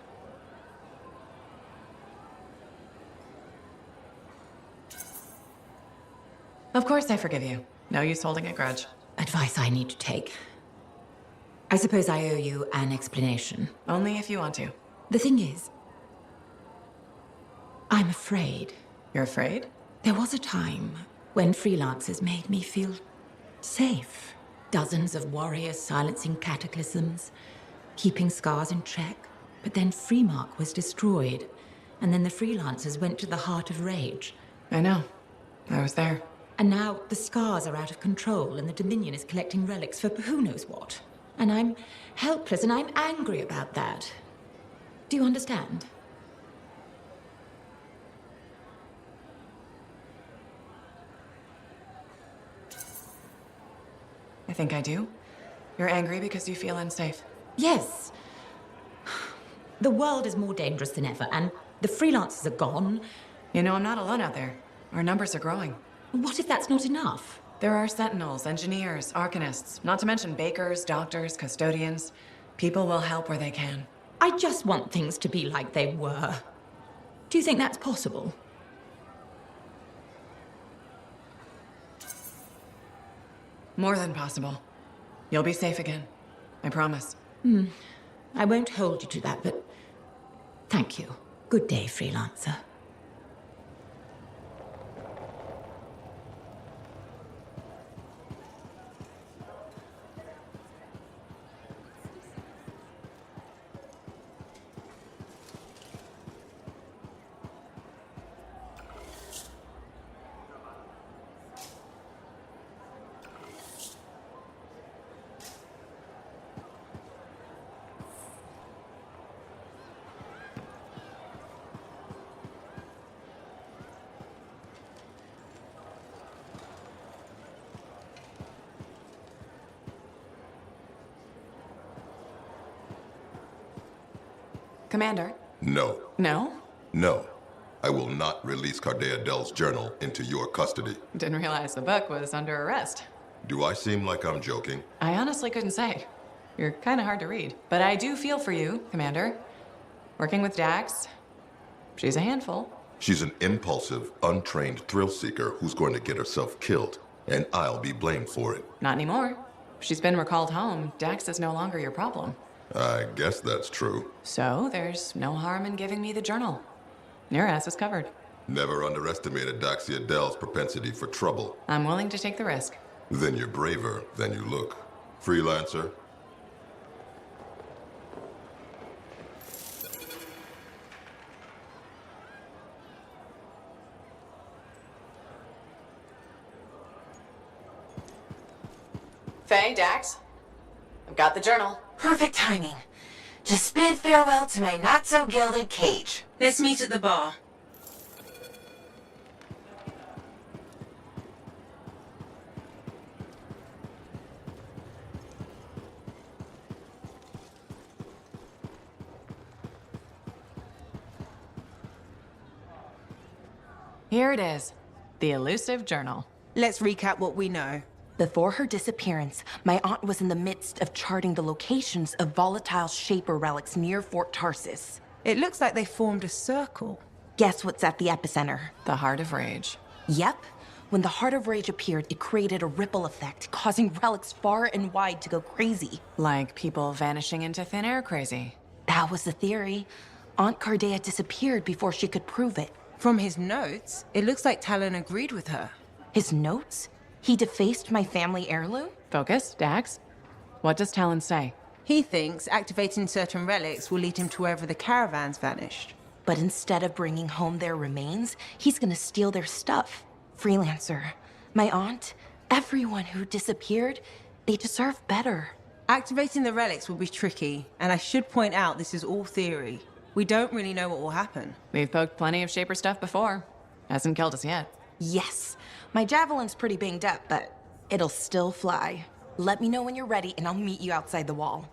Of course I forgive you. No use holding a grudge. Advice I need to take. I suppose I owe you an explanation. Only if you want to. The thing is, I'm afraid. You're afraid? There was a time when freelancers made me feel safe. Dozens of warriors silencing cataclysms, keeping scars in check. But then Freemark was destroyed, and then the freelancers went to the heart of rage. I know. I was there. And now the scars are out of control, and the Dominion is collecting relics for who knows what. And I'm helpless, and I'm angry about that. Do you understand? I think I do. You're angry because you feel unsafe. Yes. The world is more dangerous than ever, and the freelancers are gone. You know, I'm not alone out there. Our numbers are growing. What if that's not enough? There are sentinels, engineers, arcanists, not to mention bakers, doctors, custodians. People will help where they can. I just want things to be like they were. Do you think that's possible? More than possible. You'll be safe again. I promise. I won't hold you to that, but thank you. Good day, freelancer. Commander? No. No? No. I will not release Cardea Dell's journal into your custody. Didn't realize the book was under arrest. Do I seem like I'm joking? I honestly couldn't say. You're kind of hard to read. But I do feel for you, Commander. Working with Dax, she's a handful. She's an impulsive, untrained thrill seeker who's going to get herself killed, and I'll be blamed for it. Not anymore. She's been recalled home. Dax is no longer your problem. I guess that's true. So there's no harm in giving me the journal. Your ass is covered. Never underestimated Daxia Dell's propensity for trouble. I'm willing to take the risk. Then you're braver than you look. Freelancer? Faye, Dax, I've got the journal. Perfect timing. Just bid farewell to my not-so-gilded cage. Let's meet at the bar. Here it is. The elusive journal. Let's recap what we know. Before her disappearance, my aunt was in the midst of charting the locations of volatile Shaper relics near Fort Tarsis. It looks like they formed a circle. Guess what's at the epicenter? The Heart of Rage. Yep. When the Heart of Rage appeared, it created a ripple effect, causing relics far and wide to go crazy. Like people vanishing into thin air crazy. That was the theory. Aunt Cardea disappeared before she could prove it. From his notes, it looks like Talon agreed with her. His notes? He defaced my family heirloom? Focus, Dax. What does Talon say? He thinks activating certain relics will lead him to wherever the caravans vanished. But instead of bringing home their remains, he's gonna steal their stuff. Freelancer, my aunt, everyone who disappeared, they deserve better. Activating the relics will be tricky, and I should point out this is all theory. We don't really know what will happen. We've poked plenty of Shaper stuff before. Hasn't killed us yet. Yes. My javelin's pretty banged up, but it'll still fly. Let me know when you're ready, and I'll meet you outside the wall.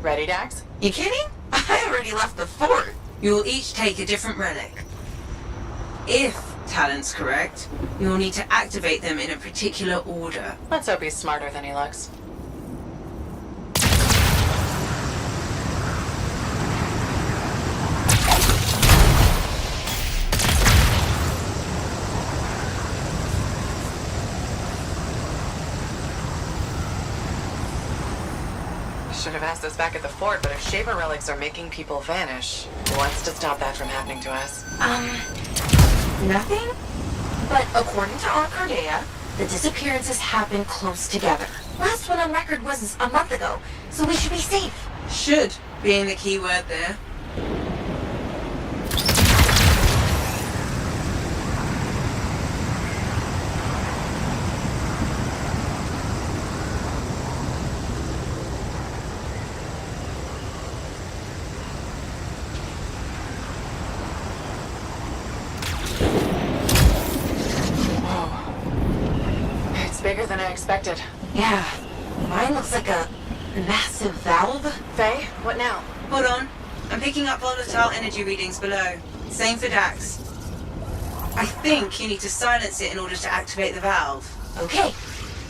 Ready, Dax? You kidding? I already left the fort. You'll each take a different relic. If Talon's correct, you'll need to activate them in a particular order. Let's hope he's smarter than he looks. Should have asked this back at the fort, but if Shaper relics are making people vanish, what's to stop that from happening to us? Nothing? But according to Arcardea, the disappearances happen close together. Last one on record was a month ago, so we should be safe. Should being the key word there. Bigger than I expected. Yeah, mine looks like a massive valve. Faye, what now? Hold on. I'm picking up volatile energy readings below. Same for Dax. I think you need to silence it in order to activate the valve. Okay,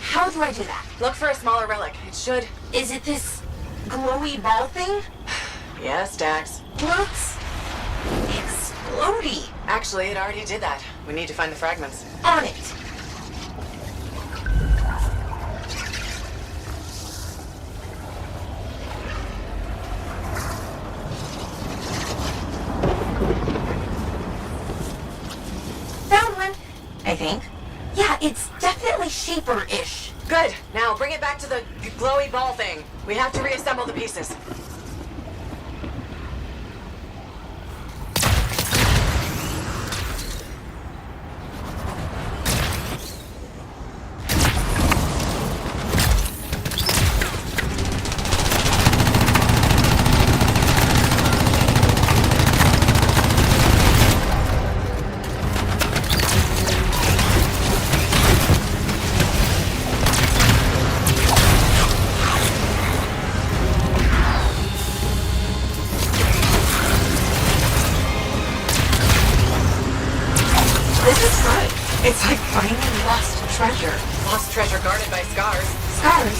how do I do that? Look for a smaller relic. It should... Is it this glowy ball thing? Yes, Dax. Looks explodey. Actually, it already did that. We need to find the fragments. On it. I think. Yeah, it's definitely Shaper-ish. Good. Now bring it back to the glowy ball thing. We have to reassemble the pieces. This is good. It's like finding lost treasure. Lost treasure guarded by scars. Scars?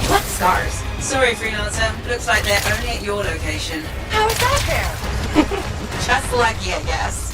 What scars? Sorry, freelancer. Looks like they're only at your location. How is that fair? Just lucky, I guess.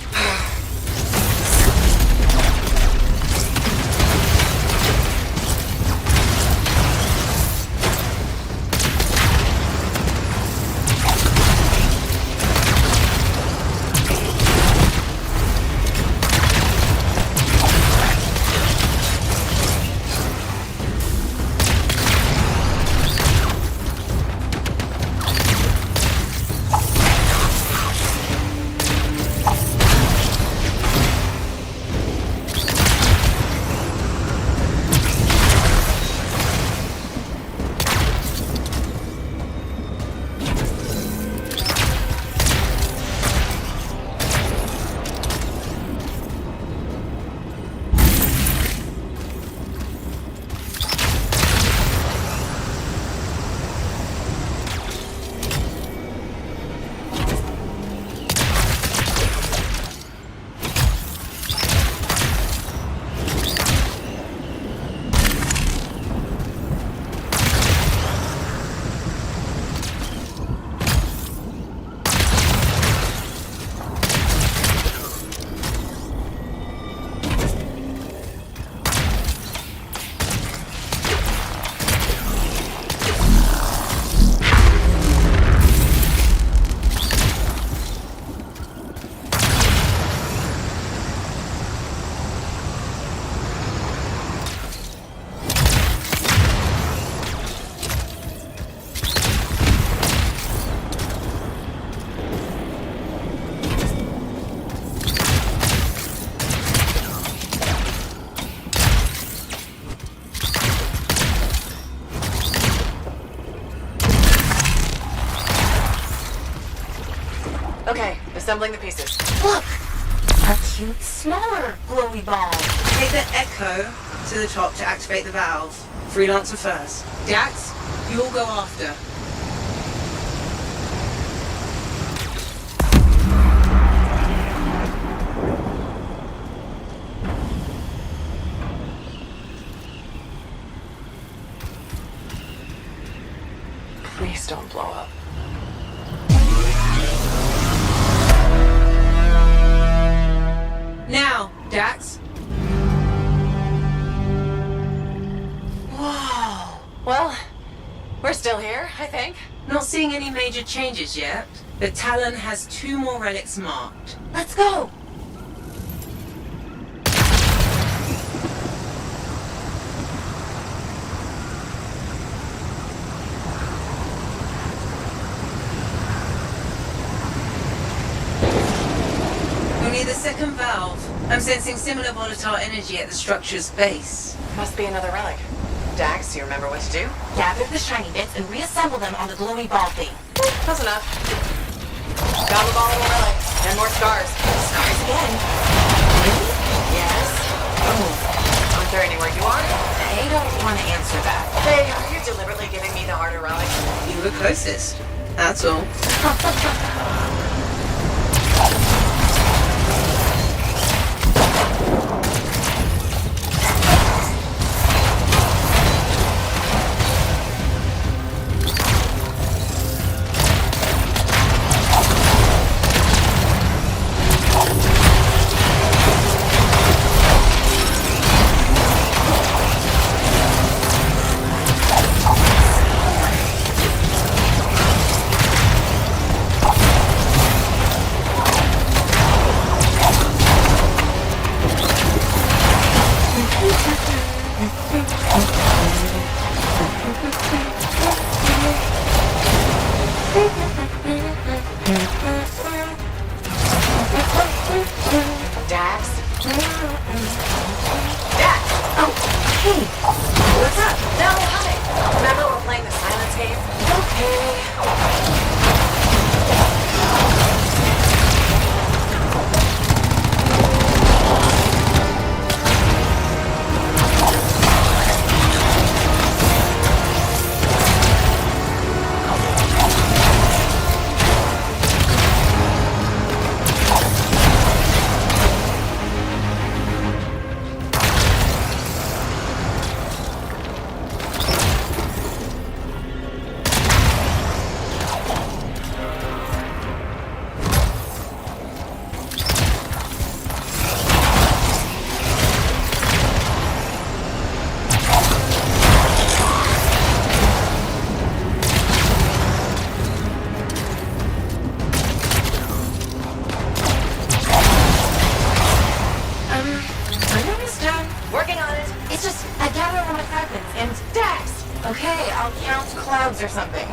Okay, assembling the pieces. Look! A cute, smaller glowy ball. Take the Echo to the top to activate the valve. Freelancer first. Dax, you'll go after. Please don't blow up. Now, Dax. Whoa. Well, we're still here, I think. Not seeing any major changes yet, but Talon has 2 more relics marked. Let's go! We'll need the second valve. I'm sensing similar volatile energy at the structure's base. Must be another relic. Dax, you remember what to do? Gather the shiny bits and reassemble them on the glowy ball thing. Close enough. Got the volatile relic. And more scars. Scars again. Really? Yes. Oh. Aren't there anywhere you are? I don't want to answer that. Hey, are you deliberately giving me the harder relic? You were closest. That's all. Dax? Dax! Oh, hey! What's up? No, hi! Remember we're playing the silence game? Okay. or something.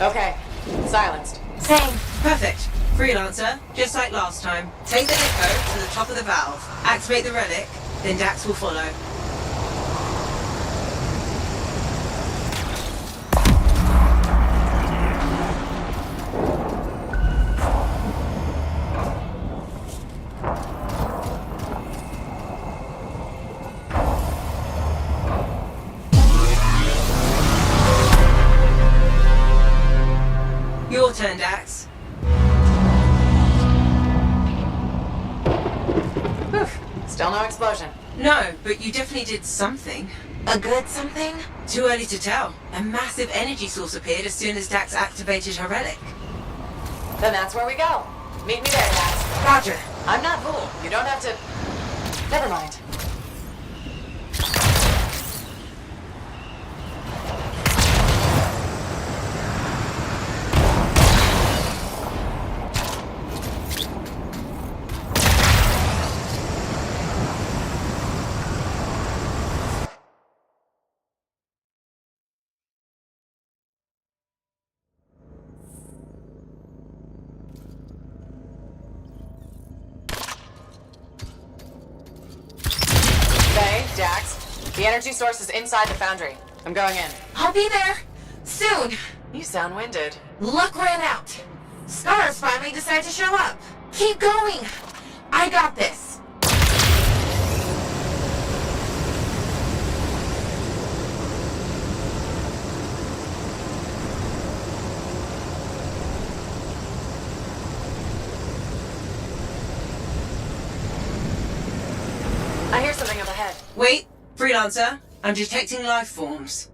Okay, silenced. Same. Perfect. Freelancer, just like last time. Take the echo to the top of the valve, activate the relic, then Dax will follow. Your turn, Dax. Oof, still no explosion. No, but you definitely did something. A good something? Too early to tell. A massive energy source appeared as soon as Dax activated her relic. Then that's where we go. Meet me there, Dax. Roger. I'm not fooled. You don't have to... Never mind. Dax, the energy source is inside the foundry. I'm going in. I'll be there. Soon. You sound winded. Luck ran out. Scars finally decided to show up. Keep going. I got this. I hear something up ahead. Wait, Freelancer, I'm detecting life forms.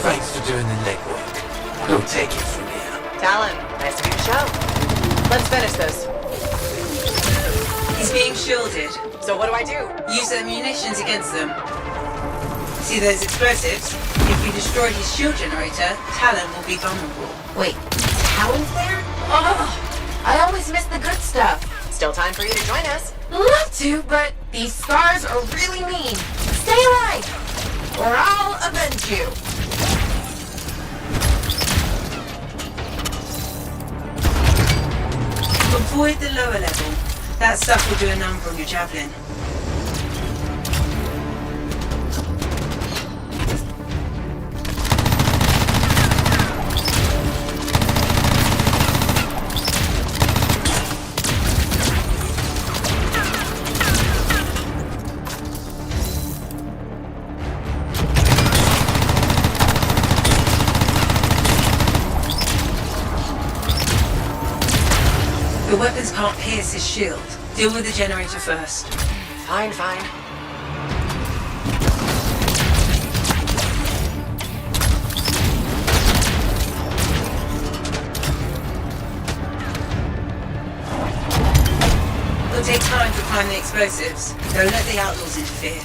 Thanks for doing the legwork. We'll take it from here. Talon, nice to meet you. Show. Let's finish this. He's being shielded. So what do I do? Use their munitions against them. See those explosives? If you destroy his shield generator, Talon will be vulnerable. Wait, Talon's there? Oh, I always miss the good stuff. Still time for you to join us. Love to, but these scars are really mean. Stay alive, or I'll avenge you. Avoid the lower level. That stuff will do a number on your javelin. The weapons can't pierce his shield. Deal with the generator first. Fine, fine. will take time to prime the explosives. Don't let the outlaws interfere.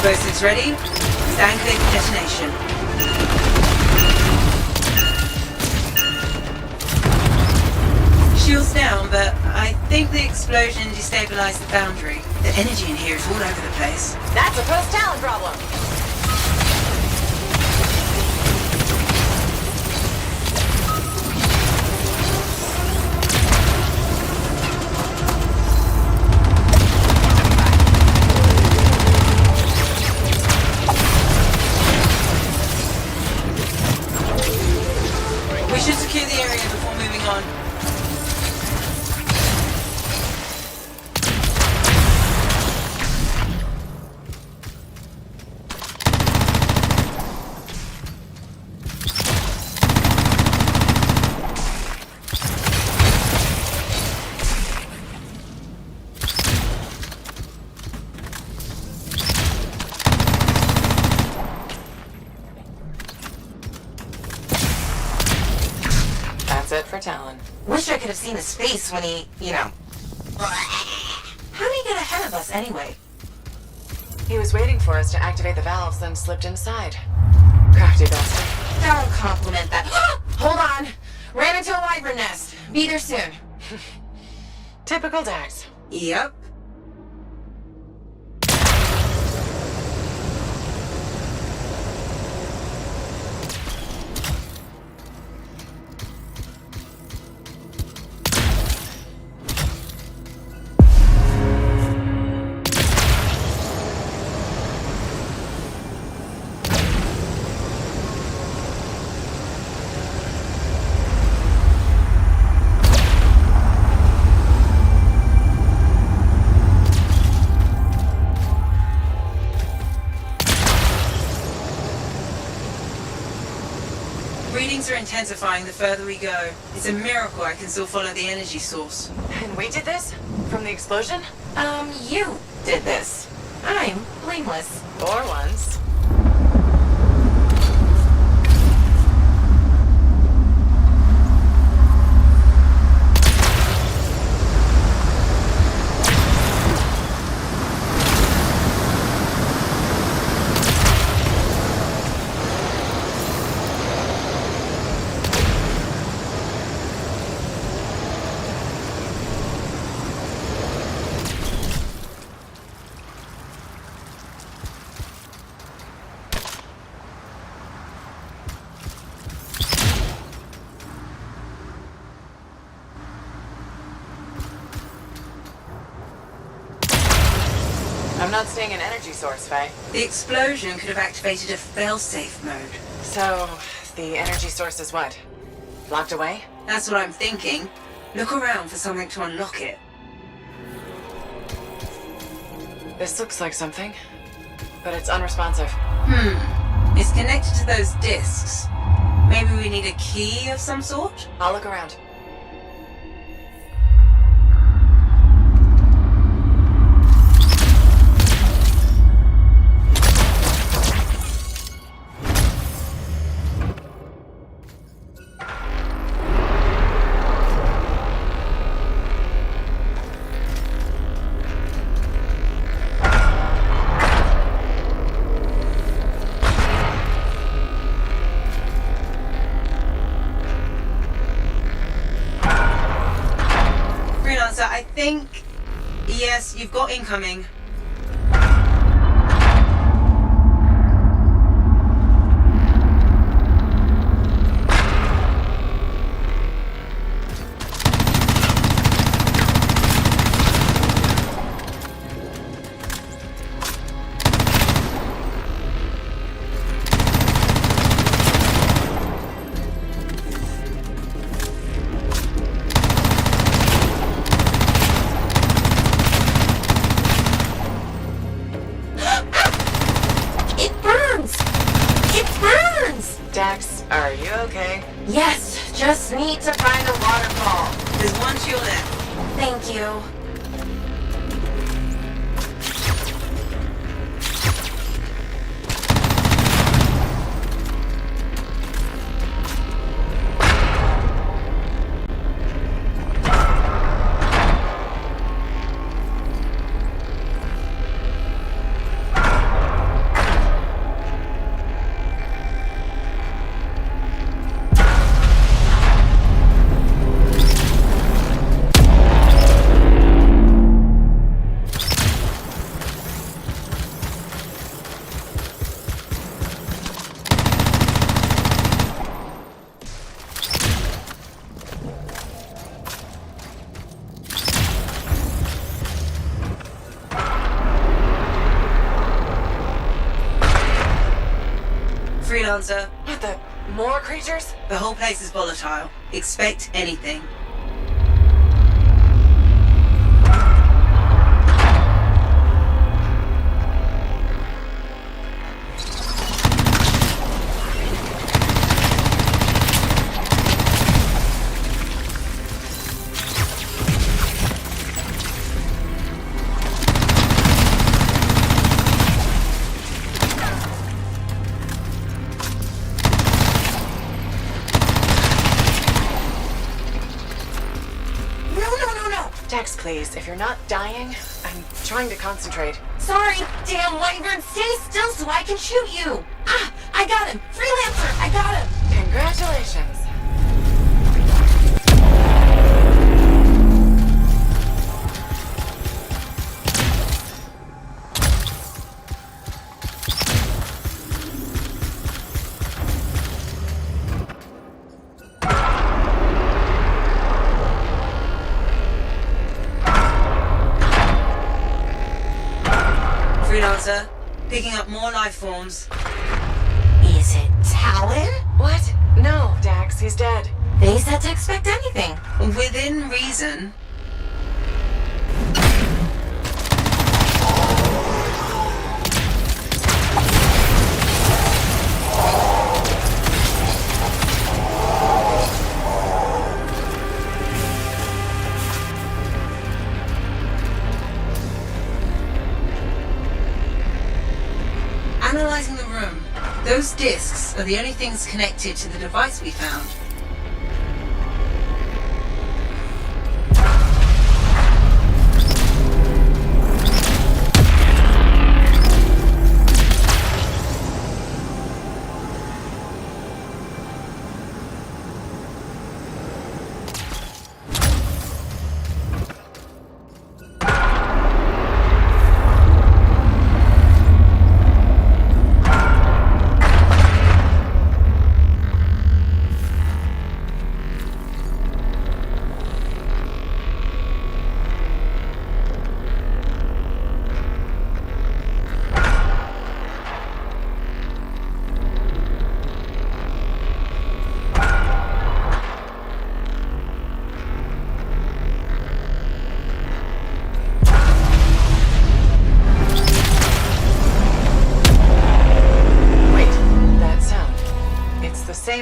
Explosives ready? Stand clear for detonation. Shields down, but I think the explosion destabilized the boundary. The energy in here is all over the place. That's a post-Talon problem. We should secure the area before moving on. That's it for Talon. Wish I could have seen his face when he, you know. How did he get ahead of us anyway? He was waiting for us to activate the valves, then slipped inside. Crafty bastard. Don't compliment that. Hold on. Ran into a wyvern nest. Be there soon. Typical Dax. Yep. Readings are intensifying the further we go. It's a miracle I can still follow the energy source. And we did this? From the explosion? You did this. I'm blameless. For once. I'm not seeing an energy source, Faye. The explosion could have activated a failsafe mode. So, the energy source is what? Locked away? That's what I'm thinking. Look around for something to unlock it. This looks like something, but it's unresponsive. It's connected to those discs. Maybe we need a key of some sort? I'll look around. I think... Yes, you've got incoming. Dax, are you okay? Yes, just need to find a waterfall. There's one to your left. Thank you. Freelancer. What the? More creatures? The whole place is volatile. Expect anything. Dex, please, if you're not dying, I'm trying to concentrate. Sorry, damn wyvern, stay still so I can shoot you. Ah, I got him. Freelancer, I got him. Congratulations. Freelancer, picking up more life forms. Is it Talon? What? No, Dax, he's dead. They said to expect anything. Within reason. Analyzing the room. Those discs are the only things connected to the device we found.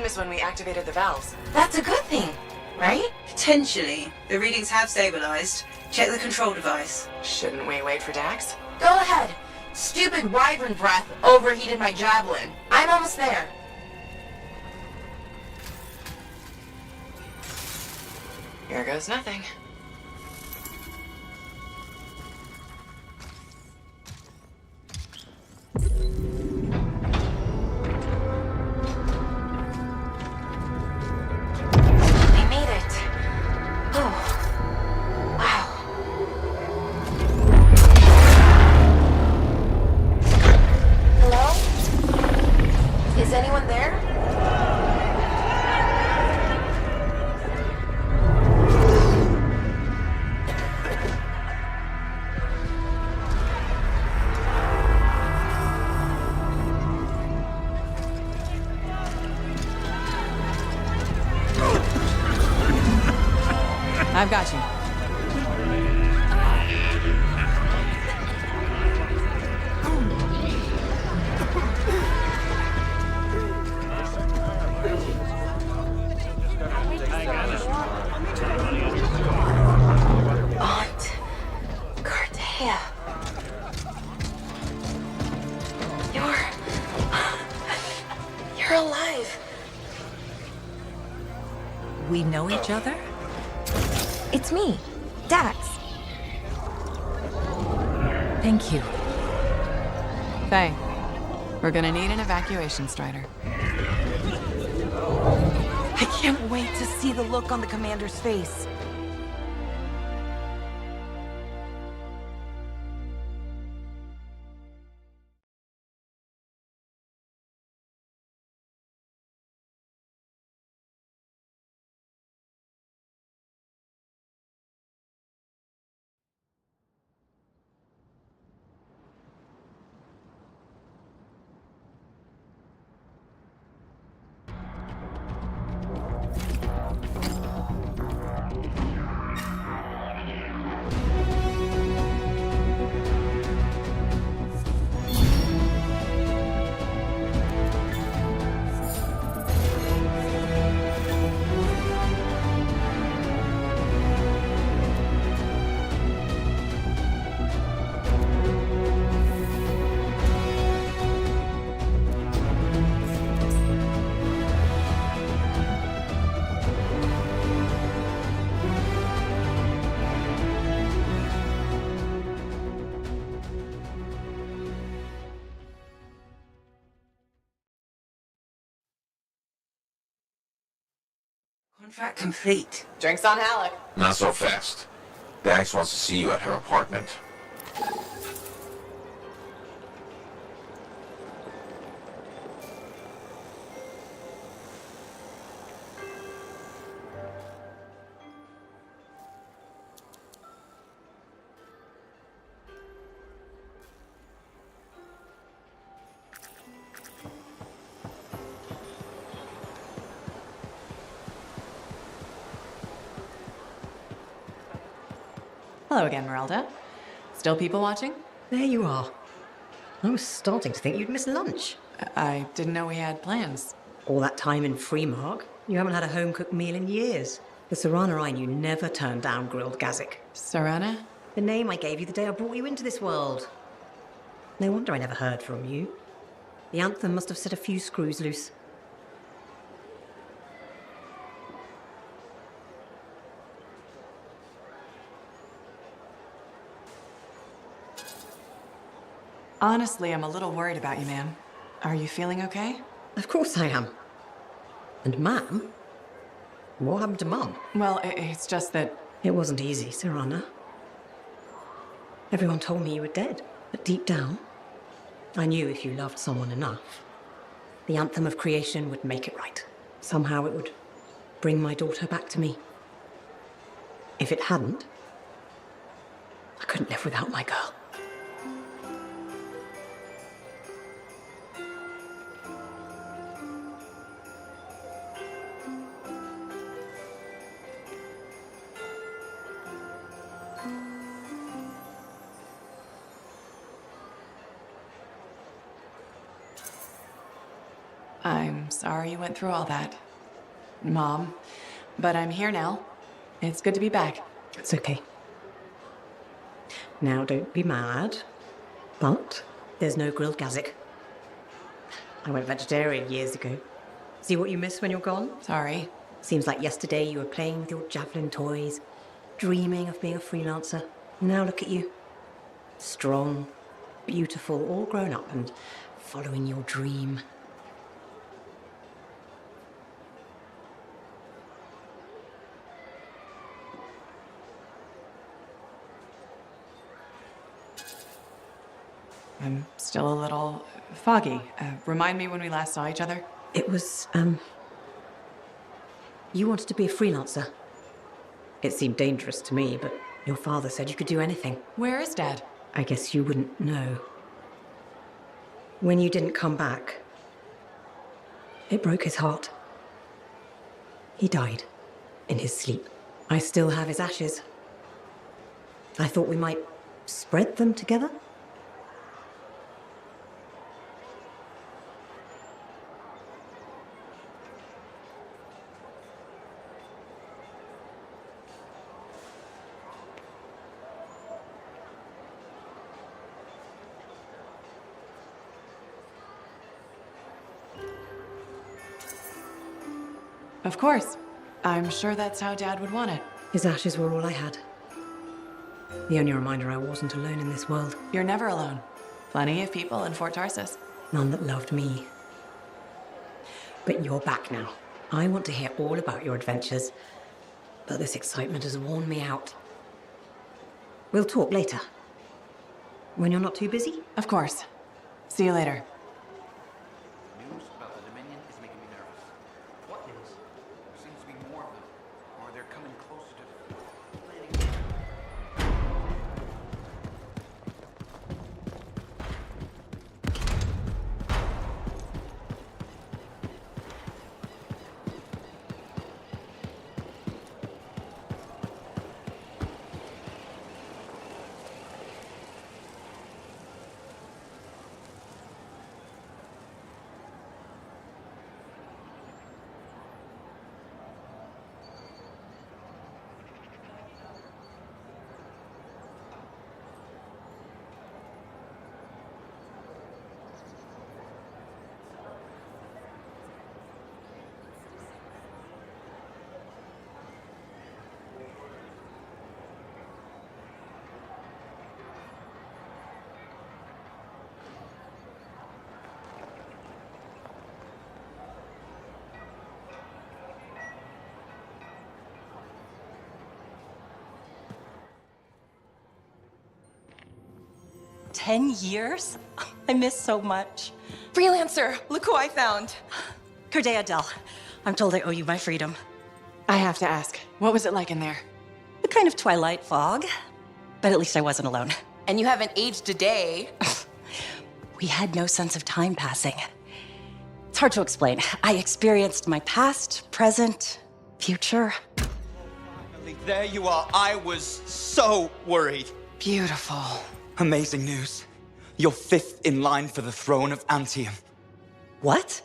as when we activated the valves. That's a good thing, right? Potentially. The readings have stabilized. Check the control device. Shouldn't we wait for Dax? Go ahead. Stupid wyvern breath overheated my javelin. I'm almost there. Here goes nothing. We made it. Oh. Wow. Hello? Is anyone there? I've got you. Aunt Cartea. You're alive. We know each other? It's me, Dax. Thank you. Faye, we're gonna need an evacuation strider. I can't wait to see the look on the commander's face. Contract complete. Drinks on Halleck. Not so fast. Dax wants to see you at her apartment. Hello again, Merelda. Still people watching? There you are. I was starting to think you'd miss lunch. I didn't know we had plans. All that time in Freemark, you haven't had a home-cooked meal in years. The Serana I knew never turned down grilled gazik. Serana? The name I gave you the day I brought you into this world. No wonder I never heard from you. The Anthem must have set a few screws loose. Honestly, I'm a little worried about you, ma'am. Are you feeling okay? Of course I am. And Ma'am? What happened to Mum? Well, it's just that... It wasn't easy, Serana. Everyone told me you were dead, but deep down, I knew if you loved someone enough, the Anthem of creation would make it right. Somehow it would bring my daughter back to me. If it hadn't, I couldn't live without my girl. I'm sorry you went through all that, Mom. But I'm here now. It's good to be back. It's okay. Now, don't be mad, but there's no grilled gazik. I went vegetarian years ago. See what you miss when you're gone? Sorry. Seems like yesterday you were playing with your javelin toys, dreaming of being a freelancer. Now look at you. Strong, beautiful, all grown up and following your dream. I'm still a little foggy. Remind me when we last saw each other? It was, you wanted to be a freelancer. It seemed dangerous to me, but your father said you could do anything. Where is Dad? I guess you wouldn't know. When you didn't come back, it broke his heart. He died in his sleep. I still have his ashes. I thought we might spread them together. Of course. I'm sure that's how Dad would want it. His ashes were all I had. The only reminder I wasn't alone in this world. You're never alone. Plenty of people in Fort Tarsus. None that loved me. But you're back now. I want to hear all about your adventures, but this excitement has worn me out. We'll talk later. When you're not too busy? Of course. See you later. News about the Dominion is making me nervous. What news? There seems to be more of them, or they're coming closer to planning. $10? I miss so much. Freelancer, look who I found. Corday Adele, I'm told I owe you my freedom. I have to ask, what was it like in there? A kind of twilight fog, but at least I wasn't alone. And you haven't aged a day. We had no sense of time passing. It's hard to explain. I experienced my past, present, future. There you are. I was so worried. Beautiful. Amazing news. You're 5th in line for the throne of Anthem. What?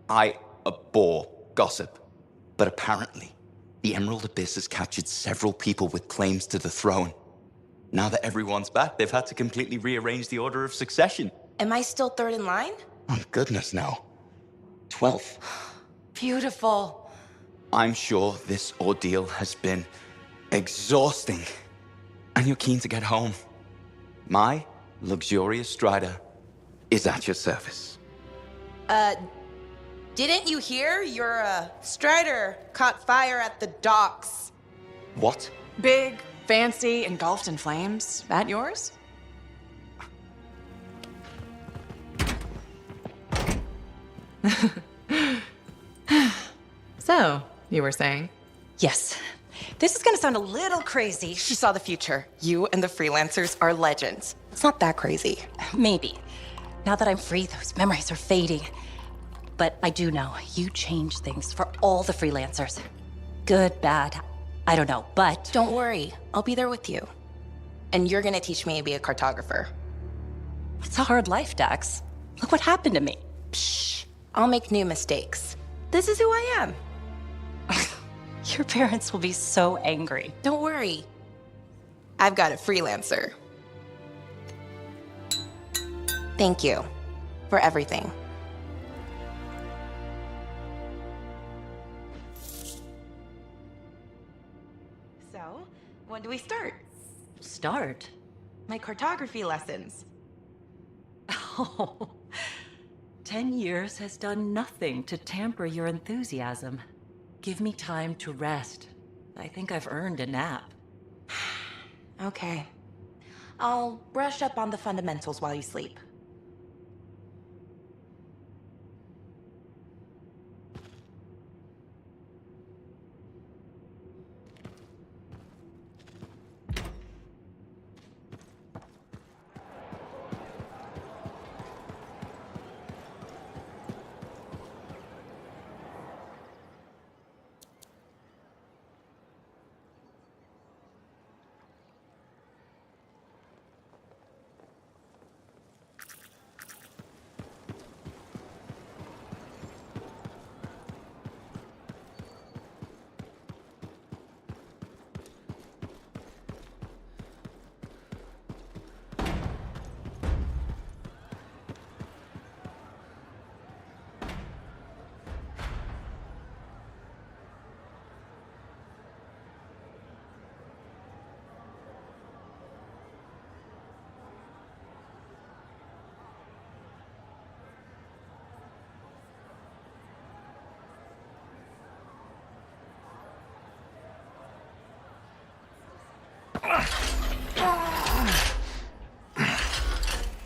I abhor gossip. But apparently, the Emerald Abyss has captured several people with claims to the throne. Now that everyone's back, they've had to completely rearrange the order of succession. Am I still 3rd in line? Oh, goodness, no. 12th. Beautiful. I'm sure this ordeal has been exhausting. And you're keen to get home. My luxurious strider is at your service. Didn't you hear? Your, strider caught fire at the docks. What? Big, fancy, engulfed in flames. That yours? So, you were saying? Yes. This is gonna sound a little crazy. She saw the future. You and the freelancers are legends. It's not that crazy. Maybe. Now that I'm free, those memories are fading. But I do know you changed things for all the freelancers. Good, bad, I don't know, but... Don't worry, I'll be there with you. And you're gonna teach me to be a cartographer. It's a hard life, Dax. Look what happened to me. Shh, I'll make new mistakes. This is who I am. Your parents will be so angry. Don't worry. I've got a freelancer. Thank you for everything. So, when do we start? Start? My cartography lessons. Oh, 10 years has done nothing to tamper your enthusiasm. Give me time to rest. I think I've earned a nap. Okay. I'll brush up on the fundamentals while you sleep.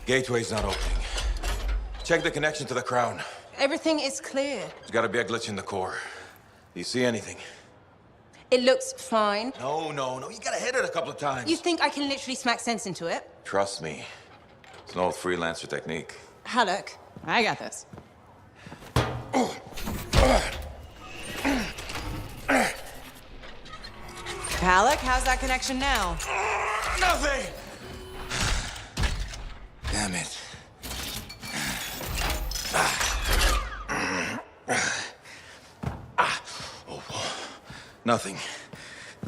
Gateway's not opening. Check the connection to the crown. Everything is clear. There's gotta be a glitch in the core. Do you see anything? It looks fine. No. You gotta hit it a couple of times. You think I can literally smack sense into it? Trust me. It's an old freelancer technique. Halleck. I got this. Halleck, how's that connection now? Nothing! Damn it. Nothing.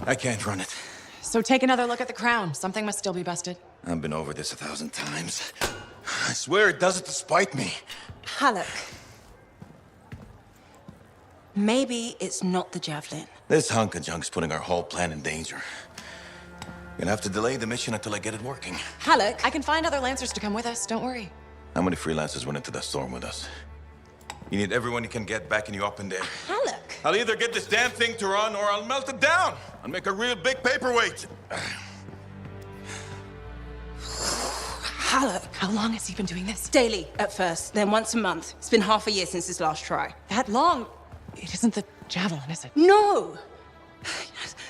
I can't run it. So take another look at the crown. Something must still be busted. I've been over this 1,000 times. I swear it does it to spite me. Halleck. Maybe it's not the javelin. This hunk of junk's putting our whole plan in danger. You'll have to delay the mission until I get it working. Halleck. I can find other Lancers to come with us, don't worry. How many freelancers went into that storm with us? You need everyone you can get backing you up in there. Halleck. I'll either get this damn thing to run or I'll melt it down. I'll make a real big paperweight. Halleck. How long has he been doing this? Daily at first, then once a month. It's been half a year since his last try. That long? It isn't the javelin, is it? No!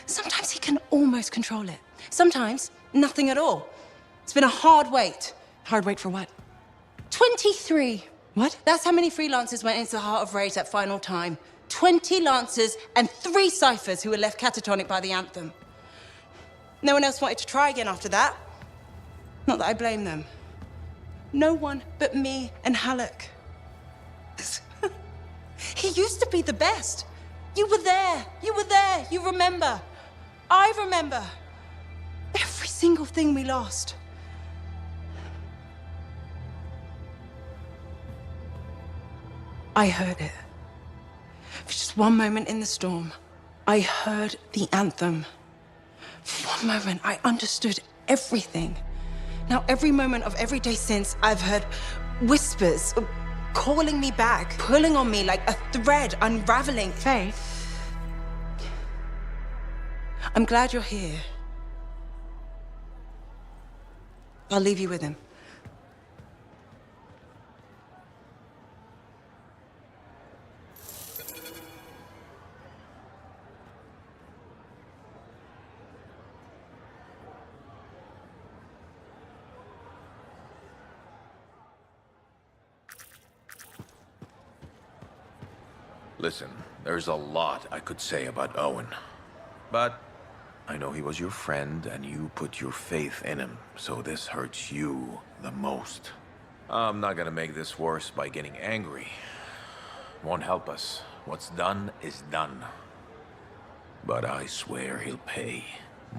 Sometimes he can almost control it. Sometimes, nothing at all. It's been a hard wait. Hard wait for what? 23. What? That's how many freelancers went into the heart of Rage at final time. 20 Lancers and 3 Ciphers who were left catatonic by the Anthem. No one else wanted to try again after that. Not that I blame them. No one but me and Halleck. He used to be the best. You were there. You were there. You remember. I remember. Every single thing we lost. I heard it. For just one moment in the storm, I heard the anthem. For one moment, I understood everything. Now, every moment of every day since, I've heard whispers calling me back, pulling on me like a thread unraveling. Faith. I'm glad you're here. I'll leave you with him. Listen, there's a lot I could say about Owen. But I know he was your friend and you put your faith in him, so this hurts you the most. I'm not gonna make this worse by getting angry. won't help us. What's done is done. But I swear he'll pay.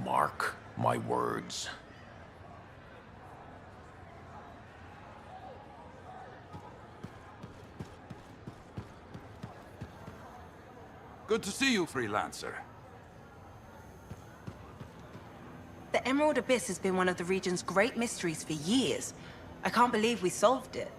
Mark my words. Good to see you, Freelancer. The Emerald Abyss has been one of the region's great mysteries for years. I can't believe we solved it.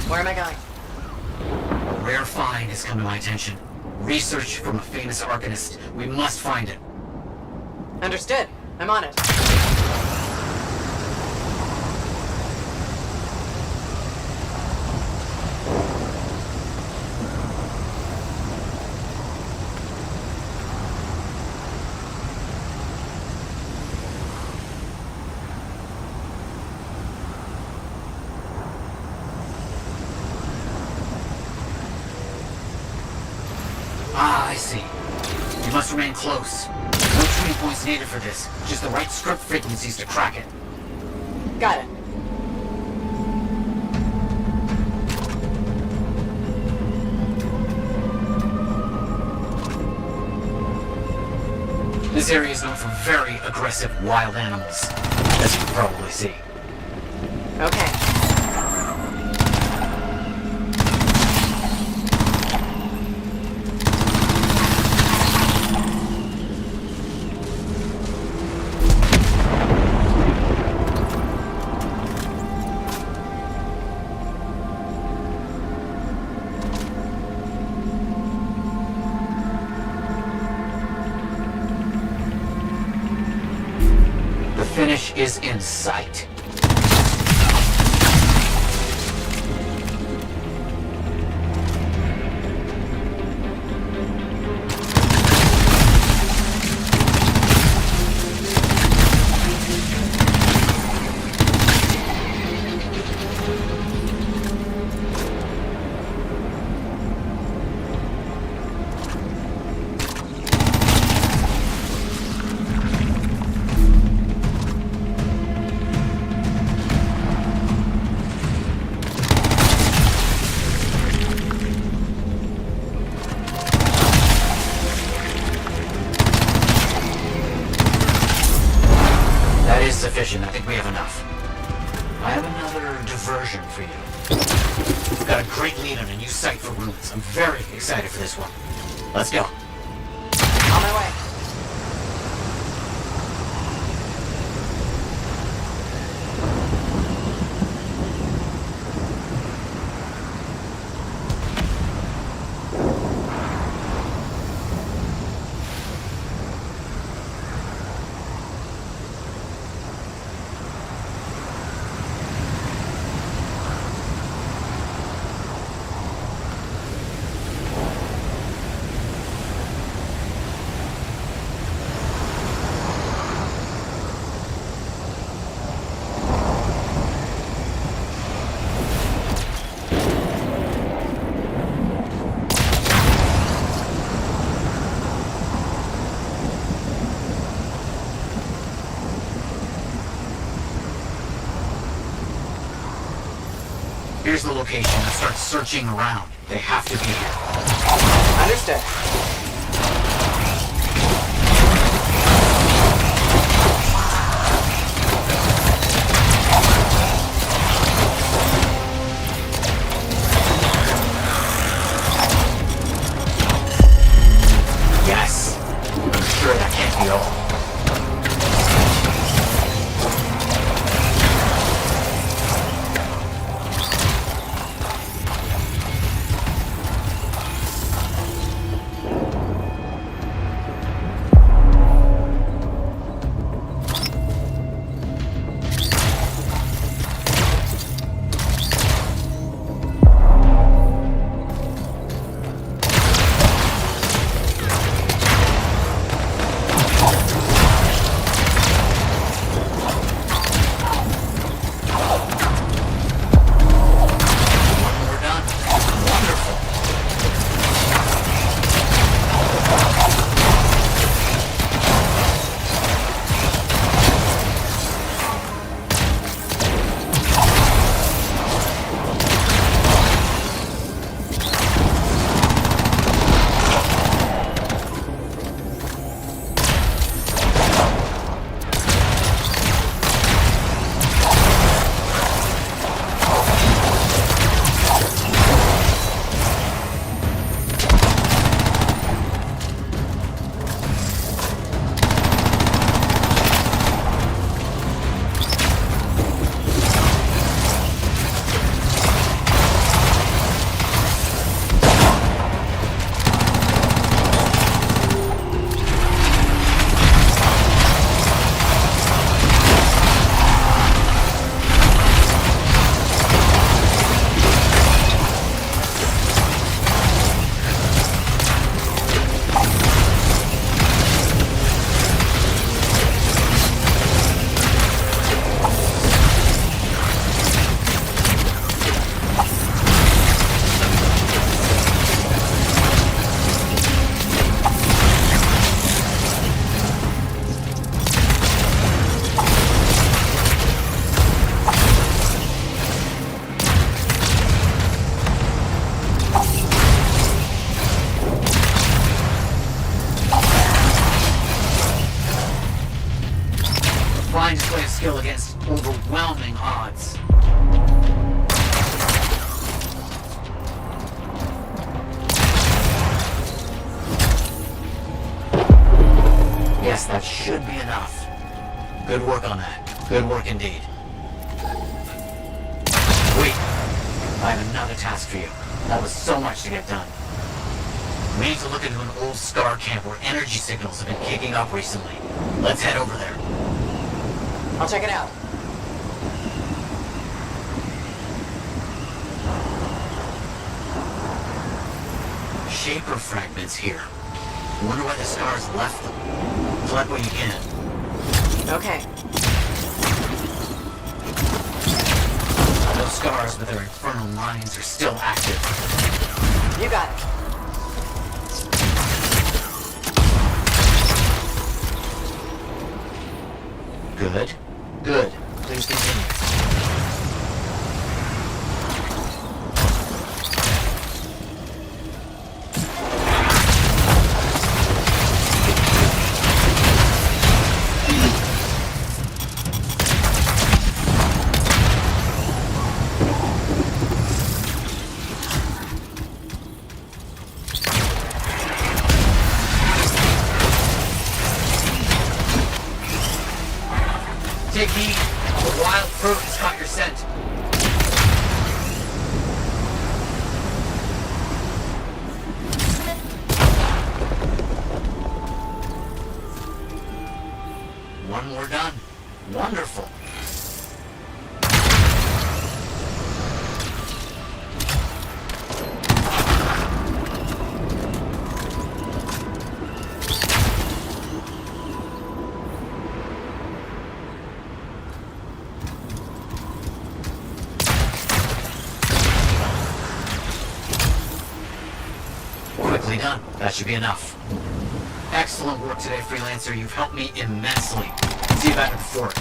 Where am I going? A rare find has come to my attention. Research from a famous arcanist. We must find it. Understood. I'm on it. Ah, I see. You must remain close. No tuning points needed for this. Just the right script frequencies to crack it. Got it. This area is known for very aggressive wild animals, as you can probably see. Okay. The finish is in sight. Sufficient. I think we have enough. I have another diversion for you. We've got a great lead on a new site for ruins. I'm very excited for this one. Let's go. On my way. Here's the location. Let's start searching around. They have to be here. Understood. Yes. I'm sure that can't be all. Fine display of skill against overwhelming odds. Yes, that should be enough. Good work on that. Good work indeed. Wait. I have another task for you. That was so much to get done. We need to look into an old scar camp where energy signals have been kicking up recently. Let's head over there. I'll check it out. Shaper fragments here. Wonder why the scars left them. Flood what you can. Okay. Those scars with their infernal lines are still active. You got it. Good. Good. Please continue. Take heed. The wild fruit has caught your scent. One more done. Wonderful. Quickly done. That should be enough. Excellent work today, Freelancer. You've helped me immensely. See you back at the fort.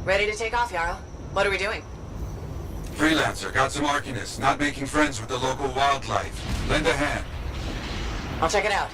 Ready to take off, Jarl? What are we doing? Freelancer, got some arcanists, not making friends with the local wildlife. Lend a hand. I'll check it out.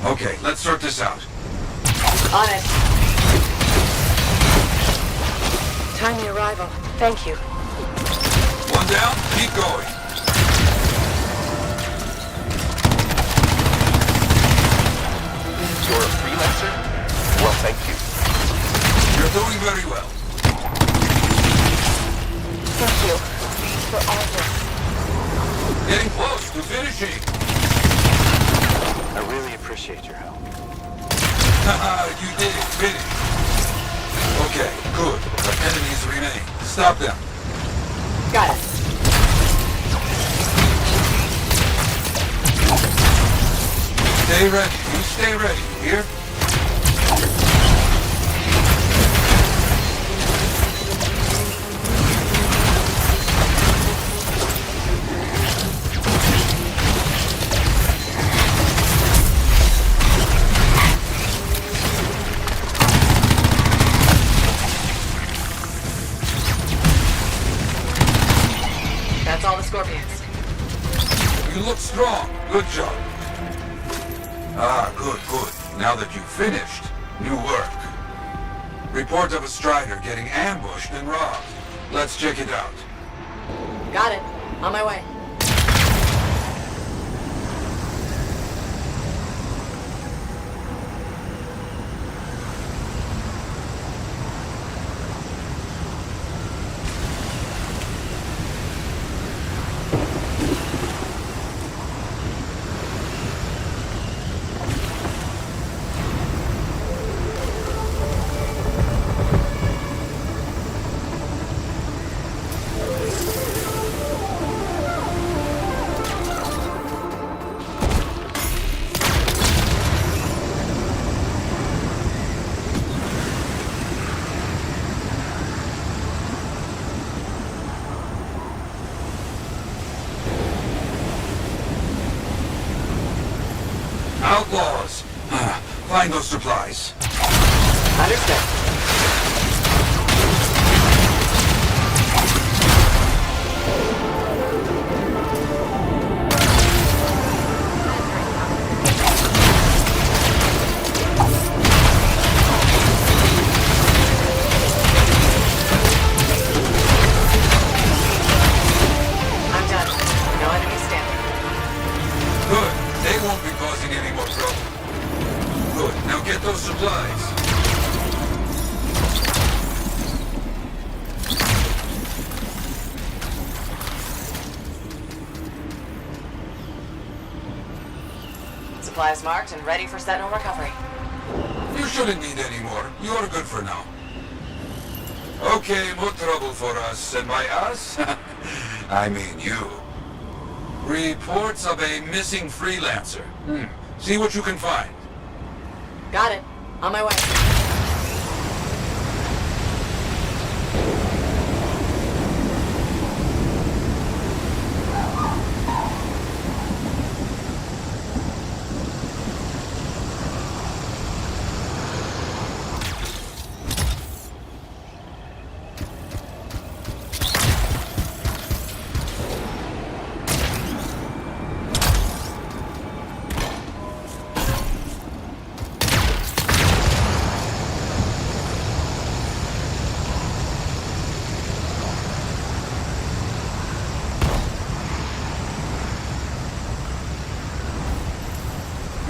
Okay, let's sort this out. On it. Timely arrival. Thank you. One down, keep going. You're a freelancer? Well, thank you. You're doing very well. Thank you for all this. Getting close to finishing. I really appreciate your help. Haha, you did it. Finish. Okay, good. But enemies remain. Stop them. Got it. Stay ready. You stay ready. Here? That's all the Scorpions. You look strong. Good job. Ah, good, good. Now that you've finished, new work. Report of a Strider getting ambushed and robbed. Let's check it out. Got it. On my way. Outlaws! Find those supplies. Understood. I'm done. No enemies standing. Good. They won't be causing any more trouble. Good. Now get those supplies. Supplies marked and ready for Sentinel recovery. You shouldn't need any more. You're good for now. Okay, more trouble for us. And by us, I mean you. Reports of a missing freelancer. See what you can find. Got it. On my way.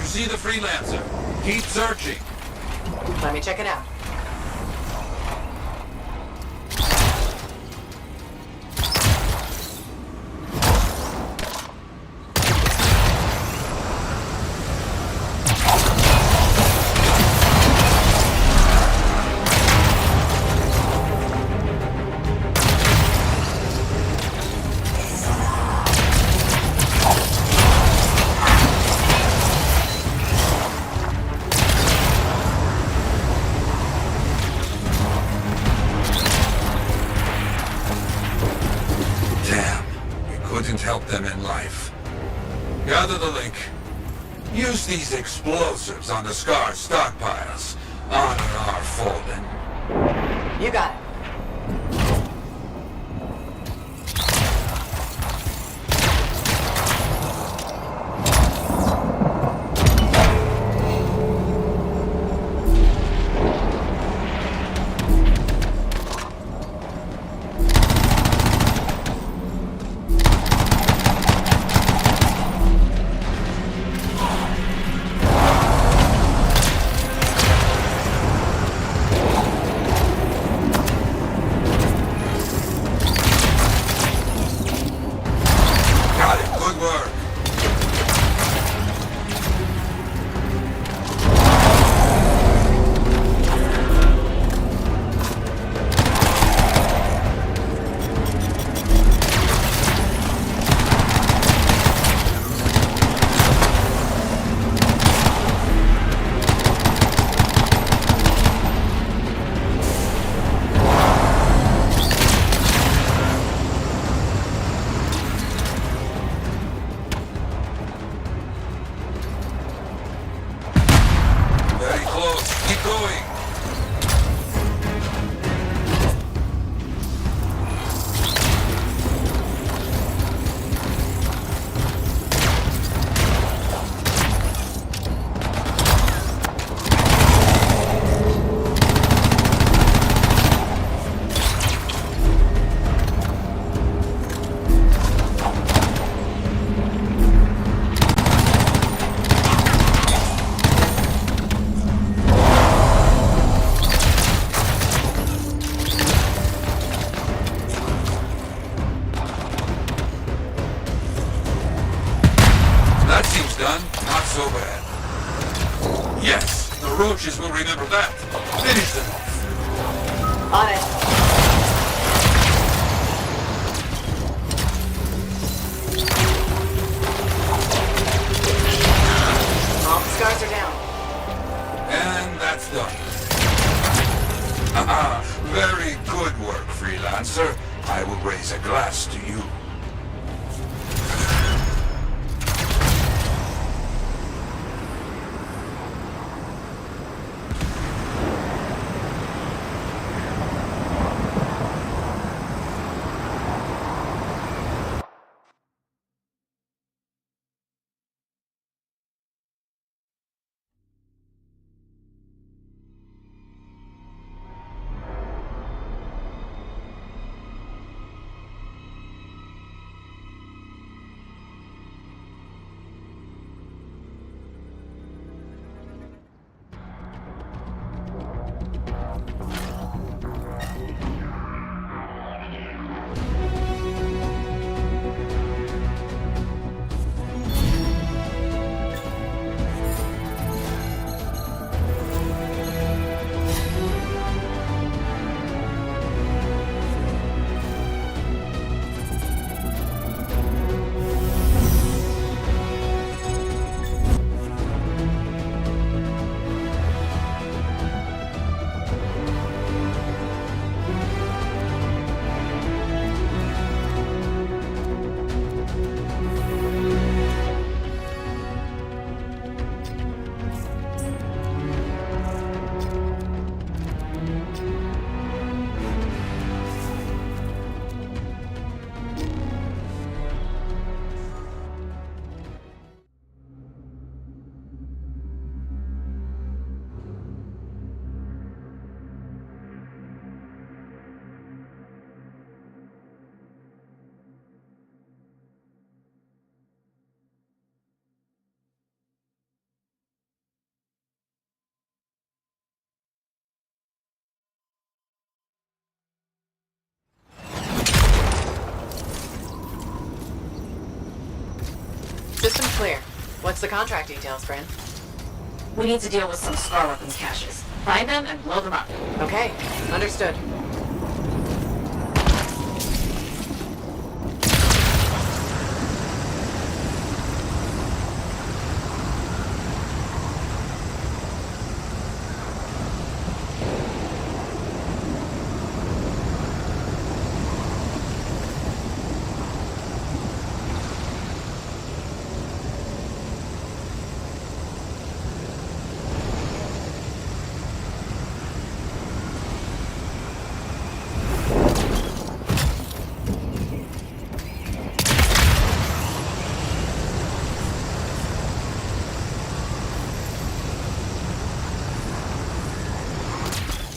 See the freelancer. Keep searching. Let me check it out. Couldn't help them in life. Gather the link. Use these explosives on the Scar stockpiles. Honor our fallen. You got it. The roaches will remember that. Finish them off. On it. All the scars are down. And that's done. Very good work, freelancer. I will raise a glass to you. System clear. What's the contract details, friend? We need to deal with some Scar weapons caches. Find them and blow them up. Okay, understood.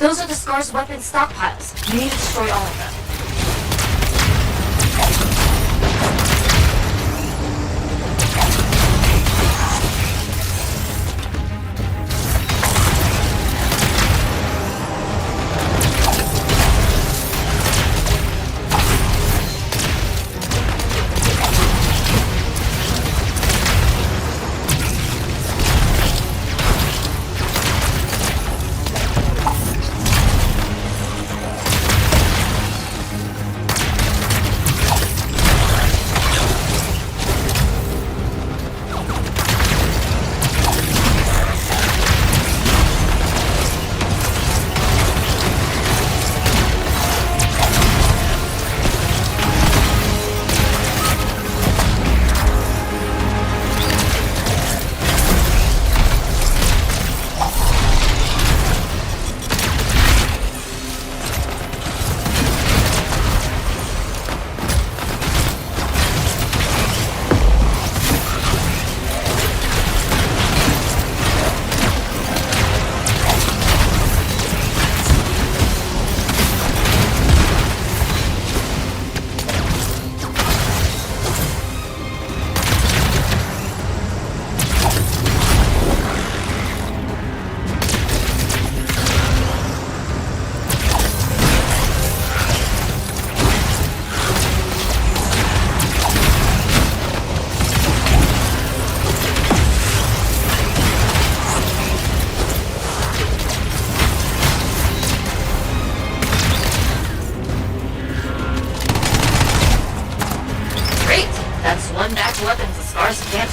Those are the Scar's weapon stockpiles. You need to destroy all of them.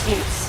fuse.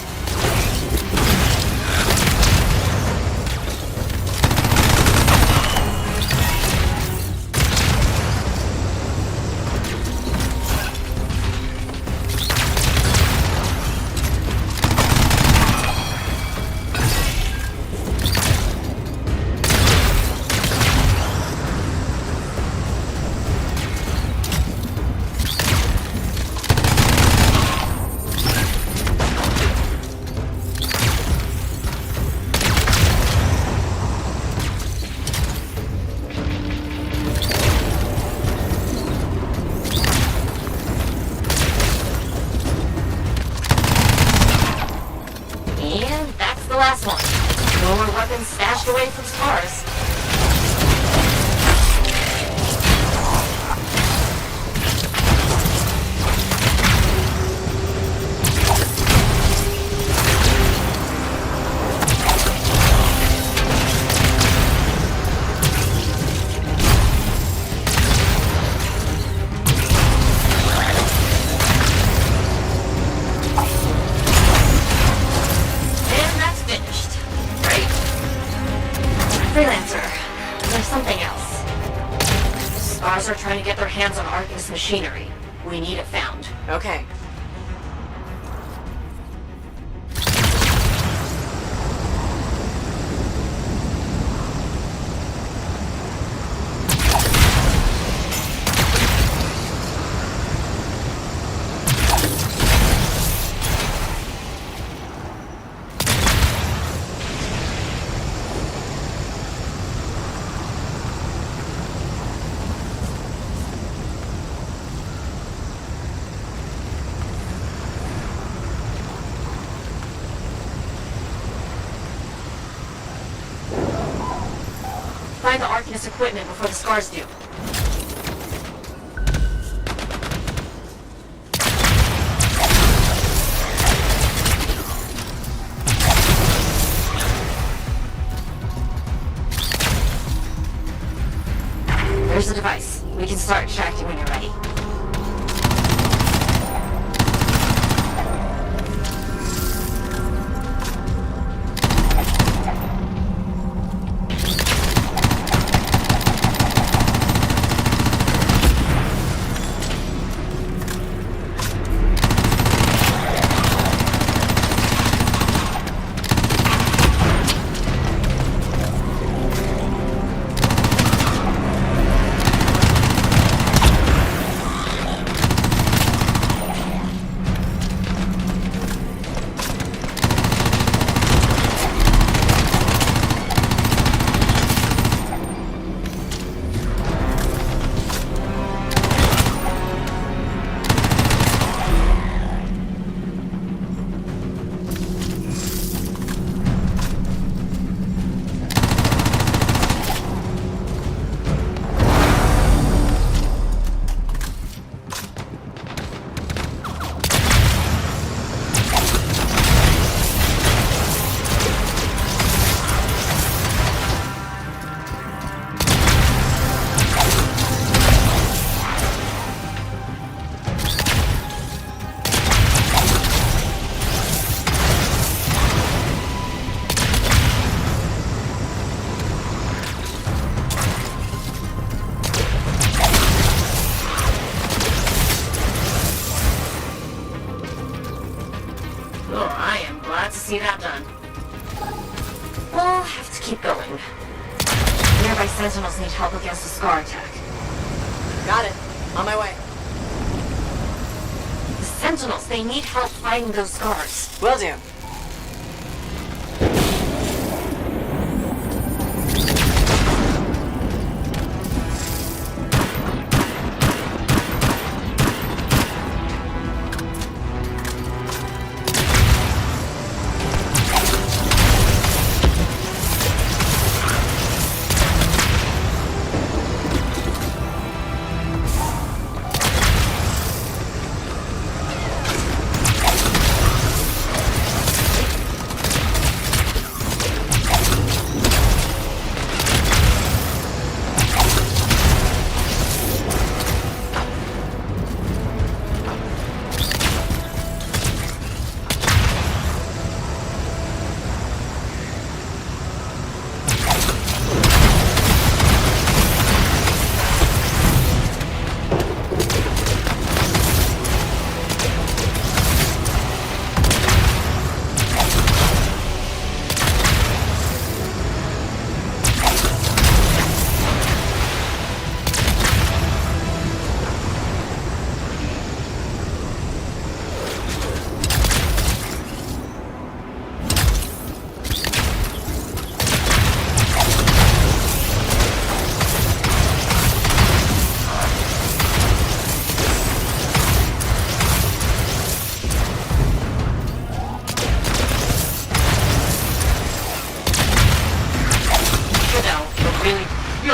And that's the last one. No more weapons stashed away from scars. Freelancer, there's something else. The Scars are trying to get their hands on Arcanist machinery. We need it found. Okay. Find the Arcanist equipment before the Scars do. There's the device. We can start extracting when you're ready. See that done. We'll have to keep going. Nearby Sentinels need help against the Scar attack. Got it. On my way. The Sentinels, they need help fighting those Scars. Will do.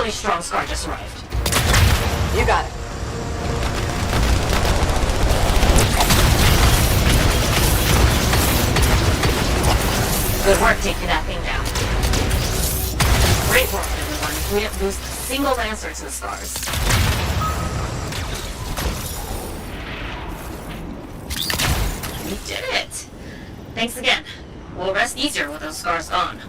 really strong scar just arrived. You got it. Good work taking that thing down. Great work, everyone. We didn't lose a single Lancer to the scars. We did it! Thanks again. We'll rest easier with those scars gone.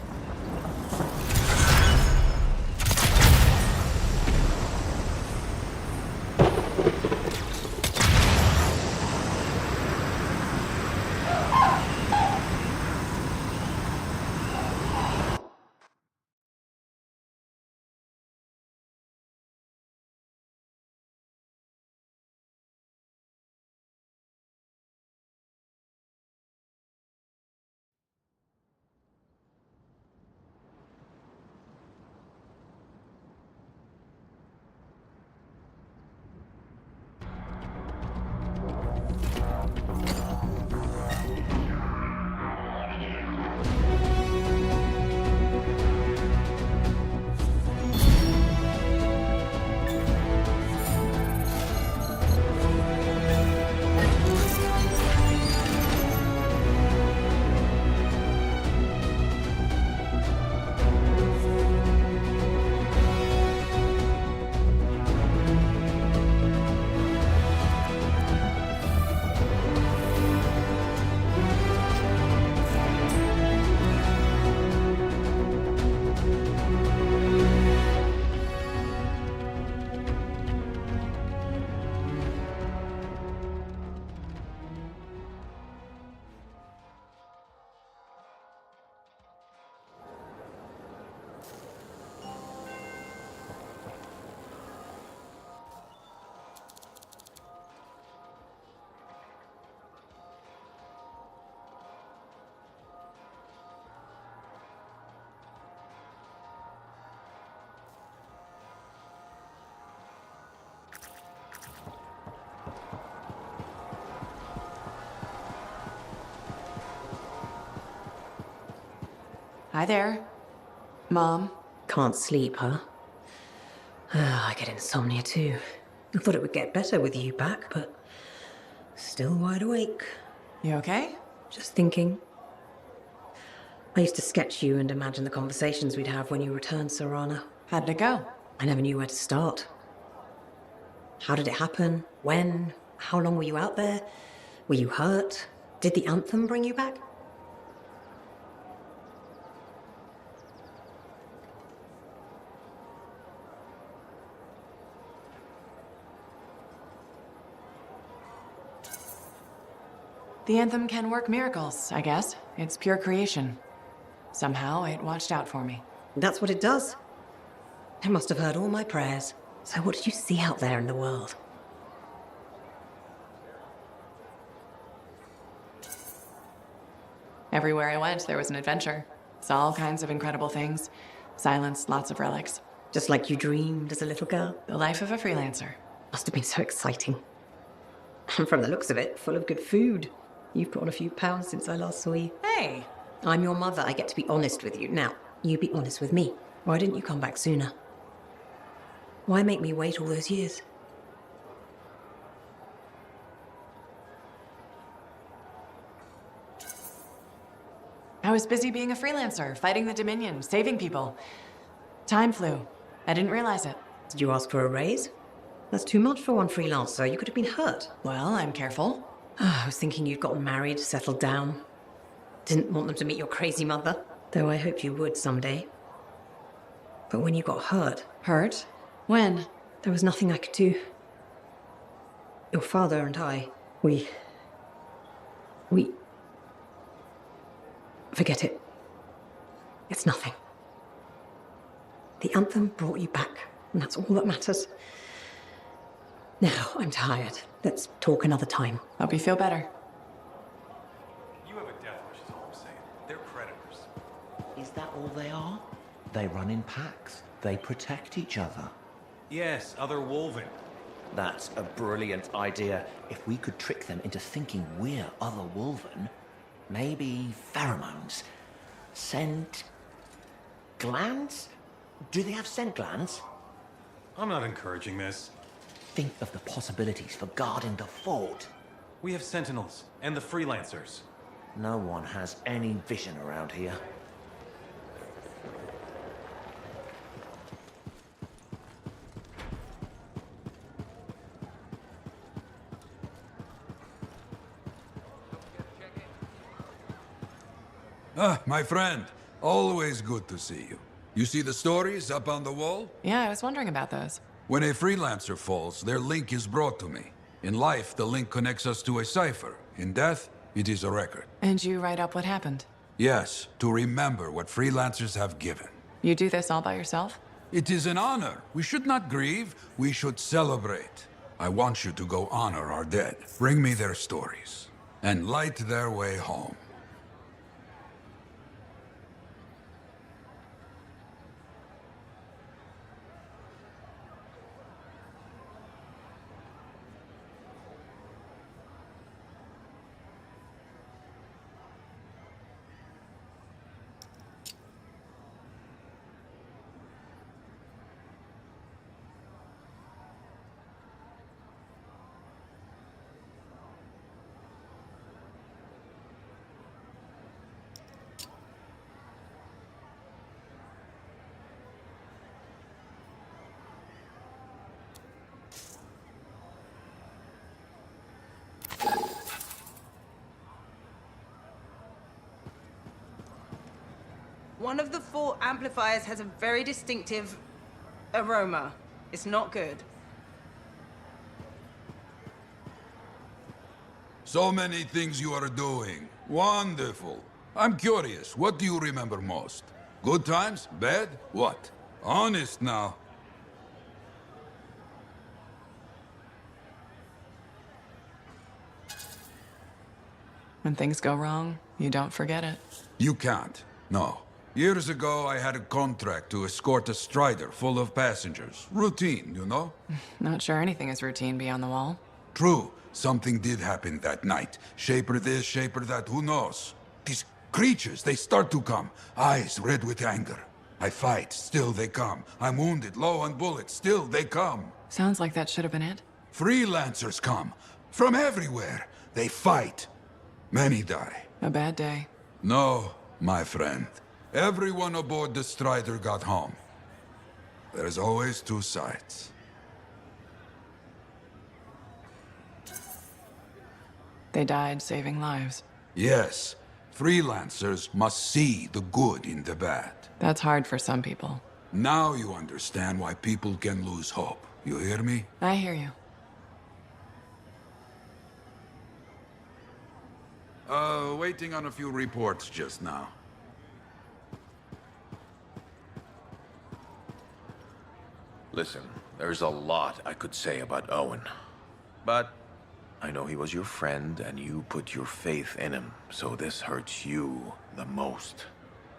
Hi there. Mom. Can't sleep, huh? I get insomnia too. I thought it would get better with you back, but still wide awake. You okay? Just thinking. I used to sketch you and imagine the conversations we'd have when you returned, Serana. How did it go? I never knew where to start. How did it happen? When? How long were you out there? Were you hurt? Did the Anthem bring you back? The Anthem can work miracles, I guess. It's pure creation. Somehow it watched out for me. That's what it does. It must have heard all my prayers. So what did you see out there in the world? Everywhere I went, there was an adventure. Saw all kinds of incredible things. Silence, lots of relics. Just like you dreamed as a little girl? The life of a freelancer. Must have been so exciting. And from the looks of it, full of good food. You've put on a few pounds since I last saw you. Hey! I'm your mother. I get to be honest with you. Now, you be honest with me. Why didn't you come back sooner? Why make me wait all those years? I was busy being a freelancer, fighting the Dominion, saving people. Time flew. I didn't realize it. Did you ask for a raise? That's too much for one freelancer. You could have been hurt. Well, I'm careful. I was thinking you'd gotten married, settled down. Didn't want them to meet your crazy mother, though I hoped you would someday. But when you got hurt... Hurt? When? There was nothing I could do. Your father and I, we... Forget it. It's nothing. The Anthem brought you back, and that's all that matters. Now, I'm tired. Let's talk another time. Hope you feel better. You have a death wish, is all I'm saying. They're predators. Is that all they are? They run in packs. They protect each other. Yes, other Wolven. That's a brilliant idea. If we could trick them into thinking we're other Wolven, maybe pheromones. Scent glands? Do they have scent glands? I'm not encouraging this. Think of the possibilities for guarding the fort. We have sentinels and the freelancers. No one has any vision around here. Ah, my friend. Always good to see you. You see the stories up on the wall? Yeah, I was wondering about those. When a freelancer falls, their link is brought to me. In life, the link connects us to a cipher. In death, it is a record. And you write up what happened? Yes, to remember what freelancers have given. You do this all by yourself? It is an honor. We should not grieve, we should celebrate. I want you to go honor our dead. Bring me their stories, and light their way home. One of the 4 amplifiers has a very distinctive aroma. It's not good. So many things you are doing. Wonderful. I'm curious, what do you remember most? Good times? Bad? What? Honest now. When things go wrong, you don't forget it. You can't. No. Years ago, I had a contract to escort a Strider full of passengers. Routine, you know? Not sure anything is routine beyond the wall. True. Something did happen that night. Shaper this, shaper that, who knows? These creatures, they start to come. Eyes red with anger. I fight, still they come. I'm wounded, low on bullets, still they come. Sounds like that should have been it. Freelancers come. From everywhere. They fight. Many die. A bad day. No, my friend. Everyone aboard the Strider got home. There's always 2 sides. They died saving lives. Yes, freelancers must see the good in the bad. That's hard for some people. Now you understand why people can lose hope. You hear me? I hear you. Waiting on a few reports just now. Listen, there's a lot I could say about Owen. But I know he was your friend and you put your faith in him, so this hurts you the most.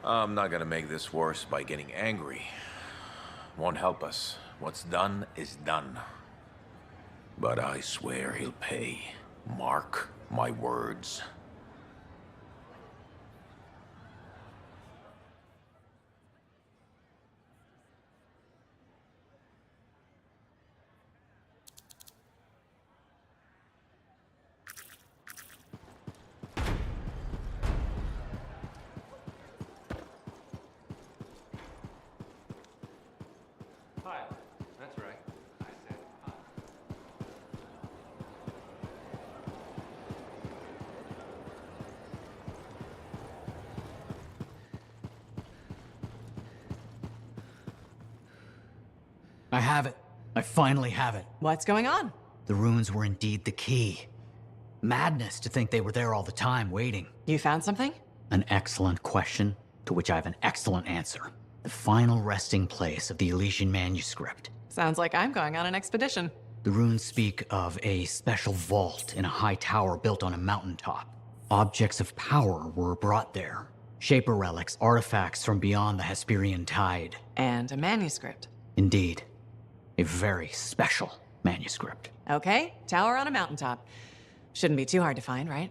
I'm not gonna make this worse by getting angry. Won't help us. What's done is done. But I swear he'll pay. Mark my words. Hi. That's right. I said hi. I have it. I finally have it. What's going on? The runes were indeed the key. Madness to think they were there all the time, waiting. You found something? An excellent question, to which I have an excellent answer. The final resting place of the Elysian manuscript. Sounds like I'm going on an expedition. The runes speak of a special vault in a high tower built on a mountaintop. Objects of power were brought there. Shaper relics, artifacts from beyond the Hesperian tide. And a manuscript. Indeed. A very special manuscript. Okay, tower on a mountaintop. Shouldn't be too hard to find, right?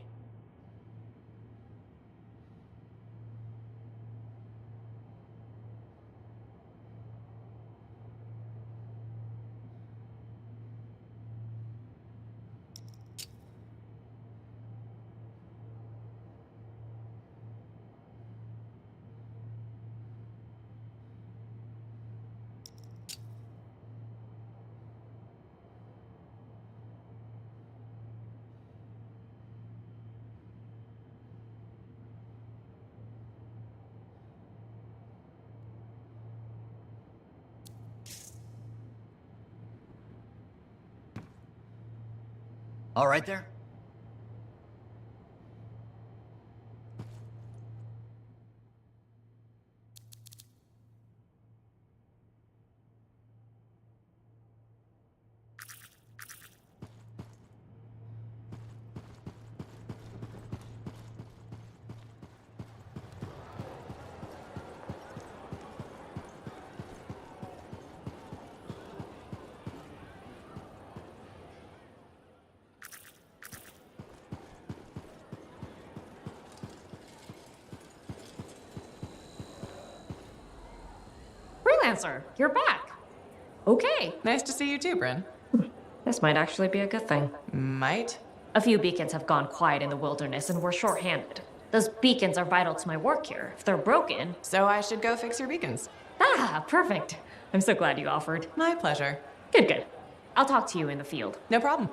All right there? Freelancer, you're back. Okay. Nice to see you too, Bryn. This might actually be a good thing. Might? A few beacons have gone quiet in the wilderness and we're short-handed. Those beacons are vital to my work here. If they're broken... So I should go fix your beacons. Ah, perfect. I'm so glad you offered. My pleasure. Good. I'll talk to you in the field. No problem.